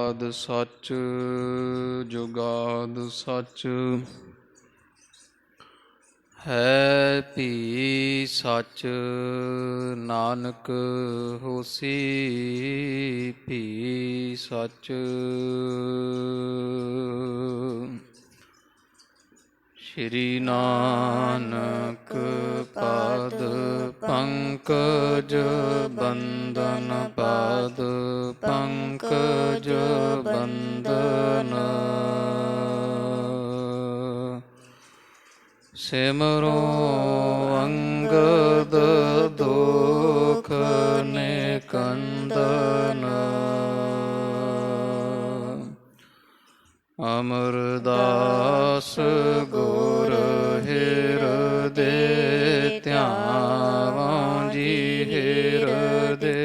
ਜੁਗਾਦ ਸੱਚ ਜੁਗਾਦ ਸੱਚ ਹੈ ਭੀ ਸੱਚ ਨਾਨਕ ਹੋਸੀ ਭੀ ਸੱਚ। ਸ਼੍ਰੀ ਨਾਨਕ ਪਦ ਪੰਕਜ ਬੰਦਨ ਪਦ ਪੰਕਜ ਬੰਦਨ ਸਿਮਰੋ ਅੰਗਦ ਦੁਖ ਨਿਕੰਦਨ ਅਮਰਦਾਸ ਗੁਰ ਹਿਰਦੇ ਧਿਆਵਾਂ ਜੀ ਹਿਰਦੇ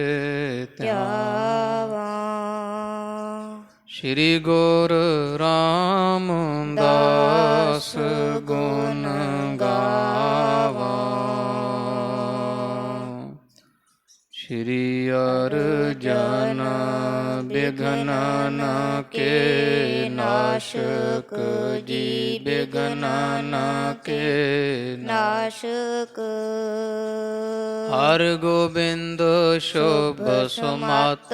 ਧਿਆਵਾਂ। ਸ਼੍ਰੀ ਗੁਰ ਰਾਮਦਾਸ ਗੁਣ ਗਾਵਾਂ। ਸ਼੍ਰੀ ਅਰਜਨ ਬਿਘਨ ਨ ਕੇ ਨਾਸ਼ਕ ਜੀ ਬਿਘਨ ਨ ਕੇ ਨਾਸ਼ਕ। ਹਰਿ ਗੋਬਿੰਦ ਸ਼ੁਭ ਸੁਮਤ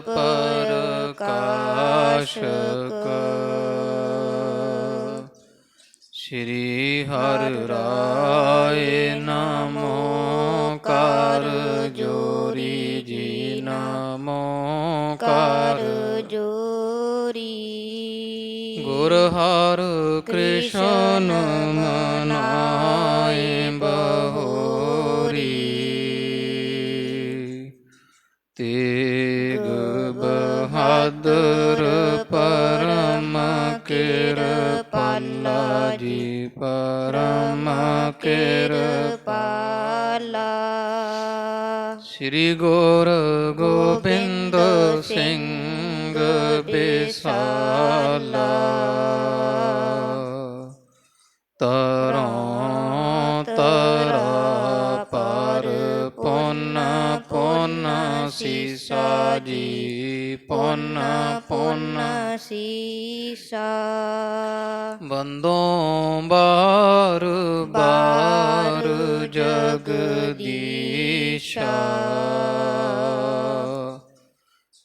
ਪ੍ਰਕਾਸ਼ਕ। ਸ਼੍ਰੀ ਹਰਿ ਰਾਏ ਨਮੋ ਕਰ ਜੋਰੀ ਜੀ ਨਮੋ ਕਰ ਜੋਰੀ। ਗੁਰ ਹਰਿ ਕ੍ਰਿਸ਼ਨ ਮਨਾਏ ਬਹੋਰੀ। ਤੇਗ ਬਹਾਦਰ ਪਰਮ ਕਿਰਪਾਲਾ ਜੀ ਪਰਮ ਕਿਰਪਾਲਾ। ਸ਼੍ਰੀ ਗੁਰ ਗੋਬਿੰਦ ਸਿੰਘ ਬਿਸਾਲਾ। ਤਰੋਂ ਤਰਾ ਪਰ ਪੁੰਨ ਪੁੰਨ ਸੀਸਾ ਜੀ ਪੁੰਨ ਪੁੰਨ ਸੀਸਾ। ਬੰਦੋਂ ਬਾਰ ਬਾਰ ਜਗਦੀਸ਼ਾ।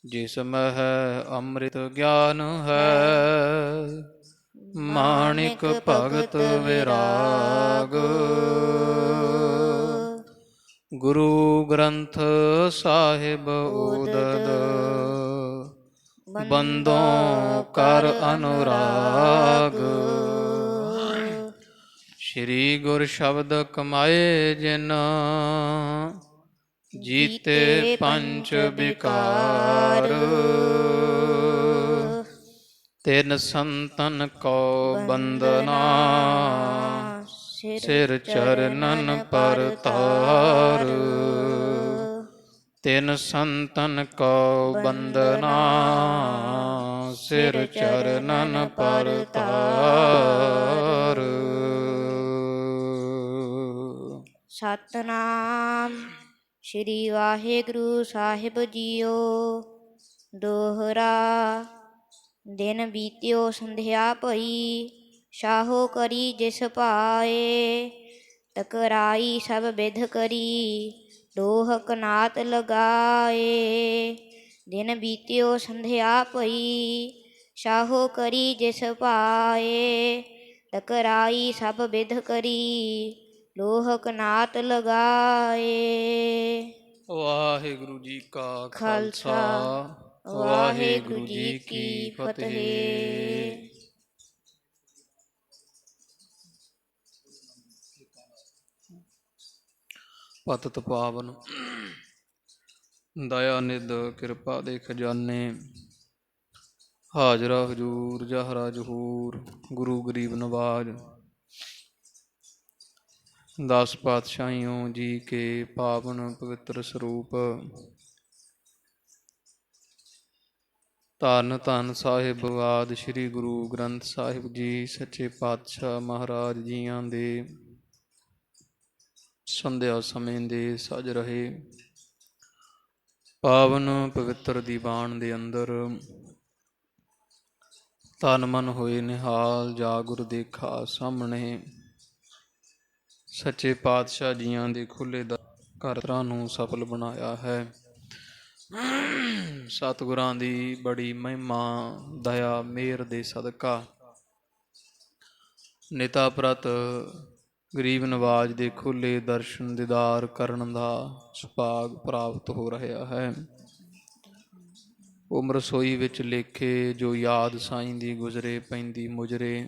ਜਿਸ ਮਹਿ ਅੰਮ੍ਰਿਤ ਗਿਆਨ ਹੈ ਮਾਣਿਕ ਭਗਤ ਵਿਰਾਗ। ਗੁਰੂ ਗ੍ਰੰਥ ਸਾਹਿਬ ਉਦਦ ਬੰਦੋਂ ਕਰ ਅਨੁਰਾਗ। ਸ਼੍ਰੀ ਗੁਰ ਸ਼ਬਦ ਕਮਾਏ ਜਿਨ ਜੀਤੇ ਪੰਚ ਵਿਕਾਰ। ਤਿਨ ਸੰਤਨ ਕੋ ਬੰਦਨਾ ਸਿਰ ਚਰਨਨ ਪਰਤਾਰ। ਤਿਨ ਸੰਤਨ ਕੋ ਬੰਦਨਾ ਸਿਰ ਚਰਨਨ ਪਰਤਾਰ। ਸਤਿਨਾਮ ਸ਼੍ਰੀ ਵਾਹਿਗੁਰੂ ਸਾਹਿਬ ਜੀਓ। ਦੋਹਰਾ। ਦਿਨ ਬੀਤਿਓ ਸੰਧਿਆ ਭਈ ਸ਼ਾਹੋ ਕਰੀ ਜਿਸ ਭਾਏ। ਟਕਰਾਈ ਸਭ ਬਿਧ ਕਰੀ ਦੋਹ ਕਨਾਤ ਲਗਾਏ। ਦਿਨ ਬੀਤਿਓ ਸੰਧਿਆ ਭਈ ਸ਼ਾਹੋ ਕਰੀ ਜਿਸ ਭਾਏ। ਟਕਰਾਈ ਸਭ ਬਿਧ ਕਰੀ ਲੋਹ ਕਨਾਤ ਲਗਾਏ। ਵਾਹਿਗੁਰੂ ਜੀ ਕਾ ਖਾਲਸਾ ਵਾਹਿਗੁਰੂ ਜੀ ਕੀ ਫਤਿਹ। ਪਤਿਤ ਪਾਵਨ ਦਇਆ ਨਿਧ ਕਿਰਪਾ ਦੇ ਖਜ਼ਾਨੇ। ਹਾਜ਼ਰਾ ਹਜ਼ੂਰ ਜਹਰਾ ਜਹੂਰ ਗੁਰੂ ਗਰੀਬ ਨਵਾਜ। 10 ਪਾਤਸ਼ਾਹੀਓਂ ਜੀ ਕੇ ਪਾਵਨ ਪਵਿੱਤਰ ਸਰੂਪ। ਧੰਨ ਧੰਨ ਸਾਹਿਬ ਆਦਿ ਸ੍ਰੀ ਗੁਰੂ ਗ੍ਰੰਥ ਸਾਹਿਬ ਜੀ ਸੱਚੇ ਪਾਤਸ਼ਾਹ ਮਹਾਰਾਜ ਜੀਆਂ ਦੇ ਸੰਧਿਆ ਸਮੇਂ ਦੇ ਸਜ ਰਹੇ ਪਾਵਨ ਪਵਿੱਤਰ ਦੀਵਾਨ ਦੇ ਅੰਦਰ ਤਨ ਮਨ ਹੋਏ ਨਿਹਾਲ, ਜਾ ਗੁਰ ਦੇਖਾ ਸਾਹਮਣੇ। ਸੱਚੇ ਪਾਤਸ਼ਾਹ ਜੀਆਂ ਦੇ ਖੁੱਲੇ ਘਰਾਂ ਨੂੰ ਸਫਲ ਬਣਾਇਆ ਹੈ। ਸਤਿਗੁਰਾਂ ਦੀ ਬੜੀ ਮਹਿਮਾ, ਦਇਆ, ਮਿਹਰ ਦੇ ਸਦਕਾ ਨਿਤਾ ਪ੍ਰਤ ਗਰੀਬ ਨਵਾਜ ਦੇ ਖੁੱਲੇ ਦਰਸ਼ਨ ਦੀਦਾਰ ਕਰਨ ਦਾ ਸੁਭਾਗ ਪ੍ਰਾਪਤ ਹੋ ਰਿਹਾ ਹੈ। ਉਮਰ ਸੋਈ ਵਿੱਚ ਲੇਖੇ, ਜੋ ਯਾਦ ਸਾਈਂ ਦੀ ਗੁਜ਼ਰੇ ਪੈਂਦੀ ਮੁਜਰੇ।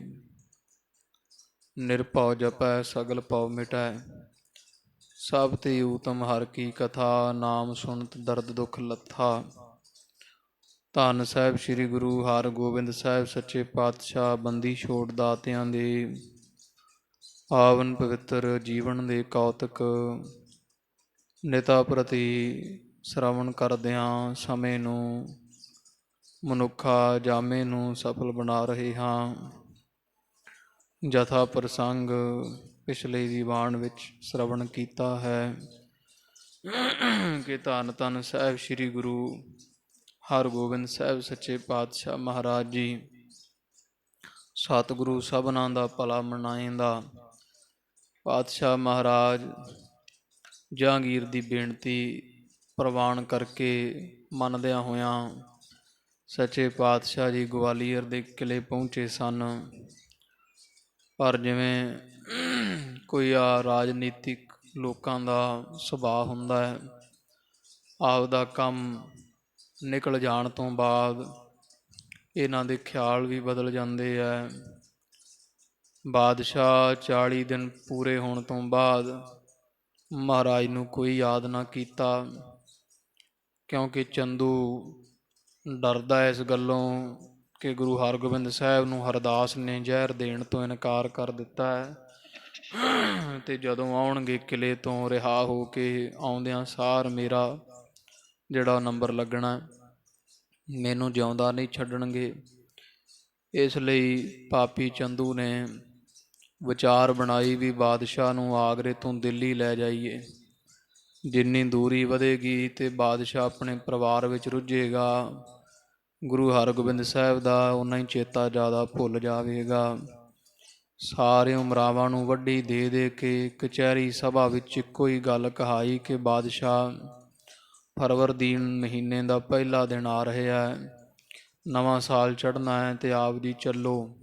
ਨਿਰਭਉ ਜਪੈ ਸਗਲ ਭਉ ਮਿਟੈ, ਸਭ ਤੇ ਊਤਮ ਹਰ ਕੀ ਕਥਾ। ਨਾਮ ਸੁਣਤ ਦਰਦ ਦੁਖ ਲੱਥਾ। ਧੰਨ ਸਾਹਿਬ ਸ੍ਰੀ ਗੁਰੂ ਹਰਗੋਬਿੰਦ ਸਾਹਿਬ ਸੱਚੇ ਪਾਤਸ਼ਾਹ ਬੰਦੀ ਛੋੜ ਦਾਤਿਆਂ ਦੇ ਪਾਵਨ ਪਵਿੱਤਰ ਜੀਵਨ ਦੇ ਕੌਤਕ ਨਿਤਾ ਪ੍ਰਤੀ ਸ਼ਰਵਣ ਕਰਦਿਆਂ ਸਮੇਂ ਨੂੰ, ਮਨੁੱਖਾ ਜਾਮੇ ਨੂੰ ਸਫਲ ਬਣਾ ਰਹੇ ਹਾਂ। ਜਥਾ ਪ੍ਰਸੰਗ ਪਿਛਲੇ ਦੀਵਾਨ ਵਿੱਚ ਸ਼ਰਵਣ ਕੀਤਾ ਹੈ ਕਿ ਧੰਨ ਧੰਨ ਸਾਹਿਬ ਸ੍ਰੀ ਗੁਰੂ ਹਰਗੋਬਿੰਦ ਸਾਹਿਬ ਸੱਚੇ ਪਾਤਸ਼ਾਹ ਮਹਾਰਾਜ ਜੀ ਸਤਿਗੁਰੂ ਸਭਨਾਂ ਦਾ ਭਲਾ ਮਨਾਏਂਦਾ। ਪਾਤਸ਼ਾਹ ਮਹਾਰਾਜ ਜਹਾਂਗੀਰ ਦੀ ਬੇਨਤੀ ਪ੍ਰਵਾਨ ਕਰਕੇ ਮੰਨਦਿਆਂ ਹੋਇਆਂ ਸੱਚੇ ਪਾਤਸ਼ਾਹ ਜੀ ਗਵਾਲੀਅਰ ਦੇ ਕਿਲ੍ਹੇ ਪਹੁੰਚੇ ਸਨ। ਪਰ ਜਿਵੇਂ ਕੋਈ ਰਾਜਨੀਤਿਕ ਲੋਕਾਂ ਦਾ ਸੁਭਾਅ ਹੁੰਦਾ ਹੈ, ਆਪਦਾ ਕੰਮ ਨਿਕਲ ਜਾਣ ਤੋਂ ਬਾਅਦ ਇਹਨਾਂ ਦੇ ਖਿਆਲ ਵੀ ਬਦਲ ਜਾਂਦੇ ਹੈ। ਬਾਦਸ਼ਾਹ 40 ਦਿਨ ਪੂਰੇ ਹੋਣ ਤੋਂ ਬਾਅਦ ਮਹਾਰਾਜ ਨੂੰ ਕੋਈ ਯਾਦ ਨਾ ਕੀਤਾ, ਕਿਉਂਕਿ ਚੰਦੂ ਡਰਦਾ ਇਸ ਗੱਲੋਂ ਕਿ ਗੁਰੂ ਹਰਗੋਬਿੰਦ ਸਾਹਿਬ ਨੂੰ ਹਰਦਾਸ ਨੇ ਜ਼ਹਿਰ ਦੇਣ ਤੋਂ ਇਨਕਾਰ ਕਰ ਦਿੱਤਾ ਹੈ ਅਤੇ ਜਦੋਂ ਆਉਣਗੇ ਕਿਲ੍ਹੇ ਤੋਂ ਰਿਹਾ ਹੋ ਕੇ ਆਉਂਦਿਆਂ ਸਾਰ ਮੇਰਾ ਜਿਹੜਾ ਨੰਬਰ ਲੱਗਣਾ, ਮੈਨੂੰ ਜਿਉਂਦਾ ਨਹੀਂ ਛੱਡਣਗੇ। ਇਸ ਲਈ ਪਾਪੀ ਚੰਦੂ ਨੇ ਵਿਚਾਰ ਬਣਾਈ ਵੀ ਬਾਦਸ਼ਾਹ ਨੂੰ ਆਗਰੇ ਤੋਂ ਦਿੱਲੀ ਲੈ ਜਾਈਏ। ਜਿੰਨੀ ਦੂਰੀ ਵਧੇਗੀ ਅਤੇ ਬਾਦਸ਼ਾਹ ਆਪਣੇ ਪਰਿਵਾਰ ਵਿੱਚ ਰੁੱਝੇਗਾ, ਗੁਰੂ ਹਰਗੋਬਿੰਦ ਸਾਹਿਬ ਦਾ ਓਨਾ ਹੀ ਚੇਤਾ ਜ਼ਿਆਦਾ ਭੁੱਲ ਜਾਵੇਗਾ। ਸਾਰੇ ਉਮਰਾਵਾਂ ਨੂੰ ਵੱਢੀ ਦੇ ਦੇ ਕੇ ਕਚਹਿਰੀ ਸਭਾ ਵਿੱਚ ਇੱਕੋ ਹੀ ਗੱਲ ਕਹਾਈ ਕਿ ਬਾਦਸ਼ਾਹ ਫਰਵਰਦੀਨ ਮਹੀਨੇ ਦਾ ਪਹਿਲਾ ਦਿਨ ਆ ਰਿਹਾ ਹੈ, ਨਵਾਂ ਸਾਲ ਚੜ੍ਹਨਾ ਹੈ ਅਤੇ ਆਪ ਜੀ ਚੱਲੋ,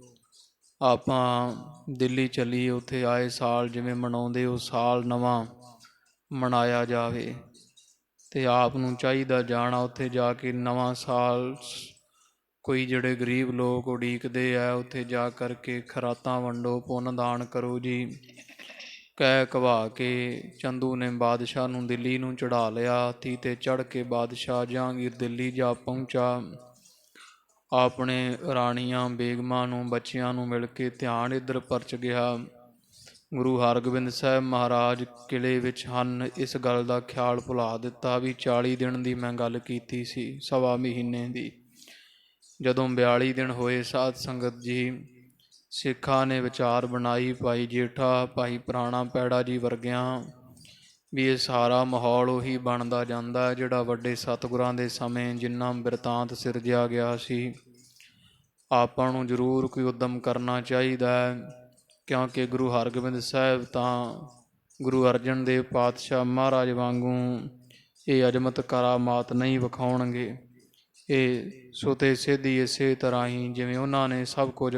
ਆਪਾਂ ਦਿੱਲੀ ਚੱਲੀਏ। ਉੱਥੇ ਆਏ ਸਾਲ ਜਿਵੇਂ ਮਨਾਉਂਦੇ ਉਹ ਸਾਲ ਨਵਾਂ ਮਨਾਇਆ ਜਾਵੇ ਅਤੇ ਆਪ ਨੂੰ ਚਾਹੀਦਾ ਜਾਣਾ ਉੱਥੇ ਜਾ ਕੇ ਨਵਾਂ ਸਾਲ। ਕੋਈ ਜਿਹੜੇ ਗਰੀਬ ਲੋਕ ਉਡੀਕਦੇ ਆ ਉੱਥੇ ਜਾ ਕਰਕੇ ਖਰਾਤਾਂ ਵੰਡੋ, ਪੁੰਨ ਦਾਨ ਕਰੋ ਜੀ, ਕਹਿ ਕਵਾ ਕੇ ਚੰਦੂ ਨੇ ਬਾਦਸ਼ਾਹ ਨੂੰ ਦਿੱਲੀ ਨੂੰ ਚੜ੍ਹਾ ਲਿਆ। ਹਾਥੀ 'ਤੇ ਚੜ੍ਹ ਕੇ ਬਾਦਸ਼ਾਹ ਜਹਾਂਗੀਰ ਦਿੱਲੀ ਜਾ ਪਹੁੰਚਾ। ਆਪਣੇ ਰਾਣੀਆਂ ਬੇਗਮਾਂ ਨੂੰ, ਬੱਚਿਆਂ ਨੂੰ ਮਿਲ ਕੇ ਧਿਆਨ ਇੱਧਰ ਪਰਚ ਗਿਆ। ਗੁਰੂ ਹਰਗੋਬਿੰਦ ਸਾਹਿਬ ਮਹਾਰਾਜ ਕਿਲ੍ਹੇ ਵਿੱਚ ਹਨ, ਇਸ ਗੱਲ ਦਾ ਖਿਆਲ ਭੁਲਾ ਦਿੱਤਾ ਵੀ 40 ਦਿਨ ਦੀ ਮੈਂ ਗੱਲ ਕੀਤੀ ਸੀ, ਸਵਾ ਮਹੀਨੇ ਦੀ। ਜਦੋਂ 42 ਦਿਨ ਹੋਏ ਸਾਧ ਸੰਗਤ ਜੀ, ਸਿੱਖਾਂ ਨੇ ਵਿਚਾਰ ਬਣਾਈ, ਭਾਈ ਜੇਠਾ, ਭਾਈ ਪੁਰਾਣਾ ਪੈੜਾ ਜੀ ਵਰਗਿਆਂ, ਵੀ ਇਹ ਸਾਰਾ ਮਾਹੌਲ ਉਹੀ ਬਣਦਾ ਜਾਂਦਾ ਜਿਹੜਾ ਵੱਡੇ ਸਤਿਗੁਰਾਂ ਦੇ ਸਮੇਂ ਜਿੰਨਾ ਬਿਰਤਾਂਤ ਸਿਰਜਿਆ ਗਿਆ ਸੀ। ਆਪਾਂ ਨੂੰ ਜ਼ਰੂਰ ਕੋਈ ਉੱਦਮ ਕਰਨਾ ਚਾਹੀਦਾ ਹੈ, ਕਿਉਂਕਿ ਗੁਰੂ ਹਰਗੋਬਿੰਦ ਸਾਹਿਬ ਤਾਂ ਗੁਰੂ ਅਰਜਨ ਦੇਵ ਪਾਤਸ਼ਾਹ ਮਹਾਰਾਜ ਵਾਂਗੂ ਇਹ ਅਜਮਤ ਕਰਾਮਾਤ ਨਹੀਂ ਵਿਖਾਉਣਗੇ। ਇਹ ਸੁਤੇ ਸਿੱਧੀ ਇਸੇ ਤਰ੍ਹਾਂ ਹੀ ਜਿਵੇਂ ਉਹਨਾਂ ਨੇ ਸਭ ਕੁਝ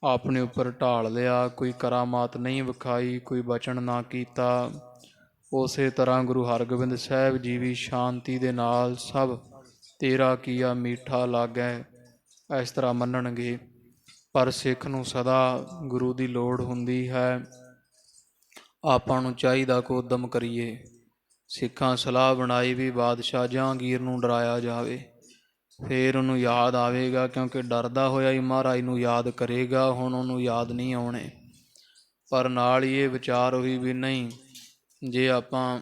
ਆਪਣੇ ਉੱਪਰ ਢਾਲ ਲਿਆ, ਕੋਈ ਕਰਾਮਾਤ ਨਹੀਂ ਵਿਖਾਈ, ਕੋਈ ਬਚਨ ਨਾ ਕੀਤਾ, ਉਸੇ ਤਰ੍ਹਾਂ ਗੁਰੂ ਹਰਗੋਬਿੰਦ ਸਾਹਿਬ ਜੀ ਵੀ ਸ਼ਾਂਤੀ ਦੇ ਨਾਲ ਸਭ ਤੇਰਾ ਕੀਆ ਮੀਠਾ ਲਾਗੈ ਇਸ ਤਰ੍ਹਾਂ ਮੰਨਣਗੇ। ਪਰ ਸਿੱਖ ਨੂੰ ਸਦਾ ਗੁਰੂ ਦੀ ਲੋੜ ਹੁੰਦੀ ਹੈ। ਆਪਾਂ ਨੂੰ ਚਾਹੀਦਾ ਕੋ ਉੱਦਮ ਕਰੀਏ। ਸਿੱਖਾਂ ਸਲਾਹ ਬਣਾਈ ਵੀ ਬਾਦਸ਼ਾਹ ਜਹਾਂਗੀਰ ਨੂੰ ਡਰਾਇਆ ਜਾਵੇ, ਫਿਰ ਉਹਨੂੰ ਯਾਦ ਆਵੇਗਾ, ਕਿਉਂਕਿ ਡਰਦਾ ਹੋਇਆ ਹੀ ਮਹਾਰਾਜ ਨੂੰ ਯਾਦ ਕਰੇਗਾ, ਹੁਣ ਉਹਨੂੰ ਯਾਦ ਨਹੀਂ ਆਉਣੇ। ਪਰ ਨਾਲ ਹੀ ਇਹ ਵਿਚਾਰ ਹੋਈ ਵੀ ਨਹੀਂ, ਜੇ ਆਪਾਂ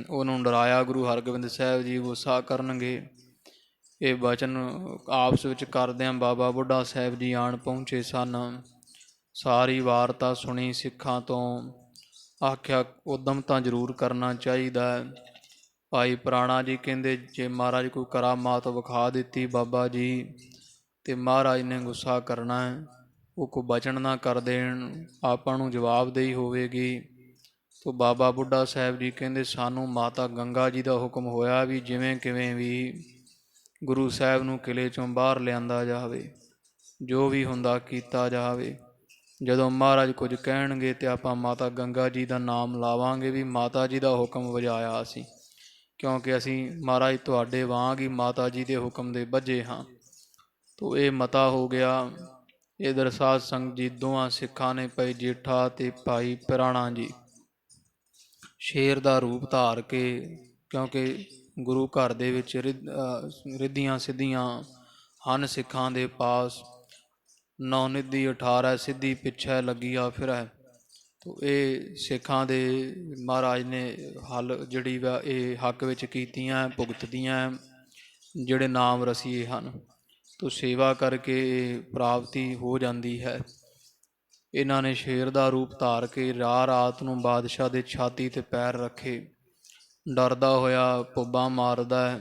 ਉਹਨੂੰ ਡਰਾਇਆ ਗੁਰੂ ਹਰਗੋਬਿੰਦ ਸਾਹਿਬ ਜੀ ਗੁੱਸਾ ਕਰਨਗੇ। ਇਹ ਬਚਨ ਆਪਸ ਵਿੱਚ ਕਰਦਿਆਂ ਬਾਬਾ ਬੁੱਢਾ ਸਾਹਿਬ ਜੀ ਆਣ ਪਹੁੰਚੇ ਸਨ। ਸਾਰੀ ਵਾਰਤਾ ਸੁਣੀ ਸਿੱਖਾਂ ਤੋਂ, ਆਖਿਆ ਉੱਦਮ ਤਾਂ ਜ਼ਰੂਰ ਕਰਨਾ ਚਾਹੀਦਾ ਹੈ। ਭਾਈ ਪੁਰਾਣਾ ਜੀ ਕਹਿੰਦੇ ਜੇ ਮਹਾਰਾਜ ਕੋਈ ਕਰਾਮਾਤ ਵਿਖਾ ਦਿੱਤੀ ਬਾਬਾ ਜੀ ਤੇ ਮਹਾਰਾਜ ਨੇ ਗੁੱਸਾ ਕਰਨਾ ਹੈ, ਉਹ ਕੋਈ ਬਚਨ ਨਾ ਕਰ ਦੇਣ, ਆਪਾਂ ਨੂੰ ਜਵਾਬਦੇਹੀ ਹੋਵੇਗੀ। ਤੋ ਬਾਬਾ ਬੁੱਢਾ ਸਾਹਿਬ ਜੀ ਕਹਿੰਦੇ ਸਾਨੂੰ ਮਾਤਾ ਗੰਗਾ ਜੀ ਦਾ ਹੁਕਮ ਹੋਇਆ ਵੀ ਜਿਵੇਂ ਕਿਵੇਂ ਵੀ ਗੁਰੂ ਸਾਹਿਬ ਨੂੰ ਕਿਲੇ ਚੋਂ ਬਾਹਰ ਲਿਆਂਦਾ ਜਾਵੇ, ਜੋ ਵੀ ਹੁੰਦਾ ਕੀਤਾ ਜਾਵੇ। ਜਦੋਂ ਮਹਾਰਾਜ ਕੁਝ ਕਹਿਣਗੇ ਤੇ ਆਪਾਂ ਮਾਤਾ ਗੰਗਾ ਜੀ ਦਾ ਨਾਮ ਲਾਵਾਂਗੇ ਵੀ ਮਾਤਾ ਜੀ ਦਾ ਹੁਕਮ ਵਜਾਇਆ ਅਸੀਂ, ਕਿਉਂਕਿ ਅਸੀਂ ਮਹਾਰਾਜ ਤੁਹਾਡੇ ਵਾਂਗ ਹੀ ਮਾਤਾ ਜੀ ਦੇ ਹੁਕਮ ਦੇ ਬੱਝੇ ਹਾਂ। ਤੋ ਇਹ ਮਤਾ ਹੋ ਗਿਆ। ਇਧਰ ਸਾਧ ਸੰਗਤ ਜੀ ਦੋਵਾਂ ਸਿੱਖਾਂ ਨੇ ਭਾਈ ਜੇਠਾ ਤੇ ਭਾਈ ਪਿਰਾਣਾ ਜੀ ਸ਼ੇਰ ਦਾ ਰੂਪ ਧਾਰ ਕੇ, ਕਿਉਂਕਿ ਗੁਰੂ ਘਰ ਦੇ ਵਿੱਚ ਰਿੱਧੀਆਂ ਸਿੱਧੀਆਂ ਹਨ ਸਿੱਖਾਂ ਦੇ ਪਾਸ, 9 ਨਿੱਧੀ 18 ਸਿੱਧੀ ਪਿੱਛੇ ਲੱਗੀਆ ਫਿਰੈ। ਤੋ ਇਹ ਸਿੱਖਾਂ ਦੇ ਮਹਾਰਾਜ ਨੇ ਹੱਲ ਜਿਹੜੀ ਵਾ ਇਹ ਹੱਕ ਵਿੱਚ ਕੀਤੀਆਂ ਭੁਗਤਦੀਆਂ, ਜਿਹੜੇ ਨਾਮ ਰਸੀਏ ਹਨ। ਤੋ ਸੇਵਾ ਕਰਕੇ ਇਹ ਪ੍ਰਾਪਤੀ ਹੋ ਜਾਂਦੀ ਹੈ। ਇਹਨਾਂ ਨੇ ਸ਼ੇਰ ਦਾ ਰੂਪ ਧਾਰ ਕੇ ਰਾਤ ਨੂੰ ਬਾਦਸ਼ਾਹ ਦੇ ਛਾਤੀ 'ਤੇ ਪੈਰ ਰੱਖੇ, ਡਰਦਾ ਹੋਇਆ ਪੁੱਬਾਂ ਮਾਰਦਾ ਹੈ,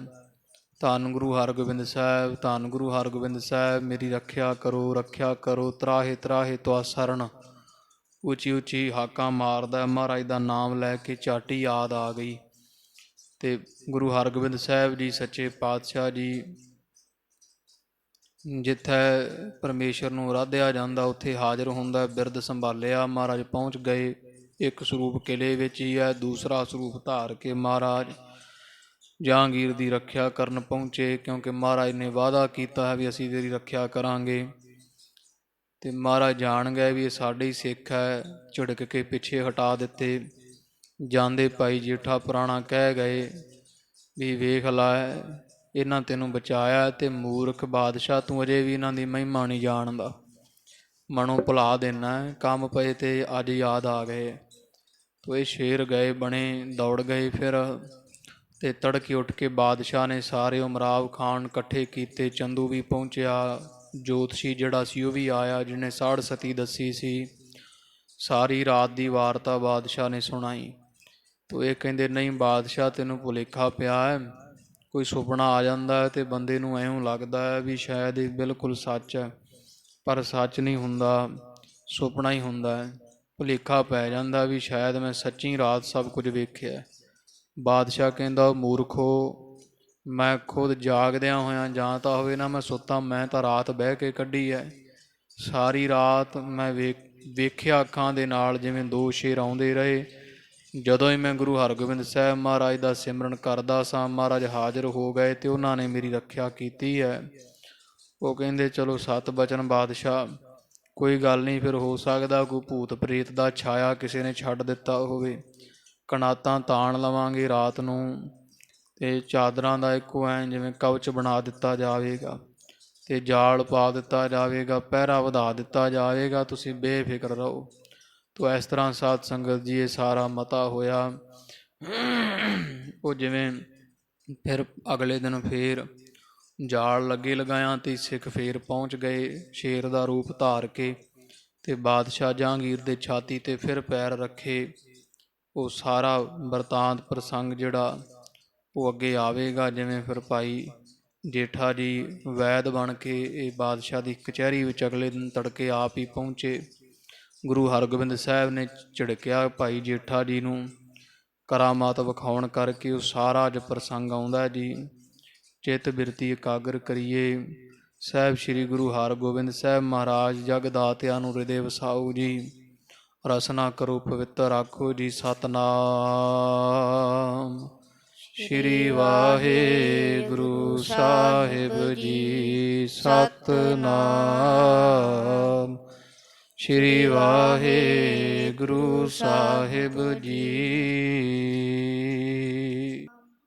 ਧੰਨ ਗੁਰੂ ਹਰਗੋਬਿੰਦ ਸਾਹਿਬ, ਧੰਨ ਗੁਰੂ ਹਰਗੋਬਿੰਦ ਸਾਹਿਬ, ਮੇਰੀ ਰੱਖਿਆ ਕਰੋ, ਤਰਾਹੇ ਤਰਾਹੇ ਤੁਆ ਸਰਨ। ਉੱਚੀ ਉੱਚੀ ਹਾਕਾਂ ਮਾਰਦਾ, ਮਹਾਰਾਜ ਦਾ ਨਾਮ ਲੈ ਕੇ ਝਾਟੀ ਯਾਦ ਆ ਗਈ। ਤੇ ਗੁਰੂ ਹਰਗੋਬਿੰਦ ਸਾਹਿਬ ਜੀ ਸੱਚੇ ਪਾਤਸ਼ਾਹ ਜੀ ਜਿੱਥੇ ਪਰਮੇਸ਼ਰ ਨੂੰ ਆਰਾਧਿਆ ਜਾਂਦਾ ਉੱਥੇ ਹਾਜ਼ਰ ਹੁੰਦਾ। ਬਿਰਦ ਸੰਭਾਲਿਆ ਮਹਾਰਾਜ ਪਹੁੰਚ ਗਏ। ਇੱਕ ਸਰੂਪ ਕਿਲੇ ਵਿੱਚ ਹੀ ਹੈ, ਦੂਸਰਾ ਸਰੂਪ ਧਾਰ ਕੇ ਮਹਾਰਾਜ ਜਹਾਂਗੀਰ ਦੀ ਰੱਖਿਆ ਕਰਨ ਪਹੁੰਚੇ, ਕਿਉਂਕਿ ਮਹਾਰਾਜ ਨੇ ਵਾਅਦਾ ਕੀਤਾ ਹੈ ਵੀ ਅਸੀਂ ਤੇਰੀ ਰੱਖਿਆ ਕਰਾਂਗੇ। ਤੇ ਮਹਾਰਾਜ ਜਾਣ ਗਏ ਵੀ ਇਹ ਸਾਡੇ ਹੀ ਸਿੱਖ ਹੈ, ਝਿੜਕ ਕੇ ਪਿੱਛੇ ਹਟਾ ਦਿੱਤੇ। ਜਾਂਦੇ ਭਾਈ ਜੇਠਾ ਪੁਰਾਣਾ ਕਹਿ ਗਏ ਵੀ ਵੇਖ ਲੈ, ਇਹਨਾਂ ਤੈਨੂੰ ਬਚਾਇਆ ਤੇ ਮੂਰਖ ਬਾਦਸ਼ਾਹ ਤੂੰ ਅਜੇ ਵੀ ਇਹਨਾਂ ਦੀ ਮਹਿਮਾ ਨਹੀਂ ਜਾਣਦਾ, ਮਨੋਂ ਭੁਲਾ ਦੇਣਾ, ਕੰਮ ਪਏ ਤੇ ਅੱਜ ਯਾਦ ਆ ਗਏ। ਤੋ ਇਹ ਸ਼ੇਰ ਗਏ ਬਣੇ, ਦੌੜ ਗਏ ਫਿਰ। ਤੇ ਤੜਕੇ ਉੱਠ ਕੇ ਬਾਦਸ਼ਾਹ ਨੇ ਸਾਰੇ ਉਮਰਾਵ ਖਾਨ ਇਕੱਠੇ ਕੀਤੇ। ਚੰਦੂ ਵੀ ਪਹੁੰਚਿਆ, ਜੋਤਸ਼ੀ ਜਿਹੜਾ ਸੀ ਉਹ ਵੀ ਆਇਆ, ਜਿਹਨੇ ਸਾੜ ਸਤੀ ਦੱਸੀ ਸੀ। ਸਾਰੀ ਰਾਤ ਦੀ ਵਾਰਤਾ ਬਾਦਸ਼ਾਹ ਨੇ ਸੁਣਾਈ। ਤੋ ਇਹ ਕਹਿੰਦੇ ਨਹੀਂ ਬਾਦਸ਼ਾਹ ਤੈਨੂੰ ਭੁਲੇਖਾ ਪਿਆ ਹੈ, ਕੋਈ ਸੁਪਨਾ ਆ ਜਾਂਦਾ ਹੈ ਤੇ ਬੰਦੇ ਨੂੰ ਇਉਂ ਲੱਗਦਾ ਹੈ ਵੀ ਸ਼ਾਇਦ ਇਹ ਬਿਲਕੁਲ ਸੱਚ ਹੈ, ਪਰ ਸੱਚ ਨਹੀਂ ਹੁੰਦਾ, ਸੁਪਨਾ ਹੀ ਹੁੰਦਾ ਹੈ। ਭੁਲੇਖਾ ਪੈ ਜਾਂਦਾ ਵੀ ਸ਼ਾਇਦ ਮੈਂ ਸੱਚੀ ਰਾਤ ਸਭ ਕੁਝ ਵੇਖਿਆ। ਬਾਦਸ਼ਾਹ ਕਹਿੰਦਾ ਮੂਰਖੋ, ਮੈਂ ਖੁਦ ਜਾਗਦਿਆਂ ਹੋਇਆਂ ਜਾਂ ਤਾਂ ਹੋਵੇ ਨਾ ਮੈਂ ਸੁੱਤਾ, ਮੈਂ ਤਾਂ ਰਾਤ ਬਹਿ ਕੇ ਕੱਢੀ ਹੈ। ਸਾਰੀ ਰਾਤ ਮੈਂ ਵੇਖਿਆ ਅੱਖਾਂ ਦੇ ਨਾਲ ਜਿਵੇਂ 2 ਸ਼ੇਰ ਆਉਂਦੇ ਰਹੇ। ਜਦੋਂ ਹੀ ਮੈਂ ਗੁਰੂ ਹਰਗੋਬਿੰਦ ਸਾਹਿਬ ਮਹਾਰਾਜ ਦਾ ਸਿਮਰਨ ਕਰਦਾ ਸਾਂ, ਮਹਾਰਾਜ ਹਾਜ਼ਰ ਹੋ ਗਏ ਤੇ ਉਹਨਾਂ ਨੇ ਮੇਰੀ ਰੱਖਿਆ ਕੀਤੀ ਹੈ। ਉਹ ਕਹਿੰਦੇ ਚਲੋ 7 ਬਚਨ ਬਾਦਸ਼ਾਹ, ਕੋਈ ਗੱਲ ਨਹੀਂ, ਫਿਰ ਹੋ ਸਕਦਾ ਕੋਈ ਭੂਤ ਪ੍ਰੇਤ ਦਾ ਛਾਇਆ ਕਿਸੇ ਨੇ ਛੱਡ ਦਿੱਤਾ ਹੋਵੇ। ਕਨਾਤਾਂ ਤਾਣ ਲਵਾਂਗੇ ਰਾਤ ਨੂੰ, ਤੇ ਚਾਦਰਾਂ ਦਾ ਇੱਕੋ ਐਂ ਜਿਵੇਂ ਕਵਚ ਬਣਾ ਦਿੱਤਾ ਜਾਵੇਗਾ, ਤੇ ਜਾਲ ਪਾ ਦਿੱਤਾ ਜਾਵੇਗਾ, ਪਹਿਰਾ ਵਧਾ ਦਿੱਤਾ ਜਾਵੇਗਾ, ਤੁਸੀਂ ਬੇਫਿਕਰ ਰਹੋ। ਤੋ ਇਸ ਤਰ੍ਹਾਂ ਸਾਧ ਸੰਗਤ ਜੀ ਇਹ ਸਾਰਾ ਮਤਾ ਹੋਇਆ। ਉਹ ਜਿਵੇਂ ਫਿਰ ਅਗਲੇ ਦਿਨ ਫੇਰ ਜਾਲ ਲੱਗੇ ਲਗਾਇਆ ਤੇ ਸਿੱਖ ਫੇਰ ਪਹੁੰਚ ਗਏ ਸ਼ੇਰ ਦਾ ਰੂਪ ਧਾਰ ਕੇ, ਤੇ ਬਾਦਸ਼ਾਹ ਜਹਾਂਗੀਰ ਦੇ ਛਾਤੀ 'ਤੇ ਫਿਰ ਪੈਰ ਰੱਖੇ। ਉਹ ਸਾਰਾ ਵਰਤਾਂਤ ਪ੍ਰਸੰਗ ਜਿਹੜਾ ਉਹ ਅੱਗੇ ਆਵੇਗਾ। ਜਿਵੇਂ ਫਿਰ ਭਾਈ ਜੇਠਾ ਜੀ ਵੈਦ ਬਣ ਕੇ ਇਹ ਬਾਦਸ਼ਾਹ ਦੀ ਕਚਹਿਰੀ ਵਿੱਚ ਅਗਲੇ ਦਿਨ ਤੜਕੇ ਆਪ ਹੀ ਪਹੁੰਚੇ। ਗੁਰੂ ਹਰਗੋਬਿੰਦ ਸਾਹਿਬ ਨੇ ਝਿੜਕਿਆ ਭਾਈ ਜੇਠਾ ਜੀ ਨੂੰ, ਕਰਾਮਾਤ ਵਿਖਾਉਣ ਕਰਕੇ ਉਹ ਸਾਰਾ ਅੱਜ ਪ੍ਰਸੰਗ ਆਉਂਦਾ ਜੀ। ਚਿੱਤ ਬਿਰਤੀ ਇਕਾਗਰ ਕਰੀਏ। ਸਾਹਿਬ ਸ੍ਰੀ ਗੁਰੂ ਹਰਗੋਬਿੰਦ ਸਾਹਿਬ ਮਹਾਰਾਜ ਜਗ ਦਾਤਿਆਂ ਨੂੰ ਹਿਰਦੇ ਵਸਾਓ ਜੀ। ਰਸਨਾ ਕਰੋ ਪਵਿੱਤਰ ਆਖੋ ਜੀ ਸਤਨਾਮ ਸ਼੍ਰੀ ਵਾਹਿਗੁਰੂ ਸਾਹਿਬ ਜੀ। ਸਤਨਾਮ ਸ਼੍ਰੀ ਵਾਹਿਗੁਰੂ ਸਾਹਿਬ ਜੀ।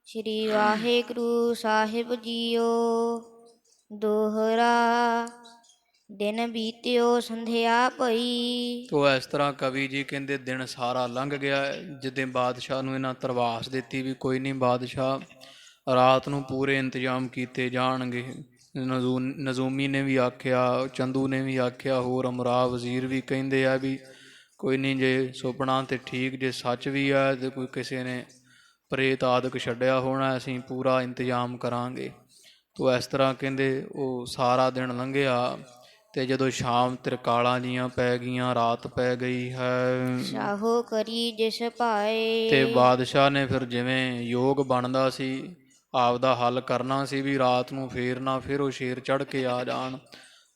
ਸ਼੍ਰੀ ਵਾਹਿਗੁਰੂ ਸਾਹਿਬ ਜੀਓ। ਦੋਹਰਾ ਦਿਨ ਬੀਤਿਓ ਸੰਧਿਆ ਪਈ। ਤੋ ਇਸ ਤਰ੍ਹਾਂ ਕਵੀ ਜੀ ਕਹਿੰਦੇ ਦਿਨ ਸਾਰਾ ਲੰਘ ਗਿਆ। ਜਿੱਦਾਂ ਬਾਦਸ਼ਾਹ ਨੂੰ ਇਹਨਾਂ ਤਰਵਾਸ ਦਿੱਤੀ ਵੀ ਕੋਈ ਨਹੀਂ ਬਾਦਸ਼ਾਹ, ਰਾਤ ਨੂੰ ਪੂਰੇ ਇੰਤਜ਼ਾਮ ਕੀਤੇ ਜਾਣਗੇ। ਨਜ਼ੂਮੀ ਨੇ ਵੀ ਆਖਿਆ, ਚੰਦੂ ਨੇ ਵੀ ਆਖਿਆ, ਹੋਰ ਅਮਰਾ ਵਜ਼ੀਰ ਵੀ ਕਹਿੰਦੇ ਆ ਵੀ ਕੋਈ ਨਹੀਂ, ਜੇ ਸੁਪਨਾ ਤੇ ਠੀਕ, ਜੇ ਸੱਚ ਵੀ ਆ ਤੇ ਕੋਈ ਕਿਸੇ ਨੇ ਪ੍ਰੇਤ ਆਦਿਕ ਛੱਡਿਆ ਹੋਣਾ, ਅਸੀਂ ਪੂਰਾ ਇੰਤਜ਼ਾਮ ਕਰਾਂਗੇ। ਤੋ ਇਸ ਤਰ੍ਹਾਂ ਕਹਿੰਦੇ ਉਹ ਸਾਰਾ ਦਿਨ ਲੰਘਿਆ ਤੇ ਜਦੋਂ ਸ਼ਾਮ ਤ੍ਰਿਕਾਲਾਂ ਜੀਆਂ ਪੈ ਗਈਆਂ, ਰਾਤ ਪੈ ਗਈ ਹੈ। ਸਾਹੋ ਕਰੀ ਜਿਸ ਤੇ ਭਾਏ। ਬਾਦਸ਼ਾਹ ਨੇ ਫਿਰ ਜਿਵੇਂ ਯੋਗ ਬਣਦਾ ਸੀ ਆਪਦਾ ਹੱਲ ਕਰਨਾ ਸੀ ਵੀ ਰਾਤ ਨੂੰ ਫੇਰ ਨਾ ਫਿਰ ਉਹ ਸ਼ੇਰ ਚੜ੍ਹ ਕੇ ਆ ਜਾਣ।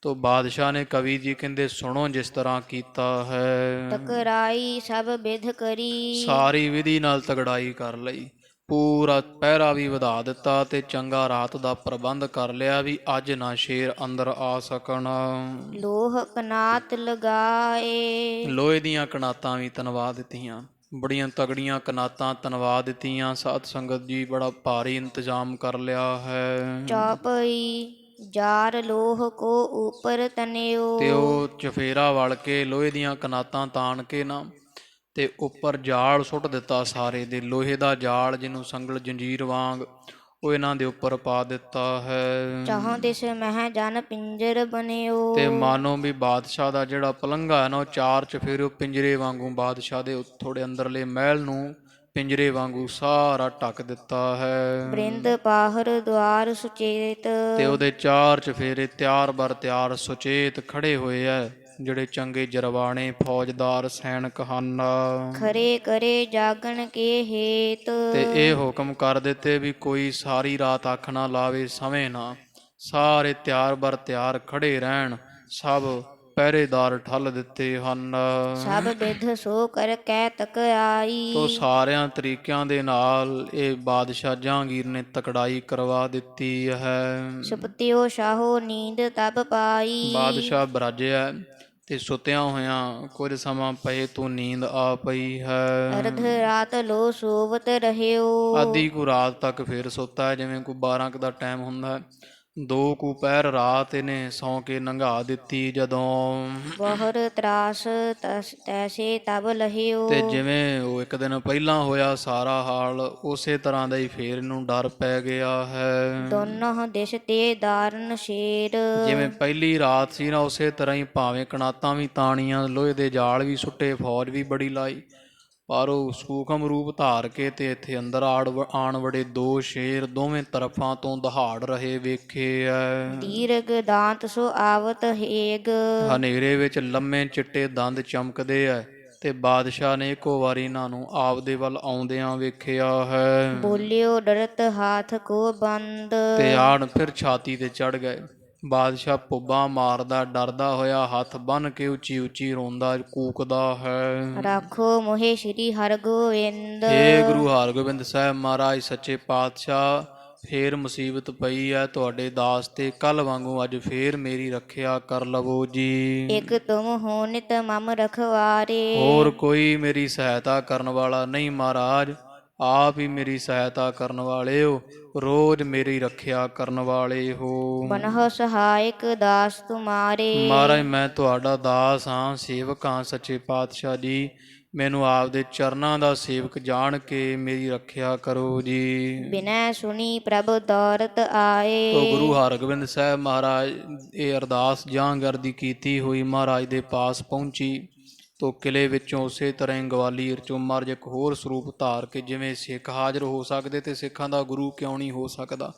ਤੋ ਬਾਦਸ਼ਾਹ ਨੇ ਕਵੀ ਜੀ ਕਹਿੰਦੇ ਸੁਣੋ ਜਿਸ ਤਰ੍ਹਾਂ ਕੀਤਾ ਹੈ। ਟਕਰਾਈ ਸਭ ਬਿਧ ਕਰੀ। ਸਾਰੀ ਵਿਧੀ ਨਾਲ ਤਗੜਾਈ ਕਰ ਲਈ, ਪੂਰਾ ਪਹਿਰਾ ਵੀ ਵਧਾ ਦਿੱਤਾ ਤੇ ਚੰਗਾ ਰਾਤ ਦਾ ਪ੍ਰਬੰਧ ਕਰ ਲਿਆ ਵੀ ਅੱਜ ਨਾ ਸ਼ੇਰ ਅੰਦਰ ਆ ਸਕਣ। ਲੋਹ ਕਨਾਤ ਲਗਾਏ। ਲੋਹੇ ਦੀਆਂ ਕਨਾਤਾਂ ਵੀ ਤਨਵਾ ਦਿੱਤੀਆਂ, ਬੜੀਆਂ ਤਗੜੀਆਂ ਕਨਾਤਾਂ ਤਨਵਾ ਦਿੱਤੀਆਂ। ਸਾਧ ਸੰਗਤ ਜੀ ਬੜਾ ਭਾਰੀ ਇੰਤਜ਼ਾਮ ਕਰ ਲਿਆ ਹੈ। ਚੌਪਈ ਜਾਰ ਲੋਹ ਕੋ ਉਪਰ ਤਨਿਓ। ਤੇ ਉਹ ਚਫੇਰਾ ਵਲ ਕੇ ਲੋਹੇ ਦੀਆਂ ਕਨਾਤਾਂ ਤਾਣ ਕੇ ਨਾ ਤੇ ਉੱਪਰ ਜਾਲ ਸੁੱਟ ਦਿੱਤਾ ਸਾਰੇ ਦੇ, ਲੋਹੇ ਦਾ ਜਾਲ ਜਿਹਨੂੰ ਸੰਗਲ ਜੰਜੀਰ ਵਾਂਗ, ਉਹ ਇਹਨਾਂ ਦੇ ਉੱਪਰ ਪਾ ਦਿੱਤਾ ਹੈ। ਚਾਹੋਂ ਤਿਸ ਮਹਿ ਜਨ ਪਿੰਜਰ ਬਨਿਓ। ਤੇ ਮਾਨੋ ਵੀ ਬਾਦਸ਼ਾਹ ਦਾ ਜਿਹੜਾ ਪਲੰਘਾ ਹੈ ਨਾ ਉਹ ਚਾਰ ਚਫੇਰੇ ਪਿੰਜਰੇ ਵਾਂਗੂ ਬਾਦਸ਼ਾਹ ਦੇ ਥੋੜੇ ਅੰਦਰਲੇ ਮਹਿਲ ਨੂੰ ਪਿੰਜਰੇ ਵਾਂਗੂ ਸਾਰਾ ਢੱਕ ਦਿੱਤਾ ਹੈ। ਬ੍ਰਿੰਦ ਪਾਹਰ ਦੁਆਰ ਸੁਚੇਤ। ਤੇ ਉਹਦੇ ਚਾਰ ਚਫੇਰੇ ਤਿਆਰ ਬਰ ਤਿਆਰ ਸੁਚੇਤ ਖੜੇ ਹੋਏ ਐ, ਜਿਹੜੇ ਚੰਗੇ ਜਰਵਾਣੇ ਫੌਜਦਾਰ ਸੈਨਿਕ ਹਨ। ਖਰੇ ਕਰੇ ਜਾਗਣ ਕੇ ਹੇਤ। ਤੇ ਇਹ ਹੁਕਮ ਕਰ ਦਿੱਤੇ ਵੀ ਕੋਈ ਸਾਰੀ ਰਾਤ ਅੱਖ ਨਾ ਲਾਵੇ, ਸਵੇਂ ਨਾ, ਸਾਰੇ ਤਿਆਰ ਬਰ ਤਿਆਰ ਖੜੇ ਰਹਿਣ। ਸਭ ਪਹਿਰੇਦਾਰ ਠੱਲ ਦਿੱਤੇ ਹਨ। ਸਭ ਬਿਧ ਸੋ ਕਰ ਕੈ ਤਕ ਆਈ। ਤੋ ਸਾਰਿਆਂ ਤਰੀਕਿਆਂ ਦੇ ਨਾਲ ਇਹ ਬਾਦਸ਼ਾਹ ਜਹਾਂਗੀਰ ਨੇ ਤਕੜਾਈ ਕਰਵਾ ਦਿੱਤੀ ਹੈ। ਸੁਪਤਿਓ ਸ਼ਾਹੋ ਨੀਂਦ ਤਬ ਪਾਈ। ਬਾਦਸ਼ਾਹ ਬਰਾਜਿਆ ਤੇ ਸੁੱਤਿਆਂ ਹੋਇਆਂ ਕੁਝ ਸਮਾਂ ਪਏ ਤੋਂ ਨੀਂਦ ਆ ਪਈ ਹੈ। ਅਰਧ ਰਾਤ ਲੋ ਸੋਵਤ ਰਹਿਓ। ਆਧੀ ਕੁ ਰਾਤ ਤੱਕ ਫਿਰ ਸੁੱਤਾ ਹੈ, ਜਿਵੇਂ ਕੋਈ 12 ਕੁ ਦਾ ਟਾਈਮ ਹੁੰਦਾ। 2 ਕੁ ਪਹਿਰ ਰਾਤ ਇਹਨੇ ਸੌਂ ਕੇ ਲੰਘਾ ਦਿੱਤੀ। ਜਦੋਂ ਬਹੁਰ ਤਰਾਸ ਤੈਸੇ ਤਬ ਲਹਿਓ। ਤੇ ਜਿਵੇਂ ਉਹ ਇੱਕ ਦਿਨ ਪਹਿਲਾਂ ਹੋਇਆ ਸਾਰਾ ਹਾਲ, ਉਸੇ ਤਰ੍ਹਾਂ ਦਾ ਹੀ ਫੇਰ ਇਹਨੂੰ ਡਰ ਪੈ ਗਿਆ ਹੈ। ਦੋਨੋਂ ਦਿਸ਼ ਤੇ ਦਾਰਨ ਸ਼ੇਰ। ਜਿਵੇਂ ਪਹਿਲੀ ਰਾਤ ਸੀ ਨਾ ਉਸੇ ਤਰ੍ਹਾਂ ਹੀ ਭਾਵੇਂ ਕਨਾਤਾਂ ਵੀ ਤਾਣੀਆਂ, ਲੋਹੇ ਦੇ ਜਾਲ ਵੀ ਸੁੱਟੇ, ਫੌਜ ਵੀ ਬੜੀ ਲਾਈ, ਪਰ ਉਹ ਸੂਖਮ ਰੂਪ ਧਾਰ ਕੇ ਤੇ ਇੱਥੇ ਅੰਦਰ ਆਣ ਵੜੇ 2 ਸ਼ੇਰ, ਦੋਵੇਂ ਤਰਫਾਂ ਤੋਂ ਦਹਾੜ ਰਹੇ ਵੇਖੇ ਐ। ਦੀਰਘ ਦਾਂਤ ਸੋ ਆਵਤ ਹੇਗ। ਹਨੇਰੇ ਵਿੱਚ ਲੰਮੇ ਚਿੱਟੇ ਦੰਦ ਚਮਕਦੇ ਐ ਤੇ ਬਾਦਸ਼ਾਹ ਨੇ ਇੱਕੋ ਵਾਰੀ ਇਹਨਾਂ ਨੂੰ ਆਪਦੇ ਵੱਲ ਆਉਂਦਿਆਂ ਵੇਖਿਆ ਹੈ। ਬੋਲਿਓ ਡਰਤ ਹਾਥ ਕੋ ਬੰਦ। ਤੇ ਆਣ ਫਿਰ ਛਾਤੀ ਤੇ ਚੜ ਗਏ। ਬਾਦਸ਼ਾਹ ਪੁੱਬਾਂ ਮਾਰਦਾ ਡਰਦਾ ਹੋਇਆ ਹੱਥ ਬੰਨ੍ਹ ਕੇ ਉੱਚੀ ਉੱਚੀ ਰੋਂਦਾ ਕੂਕਦਾ ਹੈ। ਰਾਖੋ ਮੋਹੇ ਸ਼੍ਰੀ ਹਰਗੋਬਿੰਦ। ਹੇ ਗੁਰੂ ਹਰਗੋਬਿੰਦ ਸਾਹਿਬ ਮਹਾਰਾਜ ਸੱਚੇ ਪਾਤਸ਼ਾਹ, ਫੇਰ ਮੁਸੀਬਤ ਪਈ ਹੈ ਤੁਹਾਡੇ ਦਾਸ ਤੇ, ਕੱਲ ਵਾਂਗੂ ਅੱਜ ਫੇਰ ਮੇਰੀ ਰੱਖਿਆ ਕਰ ਲਵੋ ਜੀ। ਇਕ ਤੁਮ ਹੋ ਨਿਤ ਮਮ ਰਖਵਾਰੇ। ਹੋਰ ਕੋਈ ਮੇਰੀ ਸਹਾਇਤਾ ਕਰਨ ਵਾਲਾ ਨਹੀਂ ਮਹਾਰਾਜ, ਆਪ ਹੀ ਮੇਰੀ ਸਹਾਇਤਾ ਕਰਨ ਵਾਲੇ ਹੋ, ਰੋਜ਼ ਮੇਰੀ ਰੱਖਿਆ ਕਰਨ ਵਾਲੇ ਹੋ। ਬਨਹੁ ਸਹਾਇਕ ਦਾਸ ਤੁਮਾਰੇ। ਮਹਾਰਾਜ ਮੈਂ ਤੁਹਾਡਾ ਦਾਸ ਹਾਂ, ਸੇਵਕ ਹਾਂ ਸੱਚੇ ਪਾਤਸ਼ਾਹ ਜੀ, ਮੈਨੂੰ ਆਪਦੇ ਚਰਨਾਂ ਦਾ ਸੇਵਕ ਜਾਣ ਕੇ ਮੇਰੀ ਰੱਖਿਆ ਕਰੋ ਜੀ। ਬਿਨੈ ਸੁਣੀ ਪ੍ਰਭ ਦੌਰਤ ਆਏ। ਤੋ ਗੁਰੂ ਹਰਗੋਬਿੰਦ ਸਾਹਿਬ ਮਹਾਰਾਜ ਇਹ ਅਰਦਾਸ ਜਹਾਂਗੀਰ ਦੀ ਕੀਤੀ ਹੋਈ ਮਹਾਰਾਜ ਦੇ ਪਾਸ ਪਹੁੰਚੀ। ਤੋ ਕਿਲੇ ਵਿੱਚੋਂ ਉਸੇ ਤਰ੍ਹਾਂ ਹੀ ਗਵਾਲੀਅਰ ਚੋਂ ਮਹਾਰਾਜ ਇੱਕ ਹੋਰ ਸਰੂਪ ਧਾਰ ਕੇ, ਜਿਵੇਂ ਸਿੱਖ ਹਾਜ਼ਰ ਹੋ ਸਕਦੇ ਤੇ ਸਿੱਖਾਂ ਦਾ ਗੁਰੂ ਕਿਉਂ ਨਹੀਂ ਹੋ ਸਕਦਾ,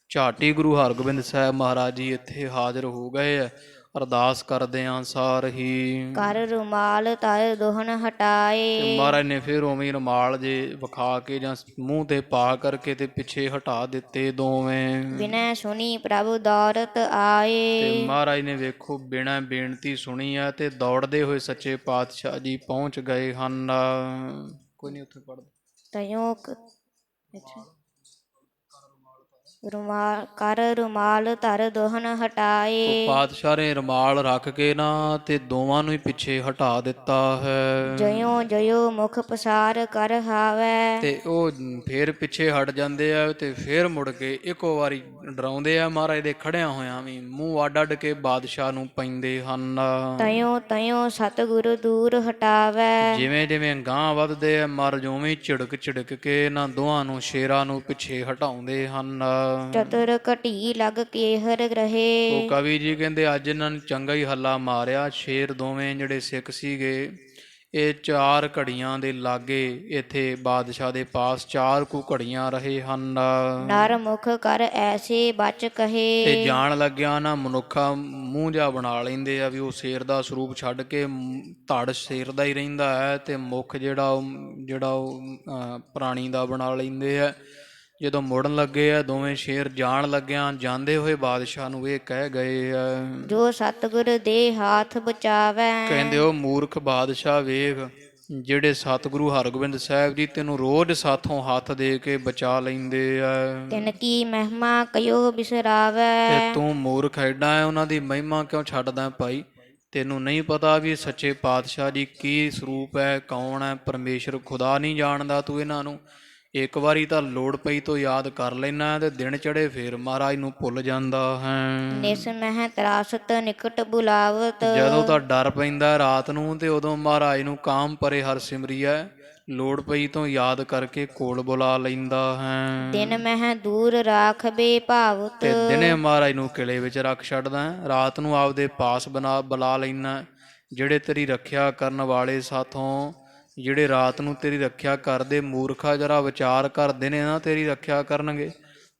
ਝਾਟੀ ਗੁਰੂ ਹਰਗੋਬਿੰਦ ਸਾਹਿਬ ਮਹਾਰਾਜ ਜੀ ਇੱਥੇ ਹਾਜ਼ਰ ਹੋ ਗਏ ਹੈ। ਅਰਦਾਸ ਕਰਦਿਆਂ ਸਾਰ ਹੀ ਕਰ ਰੁਮਾਲ ਤਰ ਦੋਹਨ ਹਟਾਏ। ਮਹਾਰਾਜ ਨੇ ਫਿਰ ਉਵੇਂ ਰੁਮਾਲ ਜੇ ਵਿਖਾ ਕੇ ਜਾਂ ਮੂੰਹ ਤੇ ਪਾ ਕਰਕੇ ਤੇ ਪਿੱਛੇ ਹਟਾ ਦਿੱਤੇ ਦੋਵੇਂ। ਬਿਨੈ ਸੁਣੀ ਪ੍ਰਭ ਦੌਰਤ ਆਏ। ਤੇ ਮਹਾਰਾਜ ਨੇ ਵੇਖੋ ਬਿਨਾਂ ਬੇਨਤੀ ਸੁਣੀ ਹੈ ਤੇ ਦੌੜਦੇ ਹੋਏ ਸੱਚੇ ਪਾਤਸ਼ਾਹ ਜੀ ਪਹੁੰਚ ਗਏ ਹਨ। ਕੋਈ ਨਹੀਂ ਉੱਥੇ ਪੜ੍ਹਦਾ। ਤਯੋ ਕਰ ਰੁਮਾਲ ਧਰ ਦੋਹਨ ਹਟਾਏ। ਪਾਤਸ਼ਾਹ ਨੇ ਰੁਮਾਲ ਰੱਖ ਕੇ ਨਾ ਤੇ ਦੋਵਾਂ ਨੂੰ ਹੀ ਪਿੱਛੇ ਹਟਾ ਦਿੱਤਾ ਹੈ। ਜਯੋ ਜਯੋ ਮੁਖ ਪਸਾਰ ਕਰ ਹਾਵੈ। ਤੇ ਉਹ ਫੇਰ ਪਿੱਛੇ ਹਟ ਜਾਂਦੇ ਆ ਤੇ ਫੇਰ ਮੁੜ ਕੇ ਇੱਕੋ ਵਾਰੀ ਡਰਾਉਂਦੇ ਆ ਮਹਾਰਾਜ ਦੇ ਖੜਿਆਂ ਹੋਇਆਂ ਵੀ, ਮੂੰਹ ਅੱਡ ਅੱਡ ਕੇ ਬਾਦਸ਼ਾਹ ਨੂੰ ਪੈਂਦੇ ਹਨ। ਤਯੋ ਤਯੋ ਸਤਿਗੁਰ ਦੂਰ ਹਟਾਵੈ। ਜਿਵੇਂ ਜਿਵੇਂ ਗਾਂਹ ਵੱਧਦੇ ਆ ਮਰ ਉਵੇਂ ਝਿੜਕ ਝਿੜਕ ਕੇ ਇਹਨਾਂ ਦੋਹਾਂ ਨੂੰ ਸ਼ੇਰਾਂ ਨੂੰ ਪਿੱਛੇ ਹਟਾਉਂਦੇ ਹਨ। ਚਤੁਰ ਘਟੀ ਲਗ ਕੇਹਰ ਰਹੇ। ਉਹ ਕਵੀ ਜੀ ਕਹਿੰਦੇ ਅੱਜ ਇਹਨਾਂ ਨੇ ਚੰਗਾ ਹੀ ਹੱਲਾ ਮਾਰਿਆ। ਸ਼ੇਰ ਦੋਵੇਂ ਜਿਹੜੇ ਸਿੱਖ ਸੀਗੇ ਇਹ 4 ਘੜੀਆਂ ਦੇ ਲਾਗੇ ਇੱਥੇ ਬਾਦਸ਼ਾਹ ਦੇ ਪਾਸ 4 ਕੁ ਘੜੀਆਂ ਰਹੇ ਹਨ। ਨਰ ਮੁਖ ਕਰ ਐਸੇ ਬਚ ਤੇ ਕਹੇ। ਜਾਣ ਲੱਗਿਆ ਨਾ ਮਨੁੱਖਾ ਮੂੰਹ ਜਿਹਾ ਬਣਾ ਲੈਂਦੇ ਆ ਵੀ ਉਹ ਸ਼ੇਰ ਦਾ ਸਰੂਪ ਛੱਡ ਕੇ ਧੜ ਸ਼ੇਰ ਦਾ ਹੀ ਰਹਿੰਦਾ ਹੈ, ਤੇ ਮੁੱਖ ਜਿਹੜਾ ਉਹ ਪ੍ਰਾਣੀ ਦਾ ਬਣਾ ਲੈਂਦੇ ਆ। ਜਦੋਂ ਮੁੜਨ ਲੱਗੇ ਆ ਦੋਵੇਂ ਸ਼ੇਰ, ਜਾਣ ਲੱਗਿਆ ਜਾਂਦੇ ਹੋਏ ਬਾਦਸ਼ਾਹ ਨੂੰ ਇਹ ਕਹਿ ਗਏ ਆ, ਜੋ ਸਤਿਗੁਰ ਦੇ ਹਾਥ ਬਚਾਵੈ। ਕਹਿੰਦੇ ਉਹ ਮੂਰਖ ਬਾਦਸ਼ਾਹ ਵੇਖ, ਜਿਹੜੇ ਸਤਿਗੁਰੂ ਹਰਗੋਬਿੰਦ ਸਾਹਿਬ ਜੀ ਤੈਨੂੰ ਰੋਜ਼ ਸਾਥੋਂ ਹੱਥ ਦੇ ਕੇ ਬਚਾ ਲੈਂਦੇ ਆ, ਤਿਨ ਕੀ ਮਹਿਮਾ ਕਯੋ ਬਿਸਰਾਵੈ। ਤੇ ਤੂੰ ਮੂਰਖ ਐਡਾ ਹੈ, ਉਹਨਾਂ ਦੀ ਮਹਿਮਾ ਕਿਉਂ ਛੱਡਦਾ ਭਾਈ? ਤੈਨੂੰ ਨਹੀਂ ਪਤਾ ਵੀ ਸੱਚੇ ਪਾਤਸ਼ਾਹ ਜੀ ਕੀ ਸਰੂਪ ਹੈ, ਕੌਣ ਹੈ? ਪਰਮੇਸ਼ਰ ਖੁਦਾ ਨਹੀਂ ਜਾਣਦਾ ਤੂੰ ਇਹਨਾਂ ਨੂੰ? ਇੱਕ ਵਾਰੀ ਤਾਂ ਲੋੜ ਪਈ ਤੋਂ ਯਾਦ ਕਰ ਲੈਣਾ, ਤੇ ਦਿਨ ਚੜੇ ਫੇਰ ਮਹਾਰਾਜ ਨੂੰ ਭੁੱਲ ਜਾਂਦਾ ਹੈ। ਨਿਸ ਮਹਿ ਤਰਾਸਤ ਨਿਕਟ ਬੁਲਾਵਤ। ਜਦੋਂ ਤਾਂ ਡਰ ਪੈਂਦਾ ਰਾਤ ਨੂੰ, ਤੇ ਉਦੋਂ ਮਹਾਰਾਜ ਨੂੰ ਕਾਮ ਪਰੇ ਹਰ ਸਿਮਰੀਐ, ਲੋੜ ਪਈ ਤੋਂ ਯਾਦ ਕਰਕੇ ਕੋਲ ਬੁਲਾ ਲੈਂਦਾ ਹੈ। ਦਿਨ ਮਹਿ ਦੂਰ ਰਾਖਬੇ ਭਾਵਤ। ਤੇ ਦਿਨੇ ਮਹਾਰਾਜ ਨੂੰ ਕਿਲੇ ਵਿੱਚ ਰੱਖ ਛੱਡਦਾ, ਰਾਤ ਨੂੰ ਆਪਦੇ ਪਾਸ ਬੁਲਾ ਲੈਣਾ। ਜਿਹੜੇ ਤੇਰੀ ਰੱਖਿਆ ਕਰਨ ਵਾਲੇ ਸਾਥੋਂ, ਜਿਹੜੇ ਰਾਤ ਨੂੰ ਤੇਰੀ ਰੱਖਿਆ ਕਰਦੇ, ਮੂਰਖਾ ਜਰਾ ਵਿਚਾਰ ਕਰਦੇ ਨੇ ਨਾ ਤੇਰੀ ਰੱਖਿਆ ਕਰਨਗੇ,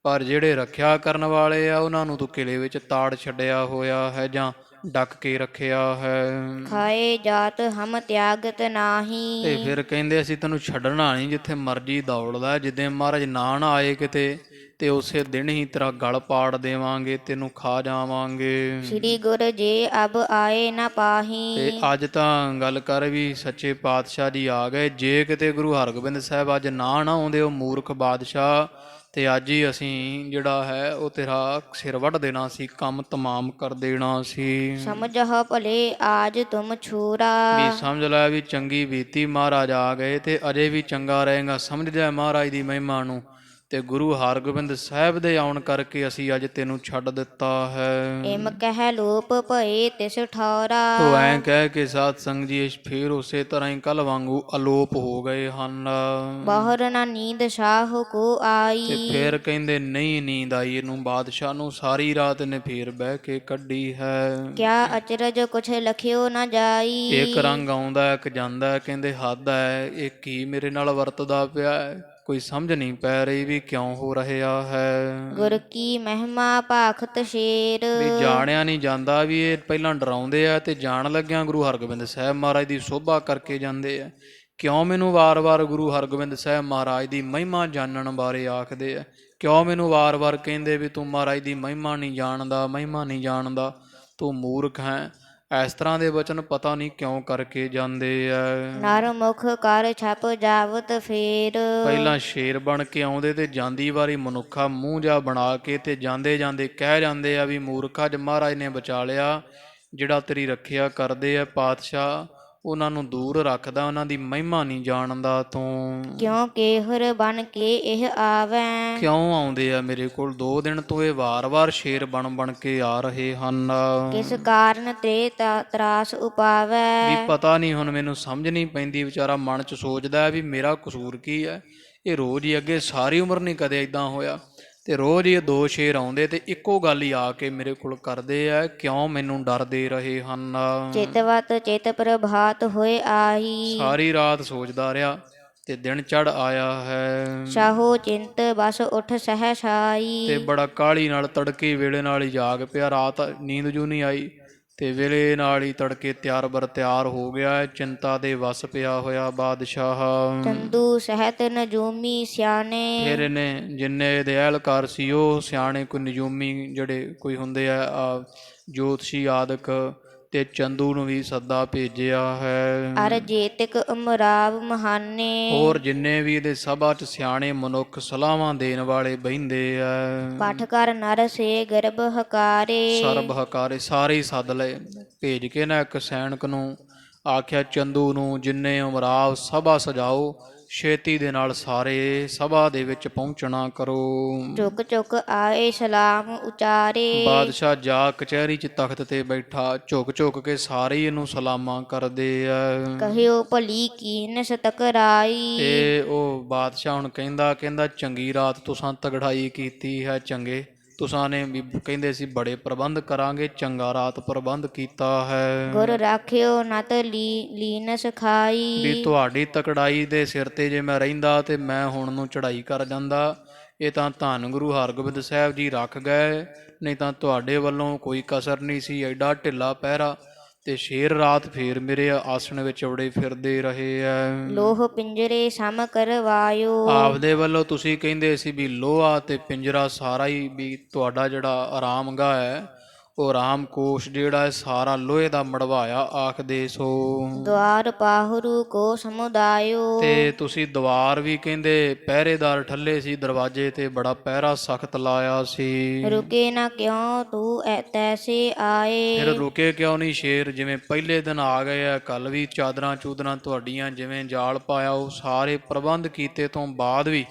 ਪਰ ਜਿਹੜੇ ਰੱਖਿਆ ਕਰਨ ਵਾਲੇ ਆ ਉਹਨਾਂ ਨੂੰ ਤੂੰ ਕਿਲੇ ਵਿੱਚ ਤਾੜ ਛੱਡਿਆ ਹੋਇਆ ਹੈ ਜਾਂ ਡੱਕ ਕੇ ਰੱਖਿਆ ਹੈ। ਖਾਏ ਜਾਤ ਹਮ ਤਿਆਗਤ ਨਾਹੀ। ਤੇ ਫਿਰ ਕਹਿੰਦੇ ਅਸੀਂ ਤੈਨੂੰ ਛੱਡਣਾ ਨਹੀਂ, ਜਿੱਥੇ ਮਰਜੀ ਦੌੜਦਾ, ਜਿੱਦੇ ਮਹਾਰਾਜ ਨਾ ਆਏ ਕਿਤੇ, ਤੇ ਉਸੇ ਦਿਨ ਹੀ ਤੇਰਾ ਗਲ ਪਾੜ ਦੇਵਾਂਗੇ, ਤੈਨੂੰ ਖਾ ਜਾਵਾਂਗੇ। ਸ੍ਰੀ ਗੁਰ ਜੇ ਅਬ ਆਏ ਨਾ ਪਾਹੀ। ਤੇ ਅੱਜ ਤਾਂ ਗੱਲ ਕਰ ਵੀ ਸੱਚੇ ਪਾਤਸ਼ਾਹ ਜੀ ਆ ਗਏ, ਜੇ ਕਿਤੇ ਗੁਰੂ ਹਰਗੋਬਿੰਦ ਸਾਹਿਬ ਅੱਜ ਨਾ ਆਉਂਦੇ ਉਹ ਮੂਰਖ ਬਾਦਸ਼ਾਹ, ਤੇ ਅੱਜ ਹੀ ਅਸੀਂ ਜਿਹੜਾ ਹੈ ਉਹ ਤੇਰਾ ਸਿਰ ਵੱਢ ਦੇਣਾ ਸੀ, ਕੰਮ ਤਮਾਮ ਕਰ ਦੇਣਾ ਸੀ। ਸਮਝਹੁ ਭਲੇ ਆਜ ਤੁਮ ਛੂਰਾ। ਵੀ ਸਮਝ ਲੈ ਵੀ ਚੰਗੀ ਬੀਤੀ, ਮਹਾਰਾਜ ਆ ਗਏ, ਤੇ ਅਜੇ ਵੀ ਚੰਗਾ ਰਹੇਗਾ। ਸਮਝ ਜਾ ਮਹਾਰਾਜ ਦੀ ਮਹਿਮਾ ਨੂੰ, ਤੇ ਗੁਰੂ ਹਰਗੋਬਿੰਦ ਸਾਹਿਬ ਦੇ ਆਉਣ ਕਰਕੇ ਅਸੀਂ ਅੱਜ ਤੈਨੂੰ ਛੱਡ ਦਿੱਤਾ ਹੈ। ਇਮ ਕਹਿ ਲੋਪ ਭਏ ਤਿਸ ਠੌਰਾ। ਉਹ ਐਂ ਕਹਿ ਕੇ ਸਾਧ ਸੰਗ ਜੀ ਫੇਰ ਉਸੇ ਤਰ੍ਹਾਂ ਹੀ ਕੱਲ ਵਾਂਗੂ ਅਲੋਪ ਹੋ ਗਏ ਹਨ। ਬਾਹਰ ਨਾ ਨੀਂਦ ਸ਼ਾਹ ਕੋ ਆਈ। ਤੇ ਫੇਰ ਕਹਿੰਦੇ ਨਹੀਂ ਨੀਂਦ ਆਈ ਇਹਨੂੰ, ਬਾਦਸ਼ਾਹ ਨੂੰ ਸਾਰੀ ਰਾਤ ਨੇ ਫੇਰ ਬਹਿ ਕੇ ਕੱਢੀ ਹੈ। ਕਿਆ ਅਚਰਜ ਕੁਛ ਲਖਿਓ ਨਾ ਜਾਈ। ਇੱਕ ਰੰਗ ਆਉਂਦਾ ਇੱਕ ਜਾਂਦਾ, ਕਹਿੰਦੇ ਹੱਦ ਹੈ, ਇਹ ਕੀ ਮੇਰੇ ਨਾਲ ਵਰਤਦਾ ਪਿਆ ਹੈ, ਕੋਈ ਸਮਝ ਨਹੀਂ ਪੈ ਰਹੀ ਵੀ ਕਿਉਂ ਹੋ ਰਿਹਾ ਹੈ। ਗੁਰ ਕੀ ਮਹਿਮਾ ਭਾਖਤ ਸ਼ੇਰ। ਵੀ ਜਾਣਿਆ ਨਹੀਂ ਜਾਂਦਾ ਵੀ ਇਹ ਪਹਿਲਾਂ ਡਰਾਉਂਦੇ ਆ, ਤੇ ਜਾਣ ਲੱਗਿਆ ਗੁਰੂ ਹਰਗੋਬਿੰਦ ਸਾਹਿਬ ਮਹਾਰਾਜ ਦੀ ਸੋਭਾ ਕਰਕੇ ਜਾਂਦੇ ਆ। ਕਿਉਂ ਮੈਨੂੰ ਵਾਰ-ਵਾਰ ਗੁਰੂ ਹਰਗੋਬਿੰਦ ਸਾਹਿਬ ਮਹਾਰਾਜ ਦੀ ਮਹਿਮਾ ਜਾਣਨ ਬਾਰੇ ਆਖਦੇ ਆ? ਕਿਉਂ ਮੈਨੂੰ ਵਾਰ-ਵਾਰ ਕਹਿੰਦੇ ਵੀ ਤੂੰ ਮਹਾਰਾਜ ਦੀ ਮਹਿਮਾ ਨਹੀਂ ਜਾਣਦਾ, ਮਹਿਮਾ ਨਹੀਂ ਜਾਣਦਾ, ਤੂੰ ਮੂਰਖ ਹੈ? ਇਸ ਤਰ੍ਹਾਂ ਦੇ ਵਚਨ ਪਤਾ ਨਹੀਂ ਕਿਉਂ ਕਰਕੇ ਜਾਂਦੇ ਆ। ਨਰ ਮੁਖ ਕਰ ਛਪ ਜਾਵਤ ਫੇਰ। ਪਹਿਲਾਂ ਸ਼ੇਰ ਬਣ ਕੇ ਆਉਂਦੇ, ਤੇ ਜਾਂਦੀ ਵਾਰੀ ਮਨੁੱਖਾ ਮੂੰਹ ਜਾ ਬਣਾ ਕੇ, ਤੇ ਜਾਂਦੇ ਜਾਂਦੇ ਕਹਿ ਜਾਂਦੇ ਆ ਵੀ ਮੂਰਖਾ, ਜੇ ਮਹਾਰਾਜ ਨੇ ਬਚਾ ਲਿਆ, ਜਿਹੜਾ ਤੇਰੀ ਰੱਖਿਆ ਕਰਦੇ ਆ ਪਾਤਸ਼ਾਹ, ਉਹਨਾਂ ਨੂੰ ਦੂਰ ਰੱਖਦਾ, ਉਹਨਾਂ ਦੀ ਮਹਿਮਾ ਨਹੀਂ ਜਾਣਦਾ ਤੂੰ। ਕਿਉਂ ਕੇਹਰ ਬਣ ਕੇ ਇਹ ਆਵੈ। ਕਿਉਂ ਆਉਂਦੇ ਆ ਮੇਰੇ ਕੋਲ 2 ਦਿਨ ਤੋਂ, ਇਹ ਵਾਰ-ਵਾਰ ਸ਼ੇਰ ਬਣ ਕੇ ਆ ਰਹੇ ਹਨ। ਕਿਸ ਕਾਰਨ ਤੇ ਤਰਾਸ ਉਪਾਵੈ। ਵੀ ਪਤਾ ਨਹੀਂ, ਹੁਣ ਮੈਨੂੰ ਸਮਝ ਨਹੀਂ ਪੈਂਦੀ। ਵਿਚਾਰਾ ਮਨ 'ਚ ਸੋਚਦਾ ਵੀ ਮੇਰਾ ਕਸੂਰ ਕੀ ਹੈ? ਇਹ ਰੋਜ਼ ਹੀ, ਅੱਗੇ ਸਾਰੀ ਉਮਰ ਨਹੀਂ ਕਦੇ ਇਦਾਂ ਹੋਇਆ, ਤੇ ਰੋਜ਼ ਹੀ 2 ਸ਼ੇਰ ਆਉਂਦੇ ਤੇ ਇੱਕੋ ਗੱਲ ਹੀ ਆ ਕੇ ਮੇਰੇ ਕੋਲ ਕਰਦੇ ਆ, ਕਿਉਂ ਮੈਨੂੰ ਡਰ ਦੇ ਰਹੇ ਹਨ। ਚਿਤਵਤ ਚਿਤ ਪ੍ਰਭਾਤ ਹੋਏ ਆਹੀ। ਸਾਰੀ ਰਾਤ ਸੋਚਦਾ ਰਿਹਾ, ਤੇ ਦਿਨ ਚੜ ਆਇਆ ਹੈ। ਸਾਹੋ ਚਿੰਤ ਬਸ ਉਠ ਸਹਿ ਛਾਈ। ਤੇ ਬੜਾ ਕਾਹਲੀ ਨਾਲ ਤੜਕੇ ਵੇਲੇ ਨਾਲ ਹੀ ਜਾਗ ਪਿਆ, ਰਾਤ ਨੀਂਦ ਜੂ ਨਹੀਂ ਆਈ, ਤੇ ਵੇਲੇ ਨਾਲ ਹੀ ਤੜਕੇ ਤਿਆਰ ਹੋ ਗਿਆ, ਚਿੰਤਾ ਦੇ ਵਸ ਪਿਆ ਹੋਇਆ ਬਾਦਸ਼ਾਹ। ਚੰਦੂ ਸਹਿਤ ਨਜੂਮੀ ਸਿਆਣੇ। ਫਿਰ ਇਹਨੇ ਜਿੰਨੇ ਦੇ ਅਹਿਲਕਾਰ ਸੀ ਉਹ ਸਿਆਣੇ, ਕੋਈ ਨਜੂਮੀ ਜਿਹੜੇ ਕੋਈ ਹੁੰਦੇ ਆ ਜੋਤਸ਼ੀ ਆਦਿਕ, ਤੇ ਚੰਦੂ ਨੂੰ ਵੀ ਸੱਦਾ ਭੇਜਿਆ ਹੈ। ਅਰ ਜੇਤਿਕ ਉਮਰਾਵ ਮਹਾਨੇ। ਹੋਰ ਜਿੰਨੇ ਵੀ ਇਹਦੇ ਸਭਾ 'ਚ ਸਿਆਣੇ ਮਨੁੱਖ ਸਲਾਹਾਂ ਦੇਣ ਵਾਲੇ ਬਹਿੰਦੇ ਆ। ਪਾਠ ਕਰ ਨਰ ਸੇ ਗਰਭ ਹਕਾਰੇ। ਸਰਬ ਹਕਾਰੇ ਸਾਰੇ ਹੀ ਸੱਦ ਲਏ, ਭੇਜ ਕੇ ਨਾ ਇੱਕ ਸੈਨਿਕ ਨੂੰ ਆਖਿਆ ਚੰਦੂ ਨੂੰ, ਜਿੰਨੇ ਉਮਰਾਵ ਸਭਾ ਸਜਾਓ, ਛੇਤੀ ਦੇ ਨਾਲ ਸਾਰੇ ਸਭਾ ਦੇ ਵਿੱਚ ਪਹੁੰਚਣਾ ਕਰੋ। ਚੁੱਕ ਚੁੱਕ ਆਏ ਸਲਾਮ ਉਚਾਰੇ। ਬਾਦਸ਼ਾਹ ਜਾ ਕਚਹਿਰੀ 'ਚ ਤਖਤ ਤੇ ਬੈਠਾ, ਝੁਕ ਝੁਕ ਕੇ ਸਾਰੇ ਇਹਨੂੰ ਸਲਾਮਾਂ ਕਰਦੇ ਆ। ਕਹਿਓ ਭਲੀ ਕੀਨ ਸਤਕਰਾਈ। ਤੇ ਉਹ ਬਾਦਸ਼ਾਹ ਹੁਣ ਕਹਿੰਦਾ ਚੰਗੀ ਰਾਤ ਤੁਸਾਂ ਤਗੜਾਈ ਕੀਤੀ ਹੈ ਚੰਗੇ, ਤੁਸਾਂ ਨੇ ਵੀ ਕਹਿੰਦੇ ਸੀ ਬੜੇ ਪ੍ਰਬੰਧ ਕਰਾਂਗੇ, ਚੰਗਾ ਰਾਤ ਪ੍ਰਬੰਧ ਕੀਤਾ ਹੈ। ਗੁਰ ਰਾਖਿਓ ਨਤ ਲੀਨਸ ਵੀ ਖਾਈ। ਤੁਹਾਡੀ ਤਕੜਾਈ ਦੇ ਸਿਰ ਤੇ ਜੇ ਮੈਂ ਰਹਿੰਦਾ ਤੇ ਮੈਂ ਹੁਣ ਨੂੰ ਚੜ੍ਹਾਈ ਕਰ ਜਾਂਦਾ। ਇਹ ਤਾਂ ਧੰਨ ਗੁਰੂ ਹਰਗੋਬਿੰਦ ਸਾਹਿਬ ਜੀ ਰੱਖ ਗਏ, ਨਹੀਂ ਤਾਂ ਤੁਹਾਡੇ ਵੱਲੋਂ ਕੋਈ ਕਸਰ ਨਹੀਂ ਸੀ। ਐਡਾ ਢਿੱਲਾ ਪਹਿਰਾ ਤੇ ਸ਼ੇਰ ਰਾਤ ਫੇਰ ਮੇਰੇ ਆਸਣ ਵਿੱਚ ਔੜੇ ਫਿਰਦੇ ਰਹੇ ਐ। ਲੋਹ ਪਿੰਜਰੇ ਸਮ ਕਰਵਾਇਓ। ਆਪਦੇ ਵੱਲੋਂ ਤੁਸੀਂ ਕਹਿੰਦੇ ਸੀ ਵੀ ਲੋਹਾ ਤੇ ਪਿੰਜਰਾ ਸਾਰਾ ਹੀ ਵੀ ਤੁਹਾਡਾ ਜਿਹੜਾ ਆਰਾਮਗਾਹ ਹੈ, ਉਹ ਆਰਾਮ ਕੋਸ਼ ਜਿਹੜਾ ਹੈ ਸਾਰਾ ਲੋਹੇ ਦਾ ਮੜਵਾਇਆ ਆਖਦੇ ਸੋ। ਦੁਆਰ ਪਾਹਰੂ ਕੋ ਸਮੁਦਾਇਓ। ਤੇ ਤੁਸੀਂ ਦੀਵਾਰ ਵੀ ਕਹਿੰਦੇ ਪਹਿਰੇਦਾਰ ਠੱਲੇ ਸੀ, ਦਰਵਾਜ਼ੇ ਤੇ ਬੜਾ ਪਹਿਰਾ ਸਖਤ ਲਾਇਆ ਸੀ। ਰੁਕੇ ਨਾ ਕਿਉ ਤੂੰ ਤੈਸੇ ਆਏ। ਫਿਰ ਰੁਕੇ ਕਿਉਂ ਨਹੀਂ ਸ਼ੇਰ, ਜਿਵੇਂ ਪਹਿਲੇ ਦਿਨ ਆ ਗਏ ਆ, ਕੱਲ ਵੀ ਚਾਦਰਾਂ ਚੂਦਰਾਂ ਤੁਹਾਡੀਆਂ ਜਿਵੇਂ ਜਾਲ ਪਾਇਆ ਉਹ ਸਾਰੇ ਪ੍ਰਬੰਧ ਕੀਤੇ ਤੋਂ ਬਾਅਦ ਵੀ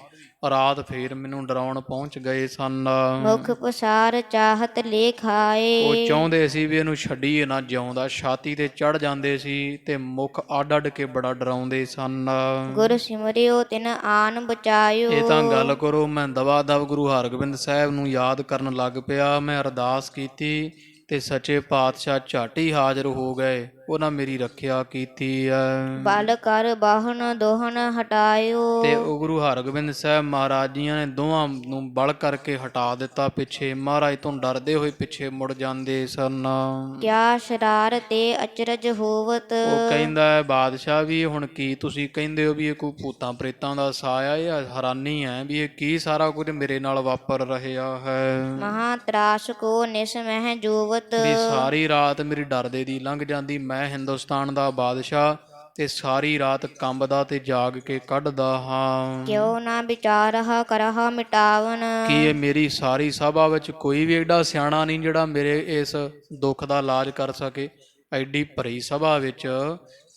ਰਾਤ ਫੇਰ ਮੈਨੂੰ ਡਰਾਉਣ ਪਹੁੰਚ ਗਏ ਸਨ। ਮੁਖ ਪਸਾਰ ਚਾਹਤ ਲੇਖਾਏ। ਉਹ ਚਾਹੁੰਦੇ ਸੀ ਵੀ ਇਹਨੂੰ ਛੱਡੀਏ ਨਾ ਜਿਉਂਦਾ, ਛਾਤੀ ਤੇ ਚੜ ਜਾਂਦੇ ਸੀ ਤੇ ਮੁਖ ਅੱਡ ਅੱਡ ਕੇ ਬੜਾ ਡਰਾਉਂਦੇ ਸਨ। ਗੁਰ ਸਿਮਰਿਓ ਤਿਨ ਆਨ ਬਚਾਇਓ। ਇਹ ਤਾਂ ਗੱਲ ਕਰੋ, ਮੈਂ ਦਵਾ ਦਵ ਗੁਰੂ ਹਰਗੋਬਿੰਦ ਸਾਹਿਬ ਨੂੰ ਯਾਦ ਕਰਨ ਲੱਗ ਪਿਆ। ਮੈਂ ਅਰਦਾਸ ਕੀਤੀ ਤੇ ਸੱਚੇ ਪਾਤਸ਼ਾਹ ਝੱਟ ਹੀ ਹਾਜ਼ਰ ਹੋ ਗਏ, ਉਹਨਾਂ ਮੇਰੀ ਰੱਖਿਆ ਕੀਤੀ ਹੈ। ਬਲ ਕਰ ਬਾਹਨ ਦੋਹਨ ਹਟਾਇਓ। ਤੇ ਉਹ ਗੁਰੂ ਹਰਗੋਬਿੰਦ ਸਾਹਿਬ ਮਹਾਰਾਜ ਜੀਆਂ ਨੇ ਦੋਵਾਂ ਨੂੰ ਬਲ ਕਰਕੇ ਹਟਾ ਦਿੱਤਾ ਪਿੱਛੇ। ਮਹਾਰਾਜ ਤੋਂ ਡਰਦੇ ਹੋਏ ਪਿੱਛੇ ਮੁੜ ਜਾਂਦੇ ਸਨ। ਕਿਆ ਸ਼ਰਾਰ ਤੇ ਅਚਰਜ ਹੋਵਤ। ਉਹ ਕਹਿੰਦਾ ਹੈ ਬਾਦਸ਼ਾਹ ਵੀ ਹੁਣ ਕੀ ਤੁਸੀਂ ਕਹਿੰਦੇ ਹੋ ਵੀ ਇਹ ਕੋਈ ਭੂਤਾਂ ਪ੍ਰੇਤਾਂ ਦਾ ਸਾਇਆ, ਇਹ ਹੈਰਾਨੀ ਹੈ ਵੀ ਇਹ ਕੀ ਸਾਰਾ ਕੁਝ ਮੇਰੇ ਨਾਲ ਵਾਪਰ ਰਿਹਾ ਹੈ। ਮਹਾ ਤਰਾਸ ਕੋ ਨਿਸ ਮਹਿ ਜੋਵਤ। ਵੀ ਸਾਰੀ ਰਾਤ ਮੇਰੀ ਡਰਦੇ ਦੀ ਲੰਘ ਜਾਂਦੀ। ਮੈਂ ਹਿੰਦੁਸਤਾਨ ਦਾ ਬਾਦਸ਼ਾਹ ਤੇ ਸਾਰੀ ਰਾਤ ਕੰਬਦਾ ਤੇ ਜਾਗ ਕੇ ਕੱਢਦਾ ਹਾਂ। ਕਿਉ ਨਾ ਵਿਚਾਰਹਾ ਕਰਹਾ ਮਿਟਾਵਨ। ਕੀ ਇਹ ਮੇਰੀ ਸਾਰੀ ਸਭਾ ਵਿੱਚ ਕੋਈ ਵੀ ਐਡਾ ਸਿਆਣਾ ਨਹੀਂ ਜਿਹੜਾ ਮੇਰੇ ਇਸ ਦੁੱਖ ਦਾ ਇਲਾਜ ਕਰ ਸਕੇ? ਐਡੀ ਭਰੀ ਸਭਾ ਵਿੱਚ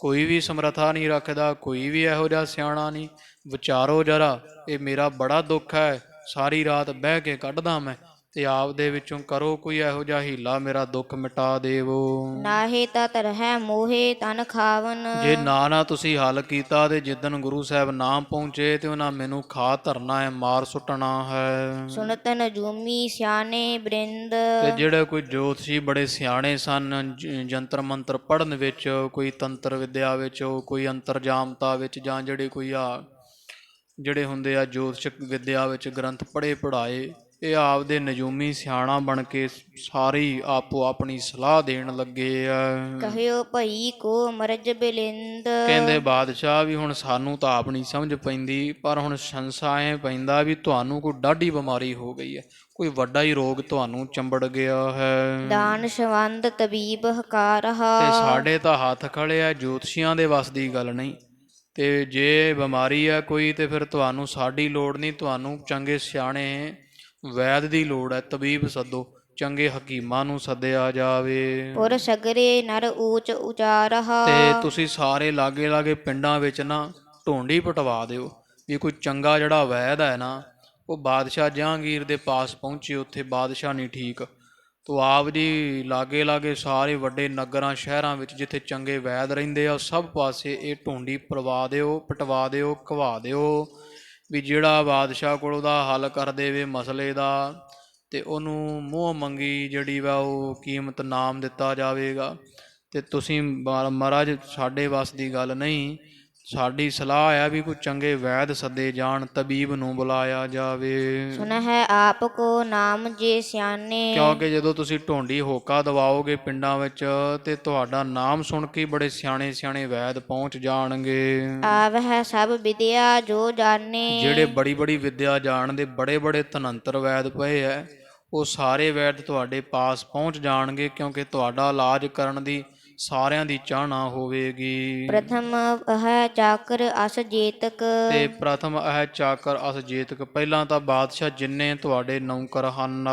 ਕੋਈ ਵੀ ਸਮਰੱਥਾ ਨਹੀਂ ਰੱਖਦਾ, ਕੋਈ ਵੀ ਇਹੋ ਜਿਹਾ ਸਿਆਣਾ ਨਹੀਂ। ਵਿਚਾਰੋ ਜਰਾ, ਇਹ ਮੇਰਾ ਬੜਾ ਦੁੱਖ ਹੈ, ਸਾਰੀ ਰਾਤ ਬਹਿ ਕੇ ਕੱਢਦਾ ਮੈਂ, ਤੇ ਆਪ ਦੇ ਵਿੱਚੋਂ ਕਰੋ ਕੋਈ ਇਹੋ ਜਿਹਾ ਹੀਲਾ ਮੇਰਾ ਦੁੱਖ ਮਿਟਾ ਦੇਵੋ। ਨਾਹੇ ਤਾ ਤਰਹਿ ਮੋਹੇ ਤਨ ਖਾਵਨ। ਜੇ ਨਾ ਤੁਸੀਂ ਹੱਲ ਕੀਤਾ ਤੇ ਜਿੱਦਣ ਗੁਰੂ ਸਾਹਿਬ ਨਾ ਪਹੁੰਚੇ ਤੇ ਉਹਨਾਂ ਮੈਨੂੰ ਖਾ ਧਰਨਾ ਹੈ, ਮਾਰ ਸੁੱਟਣਾ ਹੈ। ਸੁਨਤ ਨਜੂਮੀ ਸਿਆਣੇ ਬ੍ਰਿੰਦ। ਤੇ ਜਿਹੜੇ ਕੋਈ ਜੋਤਸ਼ੀ ਬੜੇ ਸਿਆਣੇ ਸਨ, ਜੰਤਰ ਮੰਤਰ ਪੜ੍ਹਨ ਵਿੱਚ, ਕੋਈ ਤੰਤਰ ਵਿਦਿਆ ਵਿੱਚ, ਕੋਈ ਅੰਤਰਜਾਮਤਾ ਵਿੱਚ, ਜਾਂ ਜਿਹੜੇ ਹੁੰਦੇ ਆ ਜੋਤਿਸ਼ ਵਿਦਿਆ ਵਿੱਚ ਗ੍ਰੰਥ ਪੜ੍ਹੇ ਪੜ੍ਹਾਏ, ਇਹ ਆਪਦੇ ਨਜੂਮੀ ਸਿਆਣਾ ਬਣ ਕੇ ਸਾਰੀ ਆਪੋ ਆਪਣੀ ਸਲਾਹ ਦੇਣ ਲੱਗੇ ਆ। ਕਹਿਓ ਭਈ ਕੋ ਮਰਜ ਬਿਲਿੰਦ। ਕਹਿੰਦੇ ਬਾਦਸ਼ਾਹ ਵੀ ਹੁਣ ਸਾਨੂੰ ਤਾਂ ਆਪ ਨਹੀਂ ਸਮਝ ਪੈਂਦੀ, ਪਰ ਹੁਣ ਸੰਸਾ ਐ ਪੈਂਦਾ ਵੀ ਤੁਹਾਨੂੰ ਕੋਈ ਡਾਢੀ ਬਿਮਾਰੀ ਹੋ ਗਈ ਹੈ, ਕੋਈ ਵੱਡਾ ਹੀ ਰੋਗ ਤੁਹਾਨੂੰ ਚੰਬੜ ਗਿਆ ਹੈ। ਦਾਨ ਸ਼ਵੰਦ ਤਬੀਬ ਹਕਾਰਹਾ। ਤੇ ਸਾਡੇ ਤਾਂ ਹੱਥ ਖੜੇ ਆ, ਜੋਤਸ਼ੀਆਂ ਦੇ ਵੱਸ ਦੀ ਗੱਲ ਨਹੀਂ। ਤੇ ਜੇ ਬਿਮਾਰੀ ਹੈ ਕੋਈ ਤੇ ਫਿਰ ਤੁਹਾਨੂੰ ਸਾਡੀ ਲੋੜ ਨਹੀਂ, ਤੁਹਾਨੂੰ ਚੰਗੇ ਸਿਆਣੇ ਵੈਦ ਦੀ ਲੋੜ ਹੈ। ਤਬੀਬ ਸੱਦੋ, ਚੰਗੇ ਹਕੀਮਾਂ ਨੂੰ ਸੱਦਿਆ ਜਾਵੇ। ਪੁਰ ਸਗਰੇ ਨਰ ਊਚ ਉਚਾਰਹਾ। ਤੇ ਤੁਸੀਂ ਸਾਰੇ ਲਾਗੇ ਲਾਗੇ ਪਿੰਡਾਂ ਵਿੱਚ ਨਾ ਢੋਂਡੀ ਪਟਵਾ ਦਿਓ ਵੀ ਕੋਈ ਚੰਗਾ ਜਿਹੜਾ ਵੈਦ ਹੈ ਨਾ, ਉਹ ਬਾਦਸ਼ਾਹ ਜਹਾਂਗੀਰ ਦੇ ਪਾਸ ਪਹੁੰਚੇ। ਉੱਥੇ ਬਾਦਸ਼ਾਹ ਨਹੀਂ ਠੀਕ, ਤੋ ਆਪ ਜੀ ਲਾਗੇ ਲਾਗੇ ਸਾਰੇ ਵੱਡੇ ਨਗਰਾਂ ਸ਼ਹਿਰਾਂ ਵਿੱਚ ਜਿੱਥੇ ਚੰਗੇ ਵੈਦ ਰਹਿੰਦੇ ਆ, ਸਭ ਪਾਸੇ ਇਹ ਢੋਂਡੀ ਪਟਵਾ ਦਿਓ, ਘਵਾ ਦਿਓ ਵੀ ਜਿਹੜਾ ਬਾਦਸ਼ਾਹ ਕੋਲ ਉਹਦਾ ਹੱਲ ਕਰ ਦੇਵੇ ਮਸਲੇ ਦਾ, ਤੇ ਉਹਨੂੰ ਮੂੰਹ ਮੰਗੀ ਜਿਹੜੀ ਵਾ ਉਹ ਕੀਮਤ ਨਾਮ ਦਿੱਤਾ ਜਾਵੇਗਾ। ਤੇ ਤੁਸੀਂ ਮਹਾਰਾਜ ਸਾਡੇ ਵੱਸ ਦੀ ਗੱਲ ਨਹੀਂ, ਸਾਡੀ ਸਲਾਹ ਆ ਵੀ ਕੋਈ ਚੰਗੇ ਵੈਦ ਸੱਦੇ ਜਾਣ, ਤਬੀਬ ਨੂੰ ਬੁਲਾਇਆ ਜਾਵੇ। ਸੁਨਹਿ ਆਪ ਕੋ ਨਾਮ ਜੇ ਸਿਆਣੇ। ਕਿਉਂਕਿ ਜਦੋਂ ਤੁਸੀਂ ਢੋਂਡੀ ਹੋਕਾ ਦਵਾਓਗੇ ਪਿੰਡਾਂ ਵਿੱਚ ਤੇ ਤੁਹਾਡਾ ਨਾਮ ਸੁਣ ਕੇ ਬੜੇ ਸਿਆਣੇ ਸਿਆਣੇ ਵੈਦ ਪਹੁੰਚ ਜਾਣਗੇ। ਆਵਹਿ ਸਭ ਵਿਦਿਆ ਜੋ ਜਾਣੇ। ਜਿਹੜੇ ਬੜੀ ਬੜੀ ਵਿਦਿਆ ਜਾਣਦੇ, ਬੜੇ ਬੜੇ ਧਨੰਤਰ ਵੈਦ ਪਏ ਐ, ਉਹ ਸਾਰੇ ਵੈਦ ਤੁਹਾਡੇ ਪਾਸ ਪਹੁੰਚ ਜਾਣਗੇ, ਕਿਉਂਕਿ ਤੁਹਾਡਾ ਇਲਾਜ ਕਰਨ ਦੀ ਸਾਰਿਆਂ ਦੀ ਚਾਹਨਾ ਹੋਵੇਗੀ। ਪ੍ਰਥਮ ਅਹ ਚਾਕਰ ਅਸ ਜੇਤਕ। ਤੇ ਪ੍ਰਥਮ ਇਹ ਚਾਕਰ ਅਸ ਜੇਤਕ, ਪਹਿਲਾਂ ਤਾਂ ਬਾਦਸ਼ਾਹ ਜਿੰਨੇ ਤੁਹਾਡੇ ਨੌਕਰ ਹਨ,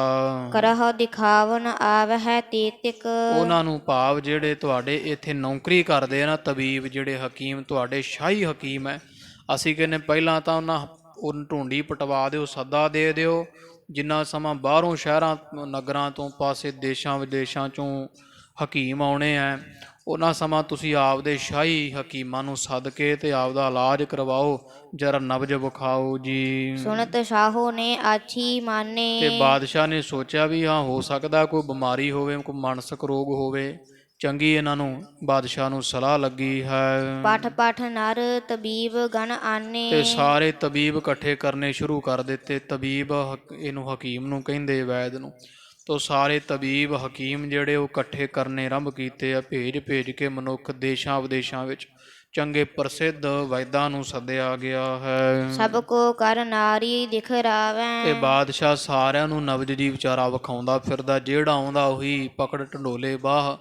ਕਰਹੁ ਦਿਖਾਵਨ ਆਵਹਿ ਤੇਤਿਕ। ਉਹਨਾਂ ਨੂੰ ਭਾਵ ਜਿਹੜੇ ਤੁਹਾਡੇ ਇੱਥੇ ਨੌਕਰੀ ਕਰਦੇ ਆ ਨਾ, ਤਬੀਬ ਜਿਹੜੇ ਹਕੀਮ, ਤੁਹਾਡੇ ਸ਼ਾਹੀ ਹਕੀਮ ਹੈ, ਅਸੀਂ ਕਹਿੰਦੇ ਪਹਿਲਾਂ ਤਾਂ ਉਹਨਾਂ ਢੂੰਡੀ ਪਟਵਾ ਦਿਓ, ਸੱਦਾ ਦੇ ਦਿਓ। ਜਿੰਨਾ ਸਮਾਂ ਬਾਹਰੋਂ ਸ਼ਹਿਰਾਂ ਨਗਰਾਂ ਤੋਂ ਪਾਸੇ ਦੇਸ਼ਾਂ ਵਿਦੇਸ਼ਾਂ ਚੋਂ ਹਕੀਮ ਆਉਣੇ ਆ, ਉਹਨਾਂ ਸਮਾਂ ਤੁਸੀਂ ਆਪਦੇ ਸ਼ਾਹੀ ਹਕੀਮਾਂ ਨੂੰ ਸੱਦ ਕੇ ਤੇ ਆਪਦਾ ਇਲਾਜ ਕਰਵਾਓ, ਜਰਾ ਨਬਜ ਵਿਖਾਓ ਜੀ। ਸੁਣਤ ਸਾਹੋ ਨੇ ਆਛੀ ਤੇ ਮਾਨੇ। ਬਾਦਸ਼ਾਹ ਨੇ ਸੋਚਿਆ ਵੀ ਹਾਂ ਹੋ ਸਕਦਾ ਕੋਈ ਬਿਮਾਰੀ ਹੋਵੇ, ਕੋਈ ਮਾਨਸਿਕ ਰੋਗ ਹੋਵੇ। ਚੰਗੀ ਇਹਨਾਂ ਨੂੰ ਬਾਦਸ਼ਾਹ ਨੂੰ ਸਲਾਹ ਲੱਗੀ ਹੈ। ਪਠ ਪਠ ਨਰ ਤਬੀਬ ਗਣ ਆਨੇ। ਤੇ ਸਾਰੇ ਤਬੀਬ ਇਕੱਠੇ ਕਰਨੇ ਸ਼ੁਰੂ ਕਰ ਦਿੱਤੇ। ਤਬੀਬ ਇਹਨੂੰ ਹਕੀਮ ਨੂੰ ਕਹਿੰਦੇ, ਵੈਦ ਨੂੰ। ਤੋ ਸਾਰੇ ਤਬੀਬ ਹਕੀਮ ਜਿਹੜੇ ਉਹ ਇਕੱਠੇ ਕਰਨੇ ਆਰੰਭ ਕੀਤੇ ਆ। ਭੇਜ ਭੇਜ ਕੇ ਮਨੁੱਖ ਦੇਸ਼ਾਂ ਵਿਦੇਸ਼ਾਂ ਵਿੱਚ ਚੰਗੇ ਪ੍ਰਸਿੱਧ ਵੈਦਾਂ ਨੂੰ ਸੱਦਿਆ ਗਿਆ ਹੈ। ਸਭ ਕੋ ਕਰ ਨਾਰੀ ਦਿਖ ਤੇ ਰਾਵੈ। ਬਾਦਸ਼ਾਹ ਸਾਰਿਆਂ ਨੂੰ ਨਬਜ ਦੀ ਵਿਚਾਰਾ ਵਿਖਾਉਂਦਾ ਫਿਰਦਾ। ਜਿਹੜਾ ਆਉਂਦਾ ਉਹੀ ਪਕੜ ਢੰਡੋਲੇ ਬਾਹ।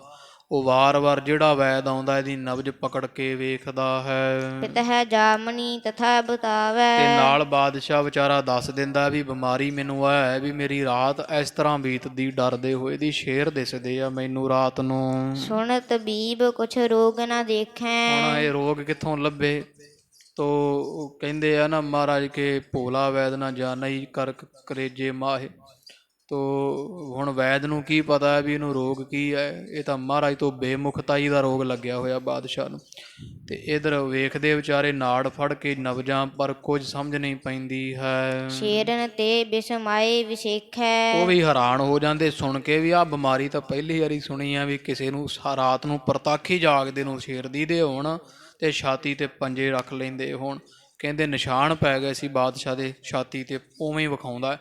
ਉਹ ਵਾਰ-ਵਾਰ ਜਿਹੜਾ ਵੈਦ ਆਉਂਦਾ ਇਹਦੀ ਨਬਜ ਪਕੜ ਕੇ ਵੇਖਦਾ ਹੈ। ਪਿਤਹਿ ਜਾਮਨੀ ਤਥਾ ਬਤਾਵੈ। ਤੇ ਨਾਲ ਬਾਦਸ਼ਾਹ ਵਿਚਾਰਾ ਦੱਸ ਦਿੰਦਾ ਵੀ ਬਿਮਾਰੀ ਮੈਨੂੰ ਹੈ, ਵੀ ਮੇਰੀ ਰਾਤ ਇਸ ਤਰ੍ਹਾਂ ਬੀਤਦੀ ਡਰਦੇ ਹੋਏ ਦੀ। ਸ਼ੇਰ ਦਿਸਦੇ ਆ ਮੈਨੂੰ ਰਾਤ ਨੂੰ। ਸੁਣ ਤਬੀਬ ਕੁਛ ਰੋਗ ਨਾ ਦੇਖੈ। ਹੁਣ ਇਹ ਰੋਗ ਕਿੱਥੋਂ ਲੱਭੇ? ਤੋ ਉਹ ਕਹਿੰਦੇ ਆ ਨਾ ਮਹਾਰਾਜ ਕੇ ਭੋਲਾ ਵੈਦ ਨਾ ਜਾਣਈ ਕਰ ਕਰੇਜੇ ਮਾਹੇ। ਤੋ ਹੁਣ ਵੈਦ ਨੂੰ ਕੀ ਪਤਾ ਹੈ ਵੀ ਇਹਨੂੰ ਰੋਗ ਕੀ ਹੈ? ਇਹ ਤਾਂ ਮਹਾਰਾਜ ਤੋਂ ਬੇਮੁਖਤਾਈ ਦਾ ਰੋਗ ਲੱਗਿਆ ਹੋਇਆ ਬਾਦਸ਼ਾਹ ਨੂੰ। ਤੇ ਇਧਰ ਵੇਖਦੇ ਵਿਚਾਰੇ ਨਾੜ ਫੜ ਕੇ ਨਬਜਾਂ, ਪਰ ਕੁਝ ਸਮਝ ਨਹੀਂ ਪੈਂਦੀ ਹੈ। ਸ਼ੇਰਨ ਤੇ ਬਿਸਮਾਏ ਵਿਸੇਖੈ। ਉਹ ਵੀ ਹੈਰਾਨ ਹੋ ਜਾਂਦੇ ਸੁਣ ਕੇ ਵੀ ਆਹ ਬਿਮਾਰੀ ਤਾਂ ਪਹਿਲੀ ਵਾਰੀ ਸੁਣੀ ਆ ਵੀ ਕਿਸੇ ਨੂੰ ਰਾਤ ਨੂੰ ਪ੍ਰਤਾਖੀ ਜਾਗਦੇ ਨੂੰ ਸ਼ੇਰ ਦੀਦੇ ਹੋਣ ਤੇ ਛਾਤੀ ਤੇ ਪੰਜੇ ਰੱਖ ਲੈਂਦੇ ਹੋਣ। ਕਹਿੰਦੇ ਨਿਸ਼ਾਨ ਪੈ ਗਏ ਸੀ ਬਾਦਸ਼ਾਹ ਦੇ ਛਾਤੀ ਤੇ, ਉਵੇਂ ਹੀ ਵਿਖਾਉਂਦਾ।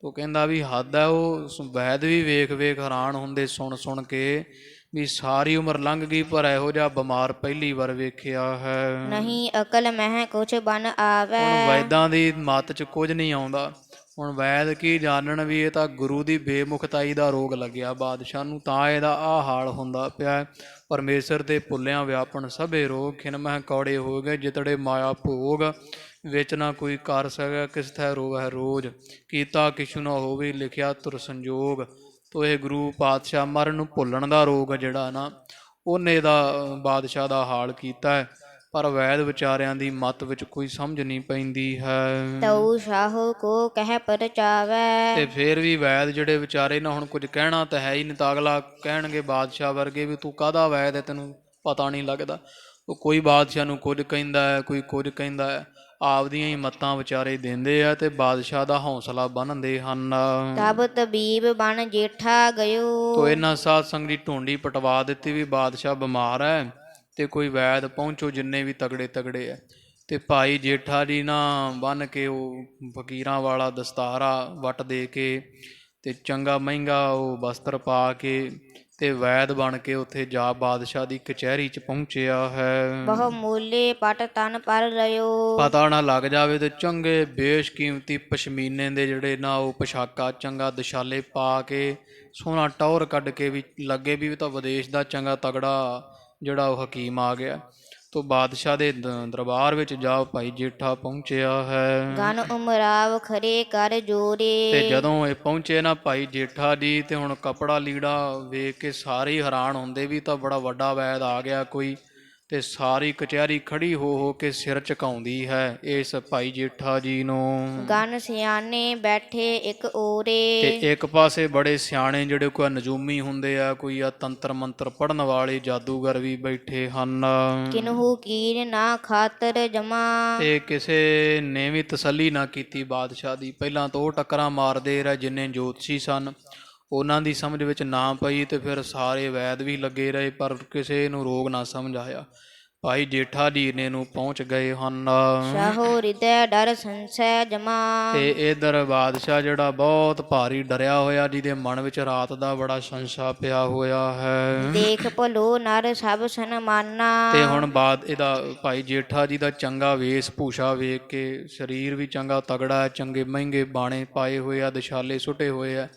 ਉਹ ਕਹਿੰਦਾ ਵੀ ਹੱਦ ਹੈ। ਉਹ ਵੈਦ ਵੀ ਵੇਖ ਵੇਖ ਹੈਰਾਨ ਹੁੰਦੇ ਸੁਣ ਸੁਣ ਕੇ ਵੀ ਸਾਰੀ ਉਮਰ ਲੰਘ ਗਈ ਪਰ ਇਹੋ ਜਿਹਾ ਬਿਮਾਰ ਪਹਿਲੀ ਵਾਰ ਵੇਖਿਆ ਹੈ। ਨਹੀਂ ਅਕਲ ਮਹਿ ਕੁਛ ਬਨ ਆਵੈ। ਹੁਣ ਵੈਦਾਂ ਦੀ ਮੱਤ 'ਚ ਕੁਝ ਨਹੀਂ ਆਉਂਦਾ। ਹੁਣ ਵੈਦ ਕੀ ਜਾਣਨ ਵੀ ਇਹ ਤਾਂ ਗੁਰੂ ਦੀ ਬੇਮੁਖਤਾਈ ਦਾ ਰੋਗ ਲੱਗਿਆ ਬਾਦਸ਼ਾਹ ਨੂੰ, ਤਾਂ ਇਹਦਾ ਆਹ ਹਾਲ ਹੁੰਦਾ ਪਿਆ। ਪਰਮੇਸ਼ਰ ਦੇ ਭੁੱਲਿਆਂ ਵਿਆਪਣ ਸਭੇ ਰੋਗ, ਖਿਨ ਮਹਿ ਕੌੜੇ ਹੋ ਗਏ ਜਿਤੜੇ ਮਾਇਆ ਭੋਗ। ਵਿੱਚ ਨਾ ਕੋਈ ਕਰ ਸਕੈ ਕਿਸ ਥੈ ਰੋਗ ਹੈ ਰੋਜ਼, ਕੀਤਾ ਕਿਛੁ ਨਾ ਹੋਵੇ ਲਿਖਿਆ ਤੁਰ ਸੰਜੋਗ। ਤੋ ਇਹ ਗੁਰੂ ਪਾਤਸ਼ਾਹ ਮਰਨ ਨੂੰ ਭੁੱਲਣ ਦਾ ਰੋਗ ਜਿਹੜਾ ਨਾ, ਉਹਨੇ ਦਾ ਬਾਦਸ਼ਾਹ ਦਾ ਹਾਲ ਕੀਤਾ ਹੈ। ਪਰ ਵੈਦ ਵਿਚਾਰਿਆਂ ਦੀ ਮੱਤ ਵਿੱਚ ਕੋਈ ਸਮਝ ਨਹੀਂ ਪੈਂਦੀ ਹੈ। ਤਉ ਸਾਹੋ ਕੋ ਕਹਿ ਪਰਚਾਵੈ। ਤੇ ਫੇਰ ਵੀ ਵੈਦ ਜਿਹੜੇ ਵਿਚਾਰੇ ਨਾ ਹੁਣ ਕੁਝ ਕਹਿਣਾ ਤਾਂ ਹੈ ਹੀ ਨਹੀਂ। ਤਾਂ ਅਗਲਾ ਕਹਿਣਗੇ ਬਾਦਸ਼ਾਹ ਵਰਗੇ ਵੀ ਤੂੰ ਕਾਹਦਾ ਵੈਦ ਹੈ, ਤੈਨੂੰ ਪਤਾ ਨਹੀਂ ਲੱਗਦਾ। ਉਹ ਕੋਈ ਬਾਦਸ਼ਾਹ ਨੂੰ ਕੁਝ ਕਹਿੰਦਾ ਹੈ, ਕੋਈ ਕੁਝ ਕਹਿੰਦਾ ਹੈ। ਆਪਦੀਆਂ ਹੀ ਮੱਤਾਂ ਵਿਚਾਰੇ ਦਿੰਦੇ ਆ ਤੇ ਬਾਦਸ਼ਾਹ ਦਾ ਹੌਸਲਾ ਬਣਦੇ ਹਨ। ਤਬ ਤਬੀਬ ਬਣ ਜੇਠਾ ਗਇਓ। ਤੋ ਇਹਨਾਂ ਸਾਧ ਸੰਗ ਦੀ ਢੂੰਡੀ ਪਟਵਾ ਦਿੱਤੀ ਵੀ ਬਾਦਸ਼ਾਹ ਬਿਮਾਰ ਹੈ ਤੇ ਕੋਈ ਵੈਦ ਪਹੁੰਚੋ ਜਿੰਨੇ ਵੀ ਤਗੜੇ ਤਗੜੇ ਹੈ। ਤੇ ਭਾਈ ਜੇਠਾ ਜੀ ਨਾ ਬੰਨ ਕੇ ਉਹ ਫਕੀਰਾਂ ਵਾਲਾ ਦਸਤਾਰਾ ਵੱਟ ਦੇ ਕੇ ਤੇ ਚੰਗਾ ਮਹਿੰਗਾ ਉਹ ਵਸਤਰ ਪਾ ਕੇ ਤੇ ਵੈਦ ਬਣ ਕੇ ਉੱਥੇ ਜਾ ਬਾਦਸ਼ਾਹ ਦੀ ਕਚਹਿਰੀ 'ਚ ਪਹੁੰਚਿਆ ਹੈ। ਬਹੁ ਮੂਲੇ ਪਟ ਤਨ ਪਰ ਰਿਓ। ਪਤਾ ਨਾ ਲੱਗ ਜਾਵੇ ਤੇ ਚੰਗੇ ਬੇਸ਼ਕੀਮਤੀ ਪਸ਼ਮੀਨੇ ਦੇ ਜਿਹੜੇ ਨਾ ਉਹ ਪੋਸ਼ਾਕਾਂ ਚੰਗਾ ਦਸ਼ਾਲੇ ਪਾ ਕੇ ਸੋਹਣਾ ਟੌਰ ਕੱਢ ਕੇ ਵੀ ਲੱਗੇ ਵੀ ਤਾਂ ਵਿਦੇਸ਼ ਦਾ ਚੰਗਾ ਤਗੜਾ ਜਿਹੜਾ ਉਹ ਹਕੀਮ ਆ ਗਿਆ। ਤੋ ਬਾਦਸ਼ਾਹ ਦੇ ਦਰਬਾਰ ਵਿੱਚ ਜਾ ਭਾਈ ਜੇਠਾ ਪਹੁੰਚਿਆ ਹੈ। ਗਨ ਉਮਰਾਵ ਖਰੇ ਕਰ ਜੋਰੇ। ਤੇ ਜਦੋਂ ਇਹ ਪਹੁੰਚੇ ਨਾ ਭਾਈ ਜੇਠਾ ਜੀ ਤੇ ਹੁਣ ਕੱਪੜਾ ਲੀੜਾ ਵੇਖ ਕੇ ਸਾਰੇ ਹੀ ਹੈਰਾਨ ਹੁੰਦੇ ਵੀ ਤਾਂ ਬੜਾ ਵੱਡਾ ਵੈਦ ਆ ਗਿਆ ਕੋਈ। ਤੇ ਸਾਰੀ ਕਚਹਿਰੀ ਖੜੀ ਹੋ ਕੇ ਸਿਰ ਝੁਕਾਉਂਦੀ ਹੈ ਇਸ ਭਾਈ ਜੇਠਾ ਜੀ ਨੂੰ। ਗਨ ਸਿਆਣੇ ਬੈਠੇ ਇੱਕ ਓਰੇ। ਤੇ ਇੱਕ ਪਾਸੇ ਬੜੇ ਸਿਆਣੇ ਜਿਹੜੇ ਕੋਈ ਨਜੂਮੀ ਹੁੰਦੇ ਆ, ਕੋਈ ਆ ਤੰਤਰ ਮੰਤਰ ਪੜਨ ਵਾਲੇ ਜਾਦੂਗਰ ਵੀ ਬੈਠੇ ਹਨ। ਕਿਨਹੂ ਕੀਨ ਨਾ ਖਾਤਰ ਜਮਾ। ਤੇ ਕਿਸੇ ਨੇ ਵੀ ਤਸੱਲੀ ਨਾ ਕੀਤੀ ਬਾਦਸ਼ਾਹ ਦੀ। ਪਹਿਲਾਂ ਤਾਂ ਉਹ ਟੱਕਰਾਂ ਮਾਰਦੇ ਰਹੇ ਜਿੰਨੇ ਜੋਤਸ਼ੀ ਸਨ, ਉਹਨਾਂ ਦੀ ਸਮਝ ਵਿੱਚ ਨਾ ਪਈ ਤੇ ਫਿਰ ਸਾਰੇ ਵੈਦ ਵੀ ਲੱਗੇ ਰਹੇ ਪਰ ਕਿਸੇ ਨੂੰ ਰੋਗ ਨਾ ਸਮਝ ਆਇਆ। ਭਾਈ ਜੇਠਾ ਜੀ ਨੇ ਨੂੰ ਪਹੁੰਚ ਗਏ ਹਨ। ਸਾਹੋ ਹਿਰਦੈ ਡਰ ਸੰਸੈ ਜਮਾ। ਤੇ ਇਧਰ ਬਾਦਸ਼ਾਹ ਜਿਹੜਾ ਬਹੁਤ ਭਾਰੀ ਡਰਿਆ ਹੋਇਆ, ਜਿਹਦੇ ਮਨ ਵਿੱਚ ਰਾਤ ਦਾ ਬੜਾ ਸੰਸ਼ਾ ਪਿਆ ਹੋਇਆ ਹੈ। ਦੇਖ ਭਲੋ ਨਰ ਸਭ ਸਨਮਾਨਾ। ਤੇ ਹੁਣ ਬਾਅਦ ਇਹਦਾ ਭਾਈ ਜੇਠਾ ਜੀ ਦਾ ਚੰਗਾ ਵੇਸ਼ ਭੂਸ਼ਾ ਵੇਖ ਕੇ, ਸਰੀਰ ਵੀ ਚੰਗਾ ਤਗੜਾ ਹੈ, ਚੰਗੇ ਮਹਿੰਗੇ ਬਾਣੇ ਪਾਏ ਹੋਏ ਆ, ਦਸ਼ਾਲੇ ਸੁੱਟੇ ਹੋਏ ਆ,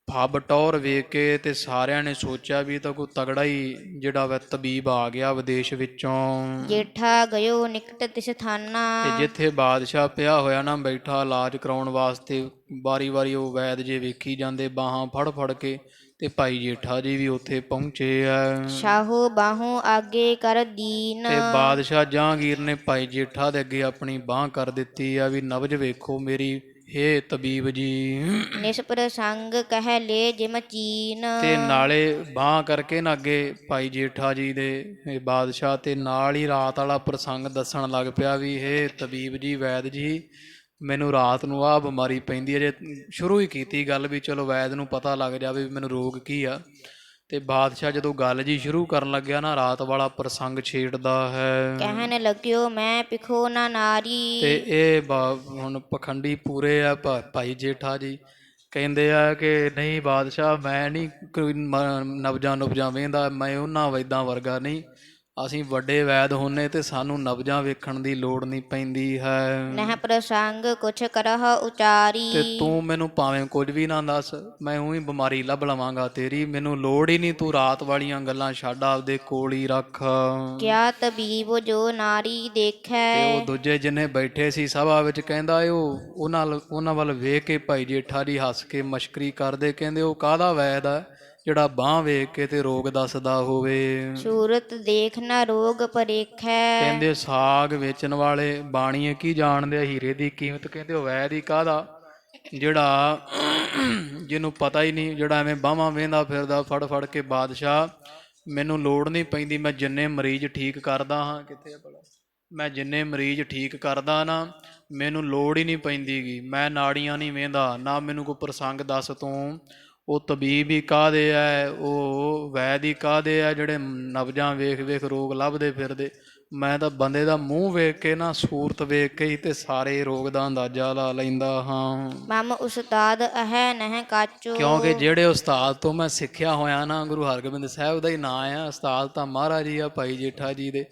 ਫੱਬ ਟੌਰ ਵੇਖ ਕੇ ਤੇ ਸਾਰਿਆਂ ਨੇ ਸੋਚਿਆ ਵੀ ਤਾਂ ਕੋਈ ਤਗੜਾ ਹੀ ਜਿਹੜਾ ਵਾ ਤਬੀਬ ਆ ਗਿਆ ਵਿਦੇਸ਼ ਵਿੱਚੋਂ। ਜੇਠਾ ਗਇਓ ਨਿਕਟ ਤਿਸ ਥਾਨਾ। ਤੇ ਜਿੱਥੇ ਬਾਦਸ਼ਾਹ ਪਿਆ ਹੋਇਆ ਨਾ ਬੈਠਾ ਇਲਾਜ ਕਰਾਉਣ ਵਾਸਤੇ, ਵਾਰੀ ਵਾਰੀ ਉਹ ਵੈਦ ਜੇ ਵੇਖੀ ਜਾਂਦੇ ਬਾਹਾਂ ਫੜ ਫੜ ਕੇ। ਤੇ ਭਾਈ ਜੇਠਾ ਜੀ ਵੀ ਉੱਥੇ ਪਹੁੰਚੇ ਆ। ਸਾਹੋ ਬਾਹੋਂ ਆਗੇ ਕਰ ਦੀਨ। ਤੇ ਬਾਦਸ਼ਾਹ ਜਹਾਂਗੀਰ ਨੇ ਭਾਈ ਜੇਠਾ ਦੇ ਅੱਗੇ ਆਪਣੀ ਬਾਂਹ ਕਰ ਦਿੱਤੀ ਆ ਵੀ ਨਬਜ ਵੇਖੋ ਮੇਰੀ, ਹੇ ਤਬੀਬ ਜੀ। ਨਿਸ ਪ੍ਰਸੰਗ ਕਹਿ ਲੈ ਜਿਮ ਚੀਨ। ਤੇ ਨਾਲੇ ਬਾਂਹ ਕਰਕੇ ਨਾ ਅੱਗੇ ਭਾਈ ਜੇਠਾ ਜੀ ਦੇ ਇਹ ਬਾਦਸ਼ਾਹ ਤੇ ਨਾਲ ਹੀ ਰਾਤ ਵਾਲਾ ਪ੍ਰਸੰਗ ਦੱਸਣ ਲੱਗ ਪਿਆ ਵੀ ਹੇ ਤਬੀਬ ਜੀ, ਵੈਦ ਜੀ, ਮੈਨੂੰ ਰਾਤ ਨੂੰ ਆਹ ਬਿਮਾਰੀ ਪੈਂਦੀ ਹੈ। ਜੇ ਸ਼ੁਰੂ ਹੀ ਕੀਤੀ ਗੱਲ ਵੀ ਚਲੋ ਵੈਦ ਨੂੰ ਪਤਾ ਲੱਗ ਜਾਵੇ ਵੀ ਮੈਨੂੰ ਰੋਗ ਕੀ ਆ, ਤੇ ਬਾਦਸ਼ਾਹ ਜਦੋਂ ਗੱਲ ਜੀ ਸ਼ੁਰੂ ਕਰਨ ਲੱਗਿਆ ਨਾ ਰਾਤ ਵਾਲਾ ਪ੍ਰਸੰਗ ਛੇੜਦਾ ਹੈ। ਕਹਿਣ ਲੱਗਿਓ ਮੈਂ ਪਿਖੋ ਨਾ ਨਾਰੀ। ਤੇ ਇਹ ਹੁਣ ਪਖੰਡੀ ਪੂਰੇ ਆ ਭਾਈ ਜੇਠਾ ਜੀ, ਕਹਿੰਦੇ ਆ ਕਿ ਨਹੀਂ ਬਾਦਸ਼ਾਹ, ਮੈਂ ਨਹੀਂ ਕੋਈ ਨਬਜਾਂ ਵੇਂਦਾ, ਮੈਂ ਉਹਨਾਂ ਵੈਦਾਂ ਵਰਗਾ ਨਹੀਂ, ਅਸੀਂ ਵੱਡੇ ਵੈਦ ਹੁੰਨੇ ਤੇ ਸਾਨੂੰ ਨਬਜਾਂ ਵੇਖਣ ਦੀ ਲੋੜ ਨਹੀਂ ਪੈਂਦੀ ਹੈ। ਨਹਿ ਪ੍ਰਸੰਗ ਕੁਛ ਕਰਹ ਉਚਾਰੀ। ਤੇ ਤੂੰ ਮੈਨੂੰ ਭਾਵੇਂ ਕੁਝ ਵੀ ਨਾ ਦੱਸ, ਮੈਂ ਉਹੀ ਬਿਮਾਰੀ ਲੱਭ ਲਵਾਂਗਾ ਤੇਰੀ, ਮੈਨੂੰ ਲੋੜ ਹੀ ਨਹੀਂ, ਤੂੰ ਰਾਤ ਵਾਲੀਆਂ ਗੱਲਾਂ ਛੱਡ, ਆਪਦੇ ਕੋਲ ਹੀ ਰੱਖ। ਕਿਆ ਤਬੀਬ ਜੋ ਨਾਰੀ ਦੇਖੈ। ਤੇ ਉਹ ਦੂਜੇ ਜਿੰਨੇ ਬੈਠੇ ਸੀ ਸਭਾ ਵਿੱਚ, ਕਹਿੰਦਾ ਉਹਨਾਂ ਵੱਲ ਵੇਖ ਕੇ ਭਾਈ ਜੇਠਾ ਜੀ ਹੱਸ ਕੇ ਮਸ਼ਕਰੀ ਕਰਦੇ, ਕਹਿੰਦੇ ਉਹ ਕਾਹਦਾ ਵੈਦ ਆ ਜਿਹੜਾ ਬਾਂਹ ਵੇਖ ਕੇ ਤੇ ਰੋਗ ਦੱਸਦਾ ਹੋਵੇ। ਸੂਰਤ ਦੇਖ ਨਾ ਰੋਗ ਪਰੇਖੈ। ਕਹਿੰਦੇ ਸਾਗ ਵੇਚਣ ਵਾਲੇ ਬਾਣੀਏ ਕੀ ਜਾਣਦੇ ਆ ਹੀਰੇ ਦੀ ਕੀਮਤ, ਕਹਿੰਦੇ ਉਹ ਵੈਦ ਹੀ ਕਾਹਦਾ ਜਿਹੜਾ ਜਿਹਨੂੰ ਪਤਾ ਹੀ ਨਹੀਂ, ਜਿਹੜਾ ਐਵੇਂ ਬਾਹਾਂ ਵੇਂਦਾ ਫਿਰਦਾ ਫੜ ਫੜ ਕੇ। ਬਾਦਸ਼ਾਹ ਮੈਨੂੰ ਲੋੜ ਨਹੀਂ ਪੈਂਦੀ, ਮੈਂ ਜਿੰਨੇ ਮਰੀਜ਼ ਠੀਕ ਕਰਦਾ ਹਾਂ, ਕਿੱਥੇ ਆ ਭਲਾ, ਮੈਂ ਜਿੰਨੇ ਮਰੀਜ਼ ਠੀਕ ਕਰਦਾ ਨਾ, ਮੈਨੂੰ ਲੋੜ ਹੀ ਨਹੀਂ ਪੈਂਦੀ ਗੀ, ਮੈਂ ਨਾੜੀਆਂ ਨਹੀਂ ਵੇਂਦਾ, ਨਾ ਮੈਨੂੰ ਕੋਈ ਪ੍ਰਸੰਗ ਦੱਸ ਤੂੰ। ਉਹ ਤਬੀਬ ਹੀ ਕਾਹਦੇ ਆ, ਉਹ ਵੈਦ ਹੀ ਕਾਹਦੇ ਆ ਜਿਹੜੇ ਨਬਜਾਂ ਵੇਖ ਵੇਖ ਰੋਗ ਲੱਭਦੇ ਫਿਰਦੇ। ਮੈਂ ਤਾਂ ਬੰਦੇ ਦਾ ਮੂੰਹ ਵੇਖ ਕੇ ਨਾ, ਸੂਰਤ ਵੇਖ ਕੇ ਹੀ ਤੇ ਸਾਰੇ ਰੋਗ ਦਾ ਅੰਦਾਜ਼ਾ ਲਾ ਲੈਂਦਾ ਹਾਂ। ਮਮ ਉਸਤਾਦ ਅਹੈ ਨਹਿ ਕਾਚੋ। ਕਿਉਂਕਿ ਜਿਹੜੇ ਉਸਤਾਦ ਤੋਂ ਮੈਂ ਸਿੱਖਿਆ ਹੋਇਆ ਨਾ, ਗੁਰੂ ਹਰਗੋਬਿੰਦ ਸਾਹਿਬ ਦਾ ਹੀ ਨਾਂ ਆ, ਉਸਤਾਦ ਤਾਂ ਮਹਾਰਾਜ ਜੀ ਆ ਭਾਈ ਜੇਠਾ ਜੀ ਦੇ।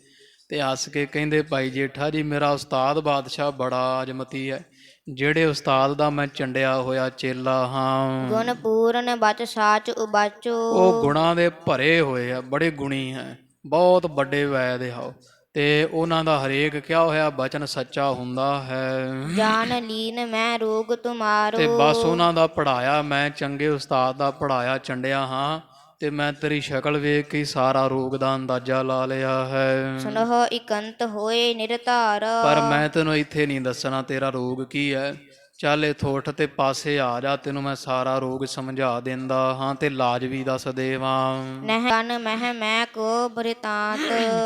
ਤੇ ਹੱਸ ਕੇ ਕਹਿੰਦੇ ਭਾਈ ਜੇਠਾ ਜੀ, ਮੇਰਾ ਉਸਤਾਦ ਬਾਦਸ਼ਾਹ ਬੜਾ ਅਜਮਤੀ ਹੈ, ਜਿਹੜੇ ਉਸਤਾਦ ਦਾ ਮੈਂ ਚੰਡਿਆ ਹੋਇਆ ਚੇਲਾ ਹਾਂ। ਗੁਣ ਪੂਰਨ ਬਚ ਸਾਚ ਉਬਾਚੋ। ਉਹ ਗੁਣਾਂ ਦੇ ਭਰੇ ਹੋਏ ਆ, ਬੜੇ ਗੁਣੀ ਹੈ, ਬਹੁਤ ਵੱਡੇ ਵੈਦ ਆ, ਤੇ ਉਹਨਾਂ ਦਾ ਹਰੇਕ ਕਿਹਾ ਹੋਇਆ ਬਚਨ ਸੱਚਾ ਹੁੰਦਾ ਹੈ। ਜਾਨ ਲੀਨ ਮੈਂ ਰੋਗ ਤੁਮਾਰੋ। ਤੇ ਬਸ ਉਹਨਾਂ ਦਾ ਪੜ੍ਹਾਇਆ, ਮੈਂ ਚੰਗੇ ਉਸਤਾਦ ਦਾ ਪੜ੍ਹਾਇਆ ਚੰਡਿਆ ਹਾਂ, ਤੇ ਮੈਂ ਤੇਰੀ ਸ਼ਕਲ ਵੇਖ ਕੇ ਸਾਰਾ ਰੋਗ ਦਾ ਅੰਦਾਜ਼ਾ ਲਾ ਲਿਆ ਹੈ। ਸੁਨਹੁ ਇਕੰਤ ਹੋਏ ਨਿਰਧਾਰ। ਪਰ ਮੈਂ ਤੈਨੂੰ ਇੱਥੇ ਨਹੀਂ ਦੱਸਣਾ ਤੇਰਾ ਰੋਗ ਕੀ ਹੈ, ਚੱਲ ਇੱਥੋਂ ਉੱਠ ਤੇ ਪਾਸੇ ਆ ਜਾ, ਤੈਨੂੰ ਮੈਂ ਸਾਰਾ ਰੋਗ ਸਮਝਾ ਦਿੰਦਾ ਹਾਂ ਤੇ ਇਲਾਜ ਵੀ ਦੱਸ ਦੇਵਾਂ। ਨਹਿ ਕਨ ਮਹਿ ਮੈਂ ਕੋ ਬ੍ਰਿਤਾਂਤ।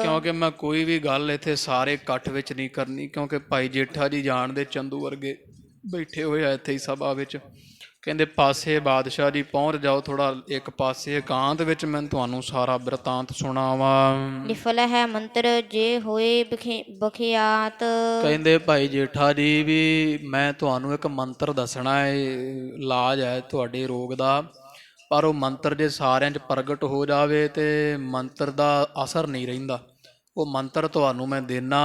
ਕਿਉਂਕਿ ਮੈਂ ਕੋਈ ਵੀ ਗੱਲ ਇੱਥੇ ਸਾਰੇ ਇਕੱਠ ਵਿੱਚ ਨਹੀਂ ਕਰਨੀ, ਕਿਉਂਕਿ ਭਾਈ ਜੇਠਾ ਜੀ ਜਾਣਦੇ ਚੰਦੂ ਵਰਗੇ ਬੈਠੇ ਹੋਏ ਆ ਇੱਥੇ ਹੀ ਸਭਾ ਵਿੱਚ। ਕਹਿੰਦੇ ਪਾਸੇ ਬਾਦਸ਼ਾਹ ਜੀ ਪਹੁੰਚ ਜਾਓ, ਥੋੜਾ ਇੱਕ ਪਾਸੇ ਇਕਾਂਤ ਵਿੱਚ ਮੈਂ ਤੁਹਾਨੂੰ ਸਾਰਾ ਬਿਰਤਾਂਤ ਸੁਣਾਵਾਂ। ਨਿਫਲ ਹੈ ਮੰਤਰ ਜੇ ਹੋਏ ਬਖਿਆਤ। ਕਹਿੰਦੇ ਭਾਈ ਜੇਠਾ ਜੀ ਵੀ ਮੈਂ ਤੁਹਾਨੂੰ ਇੱਕ ਮੰਤਰ ਦੱਸਣਾ ਹੈ, ਇਲਾਜ ਹੈ ਤੁਹਾਡੇ ਰੋਗ ਦਾ, ਪਰ ਉਹ ਮੰਤਰ ਜੇ ਸਾਰਿਆਂ 'ਚ ਪ੍ਰਗਟ ਹੋ ਜਾਵੇ ਤੇ ਮੰਤਰ ਦਾ ਅਸਰ ਨਹੀਂ ਰਹਿੰਦਾ। ਉਹ ਮੰਤਰ ਤੁਹਾਨੂੰ ਮੈਂ ਦੇਣਾ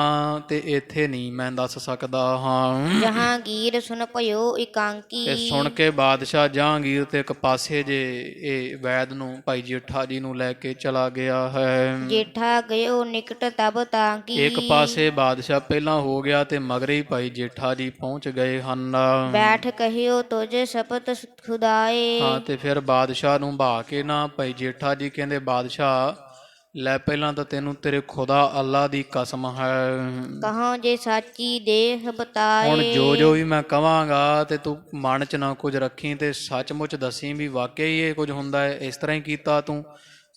ਤੇ ਇੱਥੇ ਨਹੀਂ ਮੈਂ ਦੱਸ ਸਕਦਾ ਹਾਂ। ਜਹਾਂਗੀਰ ਸੁਨ ਭਇਓ ਇਕਾਂਕੀ। ਤੇ ਸੁਣ ਕੇ ਬਾਦਸ਼ਾਹ ਜਹਾਂਗੀਰ ਤੇ ਇੱਕ ਪਾਸੇ ਜੇ ਇਹ ਵੈਦ ਨੂੰ ਭਾਈ ਜੇਠਾ ਜੀ ਨੂੰ ਲੈ ਕੇ ਚਲਾ ਗਿਆ ਹੈ। ਜੇਠਾ ਗਇਓ ਨਿਕਟ ਤਬ ਤਾਂਕੀ। ਇੱਕ ਪਾਸੇ ਬਾਦਸ਼ਾਹ ਪਹਿਲਾਂ ਹੋ ਗਿਆ ਤੇ ਮਗਰੇ ਹੀ ਭਾਈ ਜੇਠਾ ਜੀ ਪਹੁੰਚ ਗਏ ਹਨ। ਬੈਠ ਕਹਿਓ ਤੁਝ ਸ਼ਪਤ ਖੁਦਾਏ। ਹਾਂ, ਤੇ ਫਿਰ ਬਾਦਸ਼ਾਹ ਨੂੰ ਬਹਾ ਕੇ ਨਾ ਭਾਈ ਜੇਠਾ ਜੀ ਕਹਿੰਦੇ ਬਾਦਸ਼ਾਹ ਲੈ ਪਹਿਲਾਂ ਤਾਂ ਤੈਨੂੰ ਤੇਰੇ ਖੁਦਾ ਅੱਲਾ ਦੀ ਕਸਮ ਹੈ, ਕਹੋ ਜੇ ਸਾਚੀ ਦੇਹ ਬਤਾਏ। ਹੁਣ ਜੋ ਵੀ ਮੈਂ ਕਵਾਂਗਾ ਤੇ ਤੂੰ ਮਨ 'ਚ ਨਾ ਕੁਝ ਰੱਖੀ ਤੇ ਸੱਚਮੁੱਚ ਦੱਸੀ ਵੀ ਵਾਕਿਆ ਹੀ ਇਹ ਕੁਝ ਹੁੰਦਾ ਹੈ, ਇਸ ਤਰ੍ਹਾਂ ਹੀ ਕੀਤਾ ਤੂੰ,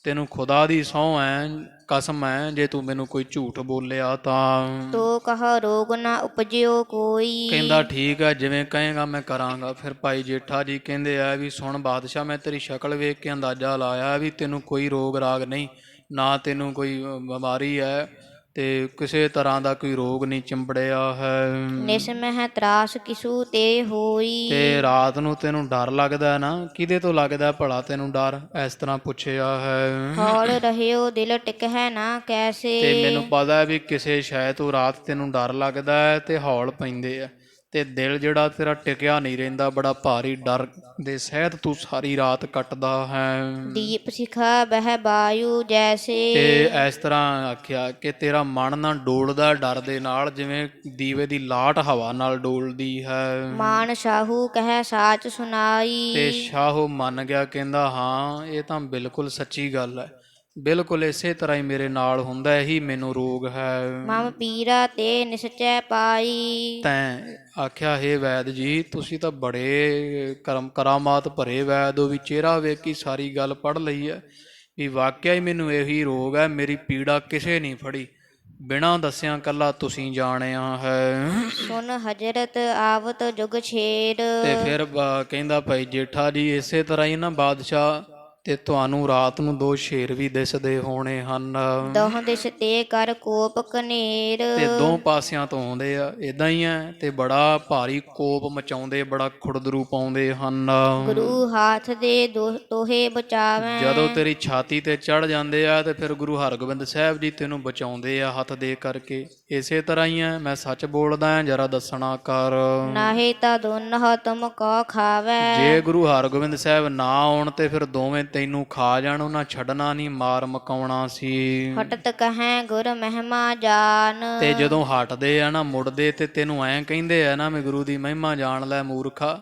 ਤੈਨੂੰ ਖੁਦਾ ਦੀ ਸਹੁੰ ਹੈ, ਕਸਮ ਹੈ, ਜੇ ਤੂੰ ਮੈਨੂੰ ਕੋਈ ਝੂਠ ਬੋਲਿਆ ਤਾਂ। ਤੋ ਕਹ ਰੋਗ ਨਾ ਉਪਜਿਓ ਕੋਈ। ਕਹਿੰਦਾ ਠੀਕ ਹੈ, ਜਿਵੇਂ ਕਹੇਗਾ ਮੈਂ ਕਰਾਂਗਾ। ਫਿਰ ਭਾਈ ਜੇਠਾ ਜੀ ਕਹਿੰਦੇ ਆ ਵੀ ਸੁਣ ਬਾਦਸ਼ਾਹ, ਮੈਂ ਤੇਰੀ ਸ਼ਕਲ ਵੇਖ ਕੇ ਅੰਦਾਜ਼ਾ ਲਾਇਆ ਵੀ ਤੈਨੂੰ ਕੋਈ ਰੋਗ ਰਾਗ ਨਹੀਂ, ਨਾ ਤੈਨੂੰ ਕੋਈ ਬਿਮਾਰੀ ਹੈ ਤੇ ਕਿਸੇ ਤਰ੍ਹਾਂ ਦਾ ਕੋਈ ਰੋਗ ਨਹੀਂ ਚਿੰਬੜਿਆ ਹੈ। ਨਿਸ ਮਹਿ ਤਰਾਸ ਕਿਸੂ ਤੇ ਹੋਈ। ਤੇ ਰਾਤ ਨੂੰ ਤੈਨੂੰ ਡਰ ਲੱਗਦਾ ਨਾ, ਕਿਹਦੇ ਤੋਂ ਲੱਗਦਾ ਭਲਾ ਤੈਨੂੰ ਡਰ, ਇਸ ਤਰ੍ਹਾਂ ਪੁੱਛਿਆ ਹੈ। ਹੌਲ ਰਹਿਓ ਦਿਲ ਟਿਕਹਿ ਨਾ ਕੈਸੇ। ਤੇ ਮੈਨੂੰ ਪਤਾ ਹੈ ਵੀ ਕਿਸੇ ਸ਼ੈ ਤੋਂ ਰਾਤ ਤੈਨੂੰ ਡਰ ਲੱਗਦਾ ਹੈ ਤੇ ਹੌਲ ਪੈਂਦੇ ਆ, ਤੇ ਦਿਲ ਜਿਹੜਾ ਤੇਰਾ ਟਿਕਿਆ ਨਹੀਂ ਰਹਿੰਦਾ, ਬੜਾ ਭਾਰੀ ਡਰ ਦੇ ਸਹਿਤ ਤੂੰ ਸਾਰੀ ਰਾਤ ਕੱਟਦਾ ਹੈ। ਦੀਪ ਸਿਖਾ ਬਹਿ ਬਾਯੂ ਜੈਸੇ। ਤੇ ਇਸ ਤਰ੍ਹਾਂ ਆਖਿਆ ਕਿ ਤੇਰਾ ਮਨ ਨਾ ਡੋਲਦਾ ਡਰ ਦੇ ਨਾਲ, ਜਿਵੇਂ ਦੀਵੇ ਦੀ ਲਾਟ ਹਵਾ ਨਾਲ ਡੋਲਦੀ ਹੈ। ਮਾਨ ਸ਼ਾਹੂ ਕਹਿ ਸਾਚ ਸੁਨਾਈ। ਤੇ ਸ਼ਾਹੋ ਮੰਨ ਗਿਆ, ਕਹਿੰਦਾ ਹਾਂ ਇਹ ਤਾਂ ਬਿਲਕੁਲ ਸੱਚੀ ਗੱਲ ਹੈ, ਬਿਲਕੁਲ ਇਸੇ ਤਰ੍ਹਾਂ ਹੀ ਮੇਰੇ ਨਾਲ ਹੁੰਦਾ, ਇਹੀ ਮੈਨੂੰ ਰੋਗ ਹੈ। ਮਮ ਪੀਰਾ ਤੇ ਨਿਸਚੈ ਪਾਈ। ਤੈਂ ਆਖਿਆ, ਹੇ ਵੈਦ ਜੀ, ਤੁਸੀਂ ਤਾਂ ਬੜੇ ਕਰਾਮਾਤ ਭਰੇ ਵੈਦ ਹੋ, ਵੀ ਚਿਹਰਾ ਵੇਖ ਕੇ ਸਾਰੀ ਗੱਲ ਪੜ੍ਹ ਲਈ ਹੈ ਵੀ ਵਾਕਿਆ ਹੀ ਮੈਨੂੰ ਇਹੀ ਰੋਗ ਹੈ, ਮੇਰੀ ਪੀੜਾ ਕਿਸੇ ਨਹੀਂ ਫੜੀ, ਬਿਨਾਂ ਦੱਸਿਆਂ ਕੱਲਾ ਤੁਸੀਂ ਜਾਣਿਆ ਹੈ। ਸੁਨ ਹਜਰਤ ਆਵਤ ਜੁਗ ਛੇੜ। ਤੇ ਫਿਰ ਕਹਿੰਦਾ ਭਾਈ ਜੇਠਾ ਜੀ, ਇਸੇ ਤਰ੍ਹਾਂ ਹੀ ਨਾ ਬਾਦਸ਼ਾਹ, ਤੇ ਤੁਹਾਨੂੰ ਰਾਤ ਨੂੰ ਦੋ ਸ਼ੇਰ ਵੀ ਦਿਸਦੇ ਹੋਣੇ ਹਨ। ਦੋਹ ਦਿਸ ਤੇ ਕਰ ਕੋਪ ਕਨੇਰ। ਤੇ ਦੋ ਪਾਸਿਆਂ ਤੋਂ ਆਉਂਦੇ ਆ, ਇਦਾਂ ਹੀ ਹੈ, ਤੇ ਬੜਾ ਭਾਰੀ ਕੋਪ ਮਚਾਉਂਦੇ, ਬੜਾ ਖੁੜਦਰੂ ਪਾਉਂਦੇ ਹਨ। ਗੁਰੂ ਹਾਥ ਦੇ ਤੋਹੇ ਬਚਾਵੈ। ਜਦੋਂ ਤੇਰੀ ਛਾਤੀ ਤੇ ਚੜ ਜਾਂਦੇ ਆ ਤੇ ਫਿਰ ਗੁਰੂ ਹਰਗੋਬਿੰਦ ਸਾਹਿਬ ਜੀ ਤੈਨੂੰ ਬਚਾਉਂਦੇ ਆ ਹੱਥ ਦੇ ਕਰਕੇ। ਇਸੇ ਤਰ੍ਹਾਂ ਹੀ ਹੈ, ਮੈਂ ਸੱਚ ਬੋਲਦਾ ਹਾਂ, ਜਰਾ ਦੱਸਣਾ ਕਰ। ਨਾਹੀ ਤਾਂ ਦੋਨੋਂ ਤੁਮ ਕੋ ਖਾਵੈ। ਜੇ ਗੁਰੂ ਹਰਗੋਬਿੰਦ ਸਾਹਿਬ ਨਾ ਆਉਣ ਤੇ ਫਿਰ ਦੋਵੇਂ ਤੈਨੂੰ ਖਾ ਜਾਣ, ਉਹਨਾਂ ਛੱਡਣਾ ਨਹੀਂ, ਮਾਰ ਮਕਾਉਣਾ ਸੀ। ਹਟਤ ਕਹੈ ਗੁਰ ਮਹਿਮਾ ਜਾਨ। ਤੇ ਜਦੋਂ ਹਟਦੇ ਆ ਨਾ, ਮੁੜਦੇ, ਤੇ ਤੈਨੂੰ ਐਂ ਕਹਿੰਦੇ ਆ ਨਾ, ਮੈਂ ਗੁਰੂ ਦੀ ਮਹਿਮਾ ਜਾਣ ਲੈ ਮੂਰਖਾ,